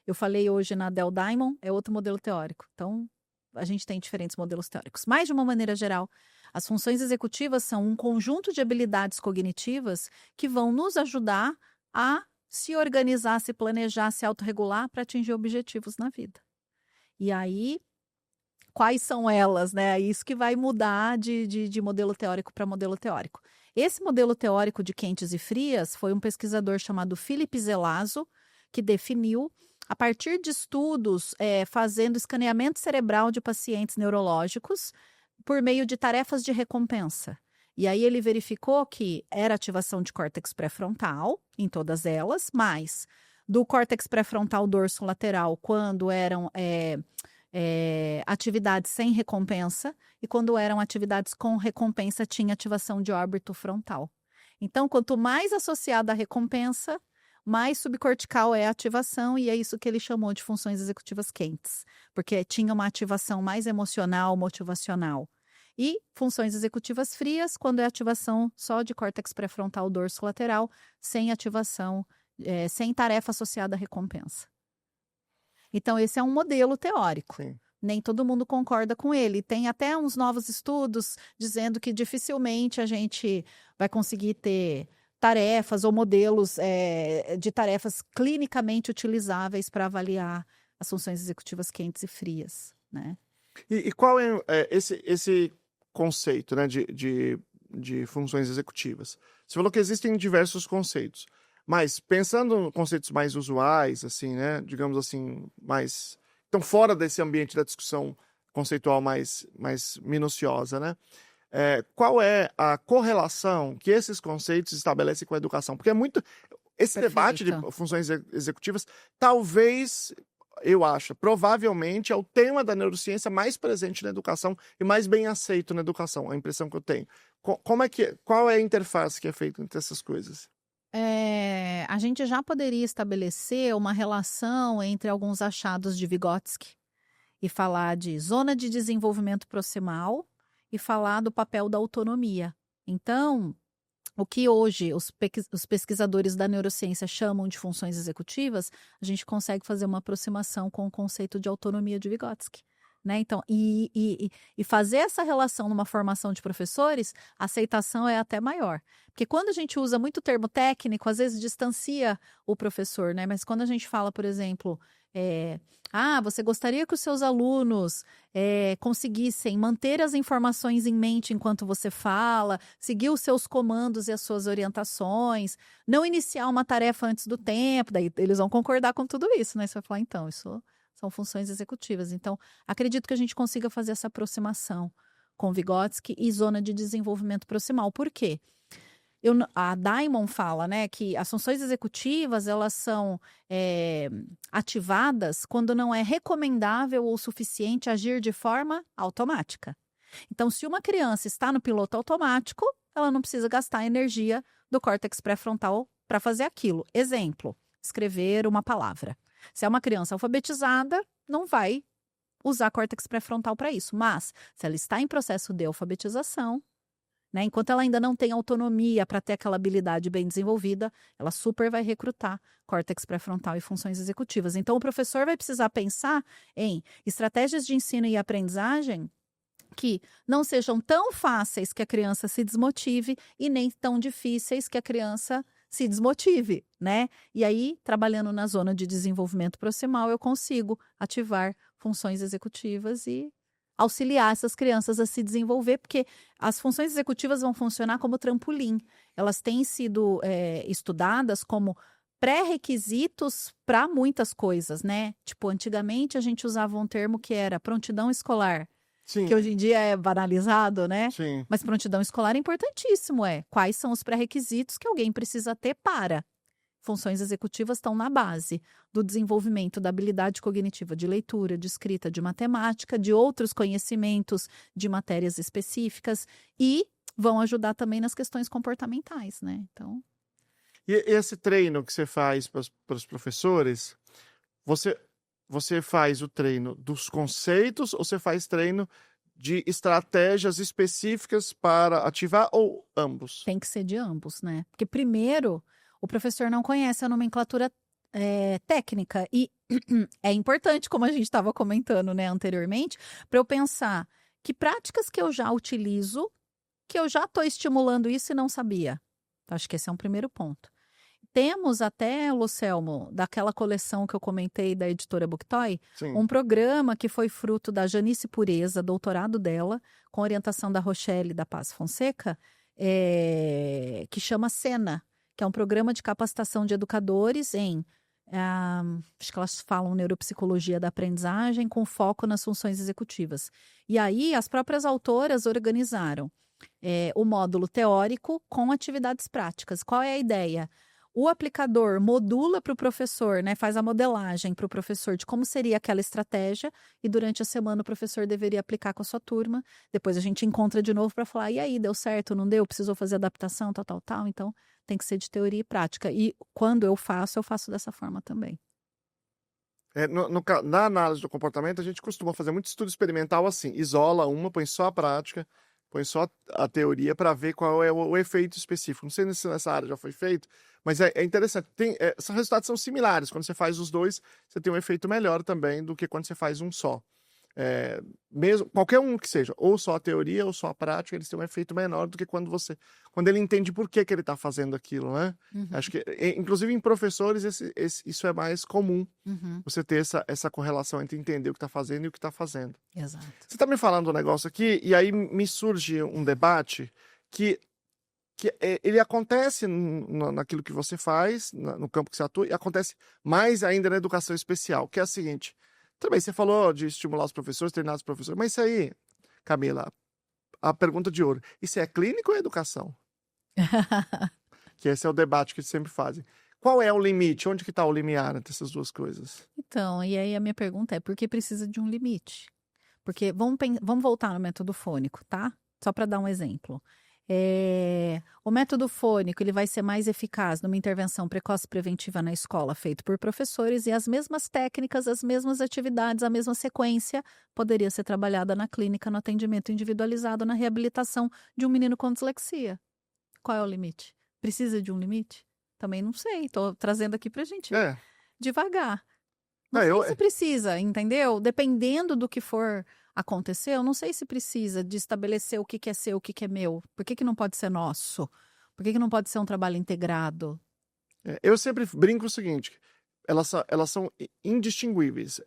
[SPEAKER 2] Eu falei hoje na Dell Diamond, é outro modelo teórico. Então, a gente tem diferentes modelos teóricos. Mas, de uma maneira geral, as funções executivas são um conjunto de habilidades cognitivas que vão nos ajudar a se organizar, se planejar, se autorregular para atingir objetivos na vida. E aí, quais são elas, né? É isso que vai mudar de modelo teórico para modelo teórico. Esse modelo teórico de quentes e frias foi um pesquisador chamado Philip Zelazzo que definiu a partir de estudos fazendo escaneamento cerebral de pacientes neurológicos por meio de tarefas de recompensa. E aí ele verificou que era ativação de córtex pré-frontal, em todas elas, mas do córtex pré-frontal dorso lateral, quando eram atividades sem recompensa, e quando eram atividades com recompensa, tinha ativação de órbito frontal. Então, quanto mais associada à recompensa, mais subcortical é a ativação, e é isso que ele chamou de funções executivas quentes, porque tinha uma ativação mais emocional, motivacional. E funções executivas frias, quando é ativação só de córtex pré-frontal dorso lateral, sem ativação, sem tarefa associada à recompensa. Então, esse é um modelo teórico.
[SPEAKER 1] Sim.
[SPEAKER 2] Nem todo mundo concorda com ele. Tem até uns novos estudos dizendo que dificilmente a gente vai conseguir ter tarefas ou modelos de tarefas clinicamente utilizáveis para avaliar as funções executivas quentes e frias, né?
[SPEAKER 1] E qual é esse conceito, né, de funções executivas? Você falou que existem diversos conceitos, mas pensando em conceitos mais usuais, assim, né, digamos assim, mais... Então, fora desse ambiente da discussão conceitual mais minuciosa, né? Qual é a correlação que esses conceitos estabelecem com a educação? Porque é muito... Esse
[SPEAKER 2] Perfeito.
[SPEAKER 1] debate de funções executivas, talvez, eu acho, provavelmente é o tema da neurociência mais presente na educação e mais bem aceito na educação, a impressão que eu tenho. Qual é a interface que é feita entre essas coisas?
[SPEAKER 2] A gente já poderia estabelecer uma relação entre alguns achados de Vygotsky e falar de zona de desenvolvimento proximal e falar do papel da autonomia. Então, o que hoje os pesquisadores da neurociência chamam de funções executivas, a gente consegue fazer uma aproximação com o conceito de autonomia de Vygotsky. né? Então, e fazer essa relação numa formação de professores, a aceitação é até maior. Porque quando a gente usa muito termo técnico, às vezes distancia o professor, né? Mas quando a gente fala, por exemplo, você gostaria que os seus alunos conseguissem manter as informações em mente enquanto você fala, seguir os seus comandos e as suas orientações, não iniciar uma tarefa antes do tempo, daí eles vão concordar com tudo isso, né? Você vai falar, então, isso são funções executivas. Então, acredito que a gente consiga fazer essa aproximação com Vygotsky e zona de desenvolvimento proximal. Por quê? A Diamond fala, né, que as funções executivas, elas são ativadas quando não é recomendável ou suficiente agir de forma automática. Então, se uma criança está no piloto automático, ela não precisa gastar a energia do córtex pré-frontal para fazer aquilo. Exemplo, escrever uma palavra. Se é uma criança alfabetizada, não vai usar córtex pré-frontal para isso. Mas, se ela está em processo de alfabetização, né, enquanto ela ainda não tem autonomia para ter aquela habilidade bem desenvolvida, ela super vai recrutar córtex pré-frontal e funções executivas. Então, o professor vai precisar pensar em estratégias de ensino e aprendizagem que não sejam tão fáceis que a criança se desmotive e nem tão difíceis que a criança se desmotive, né? E aí, trabalhando na zona de desenvolvimento proximal, eu consigo ativar funções executivas e auxiliar essas crianças a se desenvolver, porque as funções executivas vão funcionar como trampolim. Elas têm sido estudadas como pré-requisitos para muitas coisas, né? Tipo, antigamente a gente usava um termo que era prontidão escolar. Sim. Que hoje em dia é banalizado, né?
[SPEAKER 1] Sim.
[SPEAKER 2] Mas prontidão escolar é importantíssimo, quais são os pré-requisitos que alguém precisa ter para. Funções executivas estão na base do desenvolvimento da habilidade cognitiva de leitura, de escrita, de matemática, de outros conhecimentos de matérias específicas e vão ajudar também nas questões comportamentais, né? Então...
[SPEAKER 1] E esse treino que você faz para os professores, você faz o treino dos conceitos ou você faz treino de estratégias específicas para ativar ou ambos?
[SPEAKER 2] Tem que ser de ambos, né? Porque primeiro, o professor não conhece a nomenclatura técnica e é importante, como a gente estava comentando, né, anteriormente, para eu pensar que práticas que eu já utilizo, que eu já estou estimulando isso e não sabia. Então, acho que esse é um primeiro ponto. Temos até, Lucelmo, daquela coleção que eu comentei da editora Booktoy, um programa que foi fruto da Janice Pureza, doutorado dela, com orientação da Rochelle da Paz Fonseca, que chama SENA, que é um programa de capacitação de educadores em, acho que elas falam neuropsicologia da aprendizagem, com foco nas funções executivas. E aí, as próprias autoras organizaram o módulo teórico com atividades práticas. Qual é a ideia? O aplicador modula para o professor, né, faz a modelagem para o professor de como seria aquela estratégia e durante a semana o professor deveria aplicar com a sua turma. Depois a gente encontra de novo para falar, e aí, deu certo, não deu? Precisou fazer adaptação, tal. Então, tem que ser de teoria e prática. E quando eu faço dessa forma também.
[SPEAKER 1] Na análise do comportamento, a gente costuma fazer muito estudo experimental assim, isola uma, põe só a prática, põe só a teoria para ver qual é o efeito específico. Não sei se nessa área já foi feito, mas é interessante. Os resultados são similares. Quando você faz os dois, você tem um efeito melhor também do que quando você faz um só. Mesmo qualquer um que seja, ou só a teoria ou só a prática, eles têm um efeito menor do que quando ele entende por que ele está fazendo aquilo, né?
[SPEAKER 2] Uhum.
[SPEAKER 1] Acho que, inclusive em professores, isso é mais comum, você ter essa correlação entre entender o que está fazendo e o que está fazendo.
[SPEAKER 2] Exato.
[SPEAKER 1] Você está me falando um negócio aqui, e aí me surge um debate que ele acontece naquilo que você faz, no campo que você atua, e acontece mais ainda na educação especial, que é a seguinte. Também você falou de estimular os professores, treinar os professores, mas isso aí, Camila, a pergunta de ouro, isso é clínico ou é educação? Que esse é o debate que sempre fazem. Qual é o limite? Onde que está o limiar entre essas duas coisas?
[SPEAKER 2] Então, e aí a minha pergunta é, por que precisa de um limite? Porque vamos voltar no método fônico, tá? Só para dar um exemplo. O método fônico ele vai ser mais eficaz numa intervenção precoce preventiva na escola, feito por professores, e as mesmas técnicas, as mesmas atividades, a mesma sequência poderia ser trabalhada na clínica, no atendimento individualizado, na reabilitação de um menino com dislexia. Qual é o limite? Precisa de um limite? Também não sei, estou trazendo aqui para a gente devagar. Não sei se precisa, entendeu? Dependendo do que for acontecer, eu não sei se precisa de estabelecer o que é seu, o que é meu. Por que não pode ser nosso? Por que não pode ser um trabalho integrado?
[SPEAKER 1] Eu sempre brinco o seguinte, elas são indistinguíveis.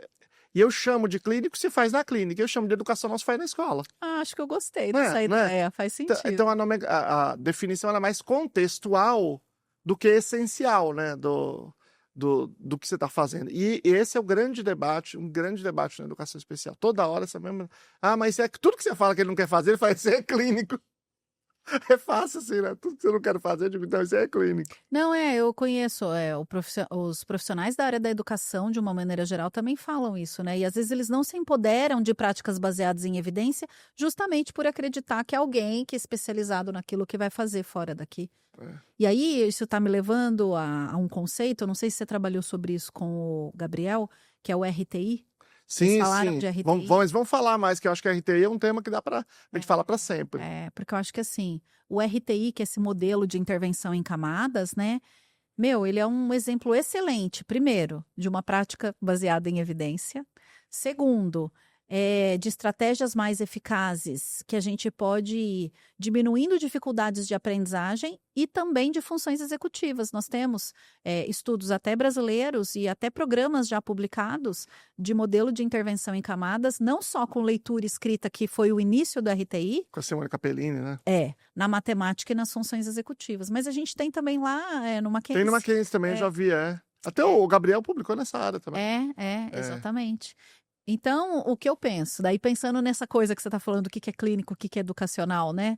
[SPEAKER 1] E eu chamo de clínico se faz na clínica, eu chamo de educacional se faz na escola.
[SPEAKER 2] Acho que eu gostei dessa ideia, faz sentido.
[SPEAKER 1] Então a definição é mais contextual do que essencial, né, do que você está fazendo. E esse é o grande debate, um grande debate na educação especial. Toda hora essa mesma... mas tudo que você fala que ele não quer fazer, ele faz, isso é clínico. É fácil assim, né? Tudo que você não quer fazer, então isso é clínico.
[SPEAKER 2] Não, eu conheço, os profissionais da área da educação, de uma maneira geral, também falam isso, né? E às vezes eles não se empoderam de práticas baseadas em evidência, justamente por acreditar que é alguém que é especializado naquilo que vai fazer fora daqui. E aí, isso está me levando a um conceito, eu não sei se você trabalhou sobre isso com o Gabriel, que é o RTI.
[SPEAKER 1] Sim, sim. De RTI. Vamos falar mais, que eu acho que a RTI é um tema que dá para a gente falar para sempre.
[SPEAKER 2] Porque eu acho que assim, o RTI, que é esse modelo de intervenção em camadas, né? Ele é um exemplo excelente, primeiro, de uma prática baseada em evidência. Segundo, de estratégias mais eficazes, que a gente pode ir diminuindo dificuldades de aprendizagem e também de funções executivas. Nós temos estudos até brasileiros e até programas já publicados de modelo de intervenção em camadas, não só com leitura e escrita, que foi o início do RTI.
[SPEAKER 1] Com a Simone Capellini, né?
[SPEAKER 2] Na matemática e nas funções executivas. Mas a gente tem também lá no Mackenzie.
[SPEAKER 1] Tem no Mackenzie também, já vi, Até o Gabriel publicou nessa área também.
[SPEAKER 2] Exatamente. Então, o que eu penso? Daí pensando nessa coisa que você está falando, o que é clínico, o que é educacional, né?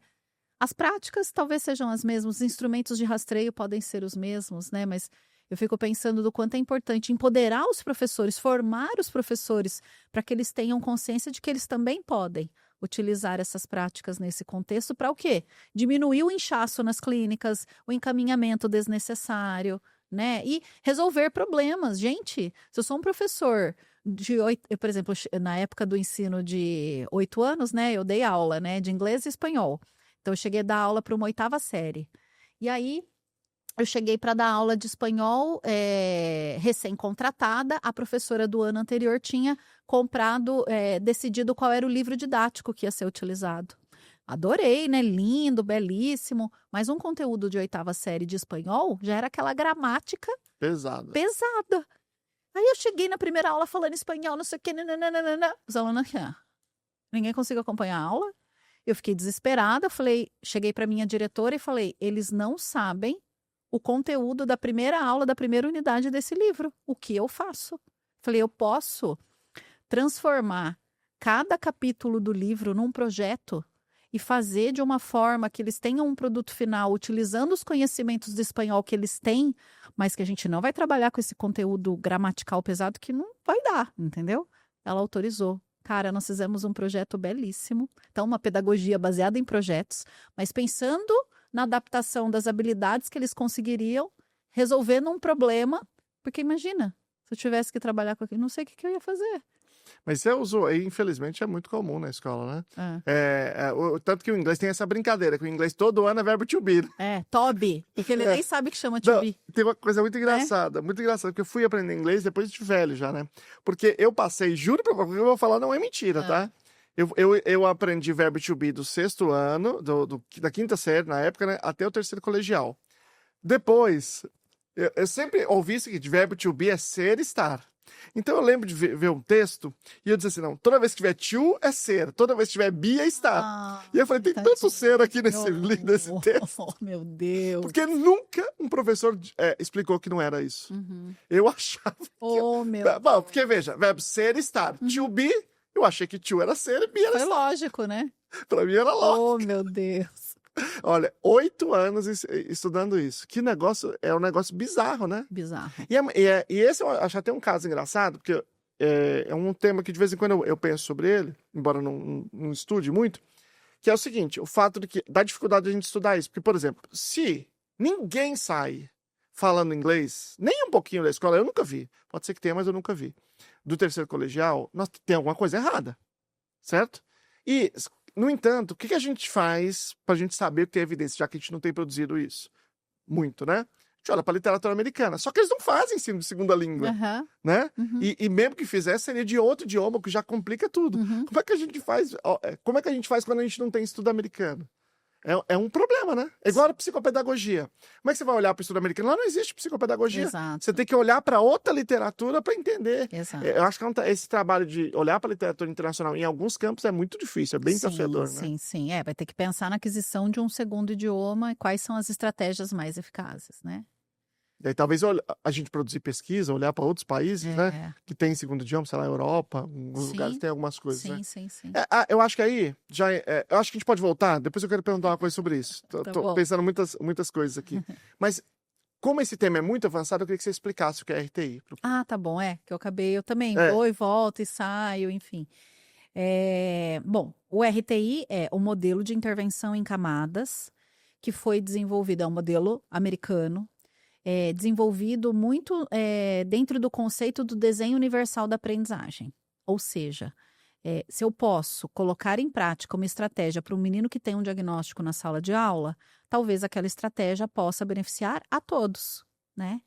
[SPEAKER 2] As práticas talvez sejam as mesmas, os instrumentos de rastreio podem ser os mesmos, né? Mas eu fico pensando do quanto é importante empoderar os professores, formar os professores para que eles tenham consciência de que eles também podem utilizar essas práticas nesse contexto para o quê? Diminuir o inchaço nas clínicas, o encaminhamento desnecessário, né? E resolver problemas. Gente, se eu sou um professor por exemplo, na época do ensino de 8 anos, né, eu dei aula, né, de inglês e espanhol. Então, eu cheguei a dar aula para uma 8ª série. E aí, eu cheguei para dar aula de espanhol recém-contratada. A professora do ano anterior tinha decidido qual era o livro didático que ia ser utilizado. Adorei, né? Lindo, belíssimo. Mas um conteúdo de 8ª série de espanhol já era aquela gramática pesada. Aí eu cheguei na primeira aula falando espanhol, não sei o que, nananana. Os alunos aqui, ninguém conseguiu acompanhar a aula. Eu fiquei desesperada, cheguei para minha diretora e falei, eles não sabem o conteúdo da primeira aula, da primeira unidade desse livro. O que eu faço? Falei, eu posso transformar cada capítulo do livro num projeto e fazer de uma forma que eles tenham um produto final utilizando os conhecimentos do espanhol que eles têm, mas que a gente não vai trabalhar com esse conteúdo gramatical pesado que não vai dar, entendeu? Ela autorizou. Cara, nós fizemos um projeto belíssimo. Então, uma pedagogia baseada em projetos, mas pensando na adaptação das habilidades que eles conseguiriam resolvendo um problema, porque imagina, se eu tivesse que trabalhar com aquilo, não sei o que eu ia fazer.
[SPEAKER 1] Mas você usou, infelizmente é muito comum na escola, né? Tanto que o inglês tem essa brincadeira, que o inglês todo ano é verbo to be.
[SPEAKER 2] To be, porque ele nem sabe que chama to be.
[SPEAKER 1] Tem uma coisa muito engraçada, porque eu fui aprender inglês depois de velho já, né? Porque eu passei, juro pra você, o que eu vou falar não é mentira, tá? Eu aprendi verbo to be do 6º ano, da 5ª série na época, né? Até o 3º colegial. Depois, eu sempre ouvi o seguinte, verbo to be é ser e estar. Então eu lembro de ver um texto e eu disse assim, não, toda vez que tiver to é ser, toda vez que tiver be é estar. E eu falei, tem tanto ser aqui nesse texto.
[SPEAKER 2] Oh, meu Deus.
[SPEAKER 1] Porque nunca um professor explicou que não era isso.
[SPEAKER 2] Uhum.
[SPEAKER 1] Eu achava que... Bom, porque veja, verbo ser e estar. To be, eu achei que to era ser e be era estar.
[SPEAKER 2] Foi lógico, né?
[SPEAKER 1] Pra mim era lógico.
[SPEAKER 2] Oh, meu Deus.
[SPEAKER 1] Olha, 8 anos estudando isso. Que negócio, é um negócio bizarro, né?
[SPEAKER 2] Bizarro.
[SPEAKER 1] E esse eu acho até um caso engraçado, porque é um tema que de vez em quando eu penso sobre ele, embora não estude muito, que é o seguinte, o fato da dificuldade de a gente estudar isso. Porque, por exemplo, se ninguém sai falando inglês, nem um pouquinho da escola, eu nunca vi, pode ser que tenha, mas eu nunca vi, do 3º colegial, tem alguma coisa errada, certo? E... No entanto, o que a gente faz para a gente saber que tem evidência, já que a gente não tem produzido isso? Muito, né? A gente gente olha para a literatura americana. Só que eles não fazem ensino de segunda língua, né? E mesmo que fizesse, seria de outro idioma, que já complica tudo. Como é que a gente faz? Como é que a gente faz quando a gente não tem estudo americano? É um problema, né? É igual a psicopedagogia. Como é que você vai olhar para o estudo americano? Lá não existe psicopedagogia.
[SPEAKER 2] Exato.
[SPEAKER 1] Você tem que olhar para outra literatura para entender.
[SPEAKER 2] Exato.
[SPEAKER 1] Eu acho que esse trabalho de olhar para a literatura internacional em alguns campos é muito difícil, é bem desafiador, né?
[SPEAKER 2] Sim. Vai ter que pensar na aquisição de um segundo idioma e quais são as estratégias mais eficazes, né?
[SPEAKER 1] E aí, talvez a gente produzir pesquisa, olhar para outros países, né? Que tem segundo idioma, sei lá, Europa, alguns lugares tem algumas coisas, né?
[SPEAKER 2] Sim.
[SPEAKER 1] Eu acho que aí, eu acho que a gente pode voltar, depois eu quero perguntar uma coisa sobre isso. Tô pensando muitas coisas aqui. Mas, como esse tema é muito avançado, eu queria que você explicasse o que é RTI.
[SPEAKER 2] Tá bom, que eu também vou e volto e saio, enfim. Bom, o RTI é o modelo de intervenção em camadas que foi desenvolvido, é um modelo americano, desenvolvido muito dentro do conceito do desenho universal da aprendizagem. Ou seja, se eu posso colocar em prática uma estratégia para um menino que tem um diagnóstico na sala de aula, talvez aquela estratégia possa beneficiar a todos, né?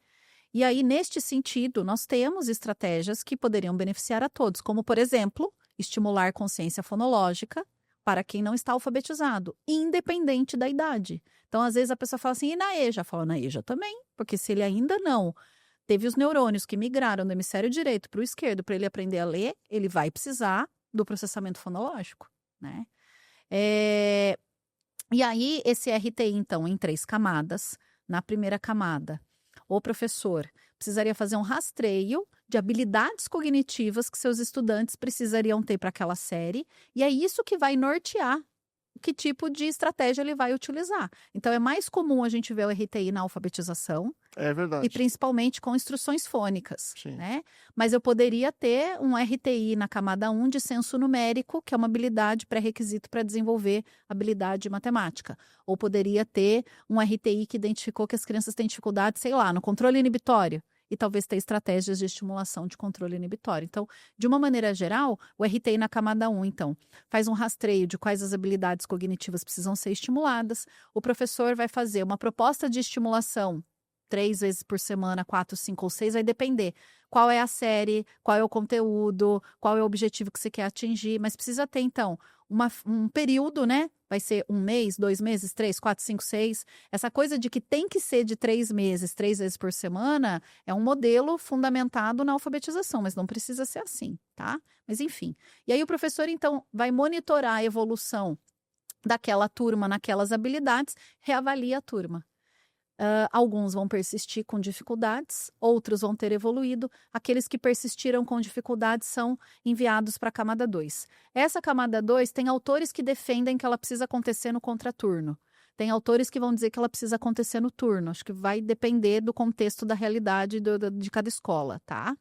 [SPEAKER 2] E aí, neste sentido, nós temos estratégias que poderiam beneficiar a todos, como, por exemplo, estimular consciência fonológica para quem não está alfabetizado, independente da idade. Então, às vezes, a pessoa fala assim, e na EJA? Fala, na EJA também, porque se ele ainda não teve os neurônios que migraram do hemisfério direito para o esquerdo para ele aprender a ler, ele vai precisar do processamento fonológico, né? E aí, esse RTI, então, em 3 camadas. Na primeira camada, o professor precisaria fazer um rastreio de habilidades cognitivas que seus estudantes precisariam ter para aquela série, e é isso que vai nortear que tipo de estratégia ele vai utilizar. Então, é mais comum a gente ver o RTI na alfabetização.
[SPEAKER 1] É verdade.
[SPEAKER 2] E principalmente com instruções fônicas, né? Mas eu poderia ter um RTI na camada 1 de senso numérico, que é uma habilidade pré-requisito para desenvolver habilidade de matemática. Ou poderia ter um RTI que identificou que as crianças têm dificuldade, sei lá, no controle inibitório. E talvez ter estratégias de estimulação de controle inibitório. Então, de uma maneira geral, o RTI na camada 1, então, faz um rastreio de quais as habilidades cognitivas precisam ser estimuladas. O professor vai fazer uma proposta de estimulação 3 vezes por semana, 4, 5 ou 6, vai depender qual é a série, qual é o conteúdo, qual é o objetivo que você quer atingir, mas precisa ter, então, um período, né? Vai ser 1 mês, 2 meses, 3, 4, 5, 6. Essa coisa de que tem que ser de 3 meses, 3 vezes por semana, é um modelo fundamentado na alfabetização, mas não precisa ser assim, tá? Mas enfim. E aí o professor, então, vai monitorar a evolução daquela turma naquelas habilidades, reavalia a turma. Alguns vão persistir com dificuldades, outros vão ter evoluído. Aqueles que persistiram com dificuldades são enviados para a camada 2. Essa camada 2 tem autores que defendem que ela precisa acontecer no contraturno. Tem autores que vão dizer que ela precisa acontecer no turno. Acho que vai depender do contexto da realidade de cada escola, tá?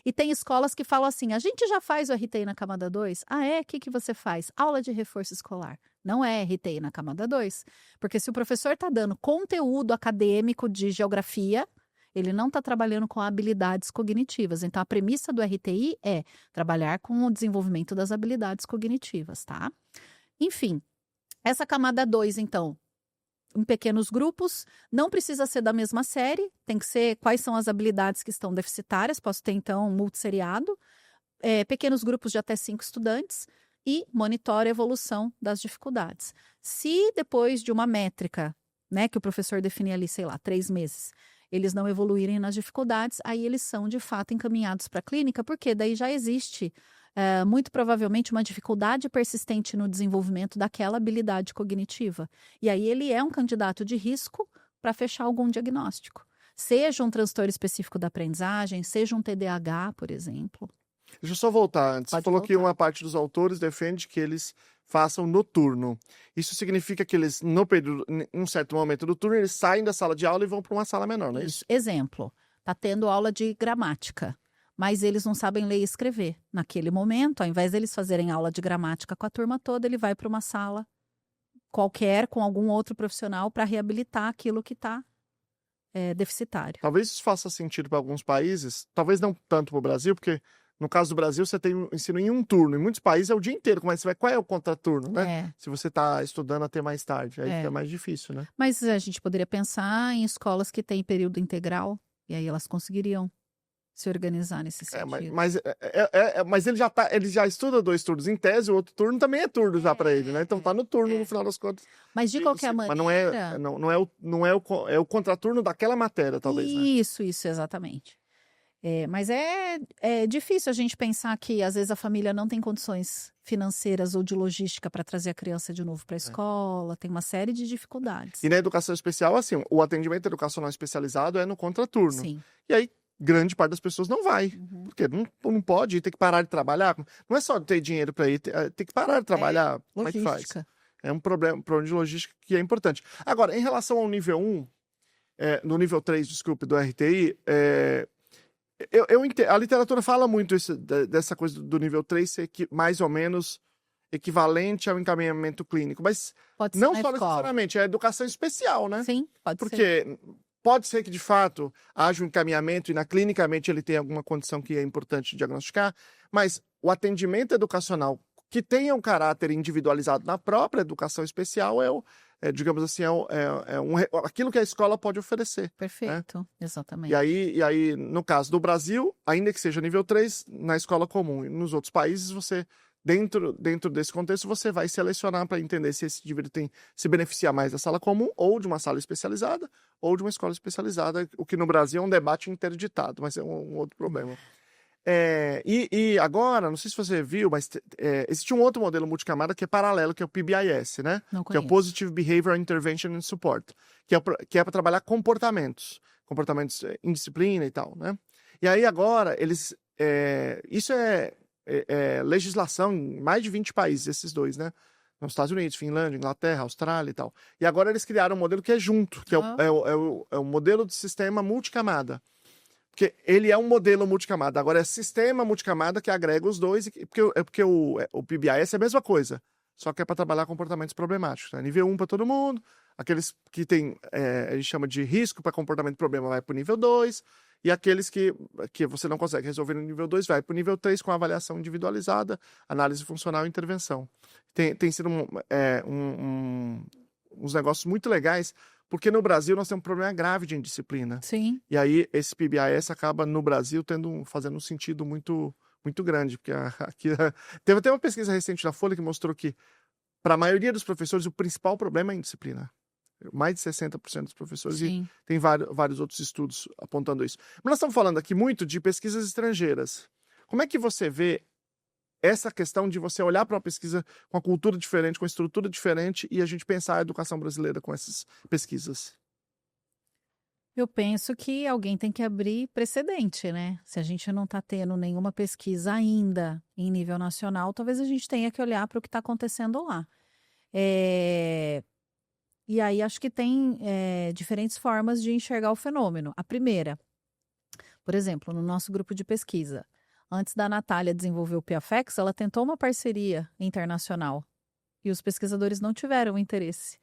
[SPEAKER 2] E tem escolas que falam assim, a gente já faz o RTI na camada 2? Ah, é? O que você faz? Aula de reforço escolar. Não é RTI na camada 2. Porque se o professor está dando conteúdo acadêmico de geografia, ele não está trabalhando com habilidades cognitivas. Então, a premissa do RTI é trabalhar com o desenvolvimento das habilidades cognitivas, tá? Enfim, essa camada 2, então, em pequenos grupos, não precisa ser da mesma série, tem que ser quais são as habilidades que estão deficitárias, posso ter, então, um multisseriado, pequenos grupos de até 5 estudantes, e monitora a evolução das dificuldades. Se depois de uma métrica, né, que o professor define ali, sei lá, 3 meses, eles não evoluírem nas dificuldades, aí eles são, de fato, encaminhados para a clínica, porque daí já existe, muito provavelmente, uma dificuldade persistente no desenvolvimento daquela habilidade cognitiva. E aí ele é um candidato de risco para fechar algum diagnóstico. Seja um transtorno específico da aprendizagem, seja um TDAH, por exemplo.
[SPEAKER 1] Deixa eu só voltar antes. Você falou que uma parte dos autores defende que eles façam noturno. Isso significa que eles, em um certo momento do turno, eles saem da sala de aula e vão para uma sala menor, não é isso?
[SPEAKER 2] Exemplo, está tendo aula de gramática, mas eles não sabem ler e escrever. Naquele momento, ao invés deles fazerem aula de gramática com a turma toda, ele vai para uma sala qualquer, com algum outro profissional, para reabilitar aquilo que está deficitário.
[SPEAKER 1] Talvez isso faça sentido para alguns países, talvez não tanto para o Brasil, porque No caso do Brasil, você tem o ensino em um turno. Em muitos países é o dia inteiro. Mas qual é o contraturno, né? Se você está estudando até mais tarde. Aí fica mais difícil, né?
[SPEAKER 2] Mas a gente poderia pensar em escolas que têm período integral. E aí elas conseguiriam se organizar nesse sentido.
[SPEAKER 1] Mas ele já estuda 2 turnos em tese, o outro turno também é turno já para ele, né? Então tá no turno no final das contas.
[SPEAKER 2] Mas de qualquer maneira...
[SPEAKER 1] Mas é o contraturno daquela matéria, talvez, né?
[SPEAKER 2] Isso, exatamente. Mas é difícil a gente pensar que às vezes a família não tem condições financeiras ou de logística para trazer a criança de novo para a escola, tem uma série de dificuldades.
[SPEAKER 1] E na educação especial, assim, o atendimento educacional especializado é no contraturno.
[SPEAKER 2] Sim.
[SPEAKER 1] E aí, grande parte das pessoas não vai, porque não pode ir, tem que parar de trabalhar. Não é só ter dinheiro para ir, tem que parar de trabalhar. Como é que faz? É um problema de logística que é importante. Agora, em relação ao nível 1, no nível 3, desculpe, do RTI, a literatura fala muito dessa coisa do nível 3 ser mais ou menos equivalente ao encaminhamento clínico, mas não só necessariamente, é educação especial, né?
[SPEAKER 2] Sim, pode ser.
[SPEAKER 1] Porque pode ser que, de fato, haja um encaminhamento e, clinicamente, ele tem alguma condição que é importante diagnosticar, mas o atendimento educacional que tenha um caráter individualizado na própria educação especial digamos assim, aquilo que a escola pode oferecer.
[SPEAKER 2] Perfeito, né? Exatamente.
[SPEAKER 1] E aí, no caso do Brasil, ainda que seja nível 3, na escola comum. E nos outros países, você, dentro desse contexto, você vai selecionar para entender se esse indivíduo se beneficia mais da sala comum, ou de uma sala especializada, ou de uma escola especializada, o que no Brasil é um debate interditado, mas é um outro problema. E agora, não sei se você viu, mas existe um outro modelo multicamada que é paralelo, que é o PBIS, né? Que é o Positive Behavior Intervention and Support, que é para trabalhar comportamentos em disciplina e tal, né? E aí agora, isso é legislação em mais de 20 países, esses dois, né? Nos Estados Unidos, Finlândia, Inglaterra, Austrália e tal. E agora eles criaram um modelo que é junto, que é o modelo de sistema multicamada. Porque ele é um modelo multicamada. Agora é sistema multicamada que agrega os dois, porque o PBIS é a mesma coisa, só que é para trabalhar comportamentos problemáticos. Né? Nível 1 para todo mundo, aqueles que tem, a gente chama de risco para comportamento problema vai para o nível 2, e aqueles que você não consegue resolver no nível 2 vai para o nível 3 com avaliação individualizada, análise funcional e intervenção. Tem sido uns negócios muito legais, porque no Brasil nós temos um problema grave de indisciplina.
[SPEAKER 2] Sim.
[SPEAKER 1] E aí esse PBIS acaba no Brasil fazendo um sentido muito, muito grande. Porque teve até uma pesquisa recente da Folha que mostrou que, para a maioria dos professores, o principal problema é a indisciplina. Mais de 60% dos professores. Sim. E tem vários outros estudos apontando isso. Mas nós estamos falando aqui muito de pesquisas estrangeiras. Como é que você vê essa questão de você olhar para uma pesquisa com uma cultura diferente, com uma estrutura diferente, e a gente pensar a educação brasileira com essas pesquisas?
[SPEAKER 2] Eu penso que alguém tem que abrir precedente, né? Se a gente não está tendo nenhuma pesquisa ainda em nível nacional, talvez a gente tenha que olhar para o que está acontecendo lá. E aí acho que tem diferentes formas de enxergar o fenômeno. A primeira, por exemplo, no nosso grupo de pesquisa, antes da Natália desenvolver o PIAFEX, ela tentou uma parceria internacional e os pesquisadores não tiveram interesse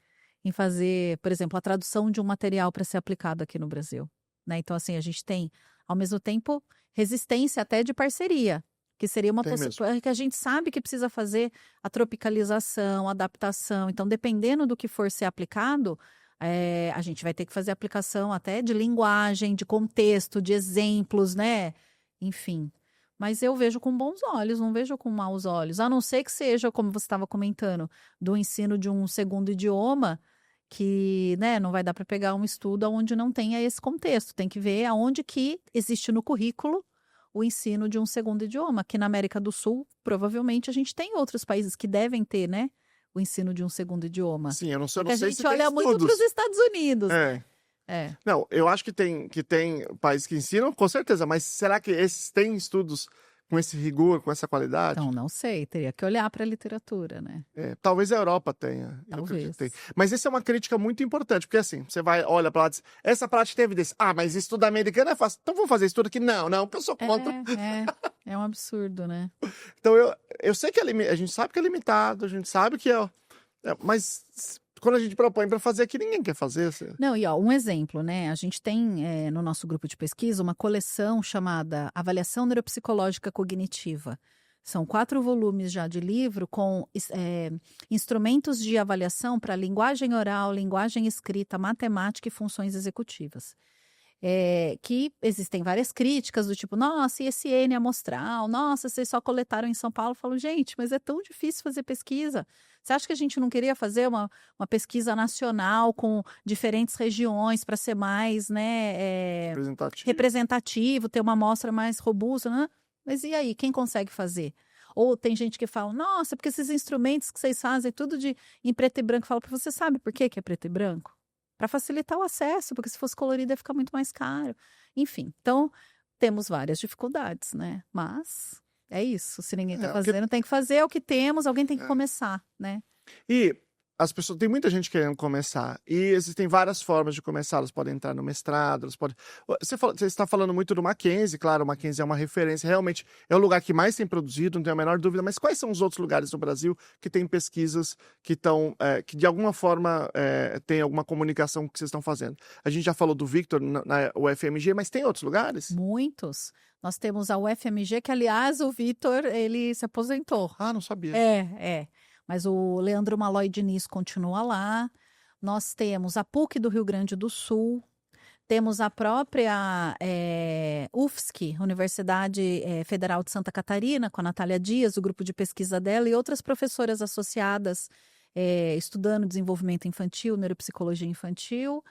[SPEAKER 2] em fazer, por exemplo, a tradução de um material para ser aplicado aqui no Brasil. Né? Então, assim, a gente tem, ao mesmo tempo, resistência até de parceria, que seria uma possibilidade que a gente sabe que precisa fazer a tropicalização, a adaptação. Então, dependendo do que for ser aplicado, a gente vai ter que fazer aplicação até de linguagem, de contexto, de exemplos, né? Enfim. Mas eu vejo com bons olhos, não vejo com maus olhos. A não ser que seja, como você estava comentando, do ensino de um segundo idioma, que não vai dar para pegar um estudo onde não tenha esse contexto. Tem que ver aonde que existe no currículo o ensino de um segundo idioma. Aqui na América do Sul, provavelmente, a gente tem outros países que devem ter, né? O ensino de um segundo idioma.
[SPEAKER 1] Sim, eu não sei,
[SPEAKER 2] se
[SPEAKER 1] se
[SPEAKER 2] a gente olha muito para os Estados Unidos.
[SPEAKER 1] Não, eu acho que tem países que ensinam, com certeza, mas será que esses têm estudos com esse rigor, com essa qualidade?
[SPEAKER 2] Então, não sei, teria que olhar para a literatura, né?
[SPEAKER 1] Talvez a Europa tenha.
[SPEAKER 2] Talvez.
[SPEAKER 1] Mas essa é uma crítica muito importante, porque assim, você olha para lá e diz, essa prática tem evidência. Ah, mas estudo americano é fácil. Então vamos fazer estudo aqui? Não, porque eu sou contra.
[SPEAKER 2] É um absurdo, né?
[SPEAKER 1] Então, eu sei que a gente sabe que é limitado, a gente sabe que mas quando a gente propõe para fazer aqui, ninguém quer fazer.
[SPEAKER 2] Não, e um exemplo, né? A gente tem no nosso grupo de pesquisa uma coleção chamada Avaliação Neuropsicológica Cognitiva. São 4 volumes já de livro com instrumentos de avaliação para linguagem oral, linguagem escrita, matemática e funções executivas. Que existem várias críticas do tipo, nossa, e esse N amostral, nossa, vocês só coletaram em São Paulo. Eu falo, gente, mas é tão difícil fazer pesquisa. Você acha que a gente não queria fazer uma pesquisa nacional com diferentes regiões para ser mais, né, representativo, ter uma amostra mais robusta, né? Mas e aí, quem consegue fazer? Ou tem gente que fala, nossa, porque esses instrumentos que vocês fazem, tudo em preto e branco. Fala, você sabe por que é preto e branco? Para facilitar o acesso, porque se fosse colorido ia ficar muito mais caro. Enfim, então temos várias dificuldades, né? Mas é isso, se ninguém está fazendo, tem que fazer, é o que temos, alguém tem que começar, né?
[SPEAKER 1] E as pessoas, tem muita gente querendo começar, e existem várias formas de começar, elas podem entrar no mestrado, elas podem... Você está falando muito do Mackenzie, claro, o Mackenzie é uma referência, realmente é o lugar que mais tem produzido, não tenho a menor dúvida, mas quais são os outros lugares no Brasil que tem pesquisas que estão, que de alguma forma tem alguma comunicação que vocês estão fazendo? A gente já falou do Victor na UFMG, mas tem outros lugares?
[SPEAKER 2] Muitos. Nós temos a UFMG, que aliás o Victor, ele se aposentou.
[SPEAKER 1] Ah, não sabia.
[SPEAKER 2] Mas o Leandro Malloy Diniz continua lá. Nós temos a PUC do Rio Grande do Sul. Temos a própria UFSC, Universidade Federal de Santa Catarina, com a Natália Dias, o grupo de pesquisa dela, e outras professoras associadas estudando desenvolvimento infantil, neuropsicologia infantil.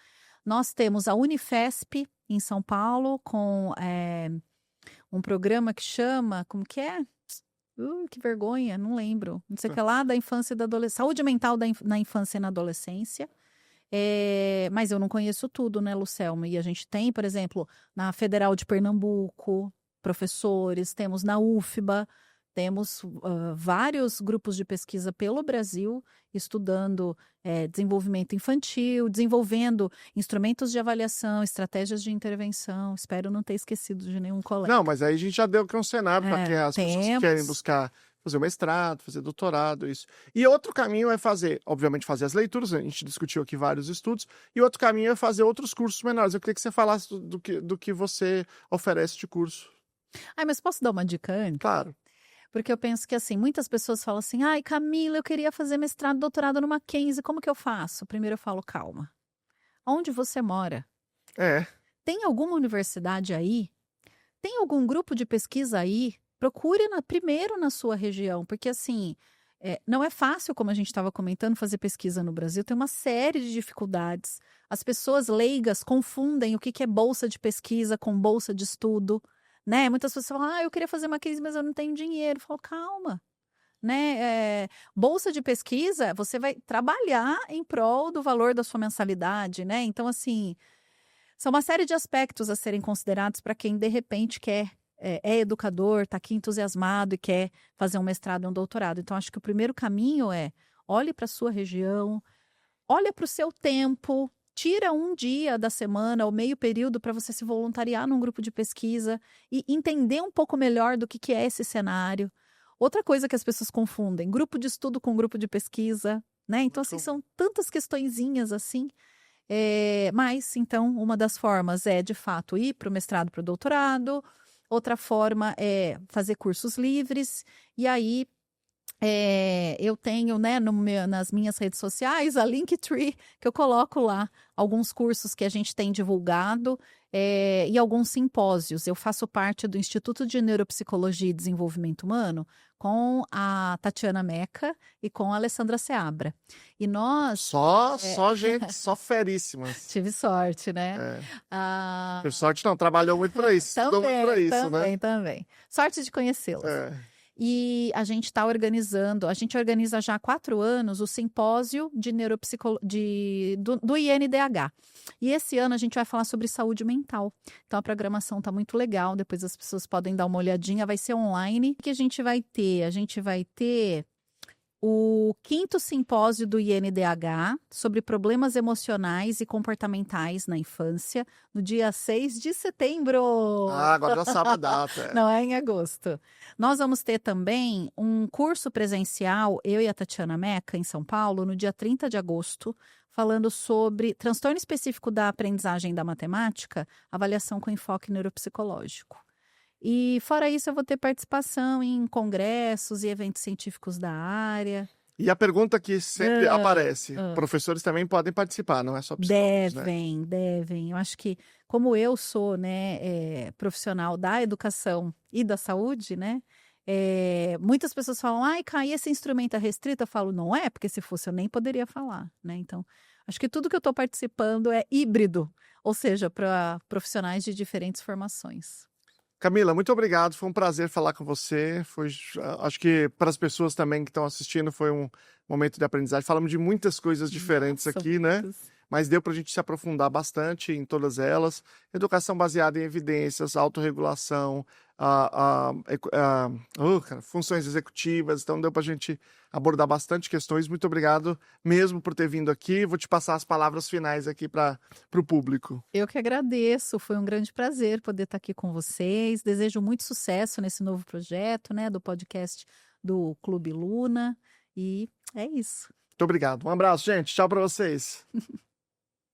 [SPEAKER 2] Nós temos a Unifesp, em São Paulo, com um programa que chama... Como que é? Que vergonha, não lembro. Não sei o que lá, da infância e da adolescência. Saúde mental na infância e na adolescência. Mas eu não conheço tudo, né, Lucelma? E a gente tem, por exemplo, na Federal de Pernambuco, professores, temos na UFBA, temos vários grupos de pesquisa pelo Brasil estudando desenvolvimento infantil, desenvolvendo instrumentos de avaliação, estratégias de intervenção. Espero não ter esquecido de nenhum colega.
[SPEAKER 1] Não, mas aí a gente já deu aqui um cenário para que as pessoas que querem buscar fazer o mestrado, fazer doutorado, isso. E outro caminho é fazer, obviamente, fazer as leituras, a gente discutiu aqui vários estudos, e outro caminho é fazer outros cursos menores. Eu queria que você falasse do que você oferece de curso.
[SPEAKER 2] Mas posso dar uma dica antes?
[SPEAKER 1] Claro.
[SPEAKER 2] Porque eu penso que, assim, muitas pessoas falam assim, ai, Camila, eu queria fazer mestrado, doutorado no Mackenzie, como que eu faço? Primeiro eu falo, calma. Onde você mora? Tem alguma universidade aí? Tem algum grupo de pesquisa aí? Procure primeiro na sua região, porque, assim, não é fácil, como a gente estava comentando, fazer pesquisa no Brasil, tem uma série de dificuldades. As pessoas leigas confundem o que é bolsa de pesquisa com bolsa de estudo, né? Muitas pessoas falam, eu queria fazer Mackenzie, mas eu não tenho dinheiro. Eu falo, calma, né? Bolsa de pesquisa, você vai trabalhar em prol do valor da sua mensalidade, né? Então, assim, são uma série de aspectos a serem considerados para quem, de repente, quer, é educador, está aqui entusiasmado e quer fazer um mestrado e um doutorado. Então, acho que o primeiro caminho olhe para a sua região, olhe para o seu tempo, tira um dia da semana ou meio período para você se voluntariar num grupo de pesquisa e entender um pouco melhor do que é esse cenário. Outra coisa que as pessoas confundem, grupo de estudo com grupo de pesquisa, né? Então, assim, são tantas questõezinhas assim. Mas, então, uma das formas é, de fato, ir para o mestrado, para o doutorado. Outra forma é fazer cursos livres. E aí, eu tenho, né, nas minhas redes sociais, a Linktree, que eu coloco lá alguns cursos que a gente tem divulgado e alguns simpósios. Eu faço parte do Instituto de Neuropsicologia e Desenvolvimento Humano com a Tatiana Meca e com a Alessandra Seabra. E nós...
[SPEAKER 1] Só gente, só feríssimas.
[SPEAKER 2] Tive sorte, né?
[SPEAKER 1] Teve sorte não, trabalhou muito para isso.
[SPEAKER 2] Também. Sorte de conhecê-las. E a gente está organizando, a gente organiza já há 4 anos o simpósio de do INDH. E esse ano a gente vai falar sobre saúde mental. Então a programação está muito legal, depois as pessoas podem dar uma olhadinha, vai ser online. O que a gente vai ter? A gente vai ter o 5º simpósio do INDH sobre problemas emocionais e comportamentais na infância, no dia 6 de setembro.
[SPEAKER 1] Ah, agora já sabe a data.
[SPEAKER 2] Não é em agosto. Nós vamos ter também um curso presencial, eu e a Tatiana Meca, em São Paulo, no dia 30 de agosto, falando sobre transtorno específico da aprendizagem da matemática, avaliação com enfoque neuropsicológico. E fora isso, eu vou ter participação em congressos e eventos científicos da área.
[SPEAKER 1] E a pergunta que sempre aparece, professores também podem participar, não é só psicólogos, né?
[SPEAKER 2] Devem. Eu acho que, como eu sou, né, profissional da educação e da saúde, né, muitas pessoas falam, ai, Kai, esse instrumento é restrito? Eu falo, não é, porque se fosse eu nem poderia falar, né? Então, acho que tudo que eu estou participando é híbrido, ou seja, para profissionais de diferentes formações.
[SPEAKER 1] Camila, muito obrigado. Foi um prazer falar com você. Acho que para as pessoas também que estão assistindo foi um momento de aprendizagem. Falamos de muitas coisas diferentes aqui, né? Mas deu para a gente se aprofundar bastante em todas elas. Educação baseada em evidências, autorregulação, funções executivas. Então deu para a gente abordar bastante questões. Muito obrigado mesmo por ter vindo aqui. Vou te passar as palavras finais aqui para o público.
[SPEAKER 2] Eu que agradeço. Foi um grande prazer poder estar aqui com vocês. Desejo muito sucesso nesse novo projeto, né, do podcast do Clube Luna. E é isso.
[SPEAKER 1] Muito obrigado. Um abraço, gente. Tchau para vocês.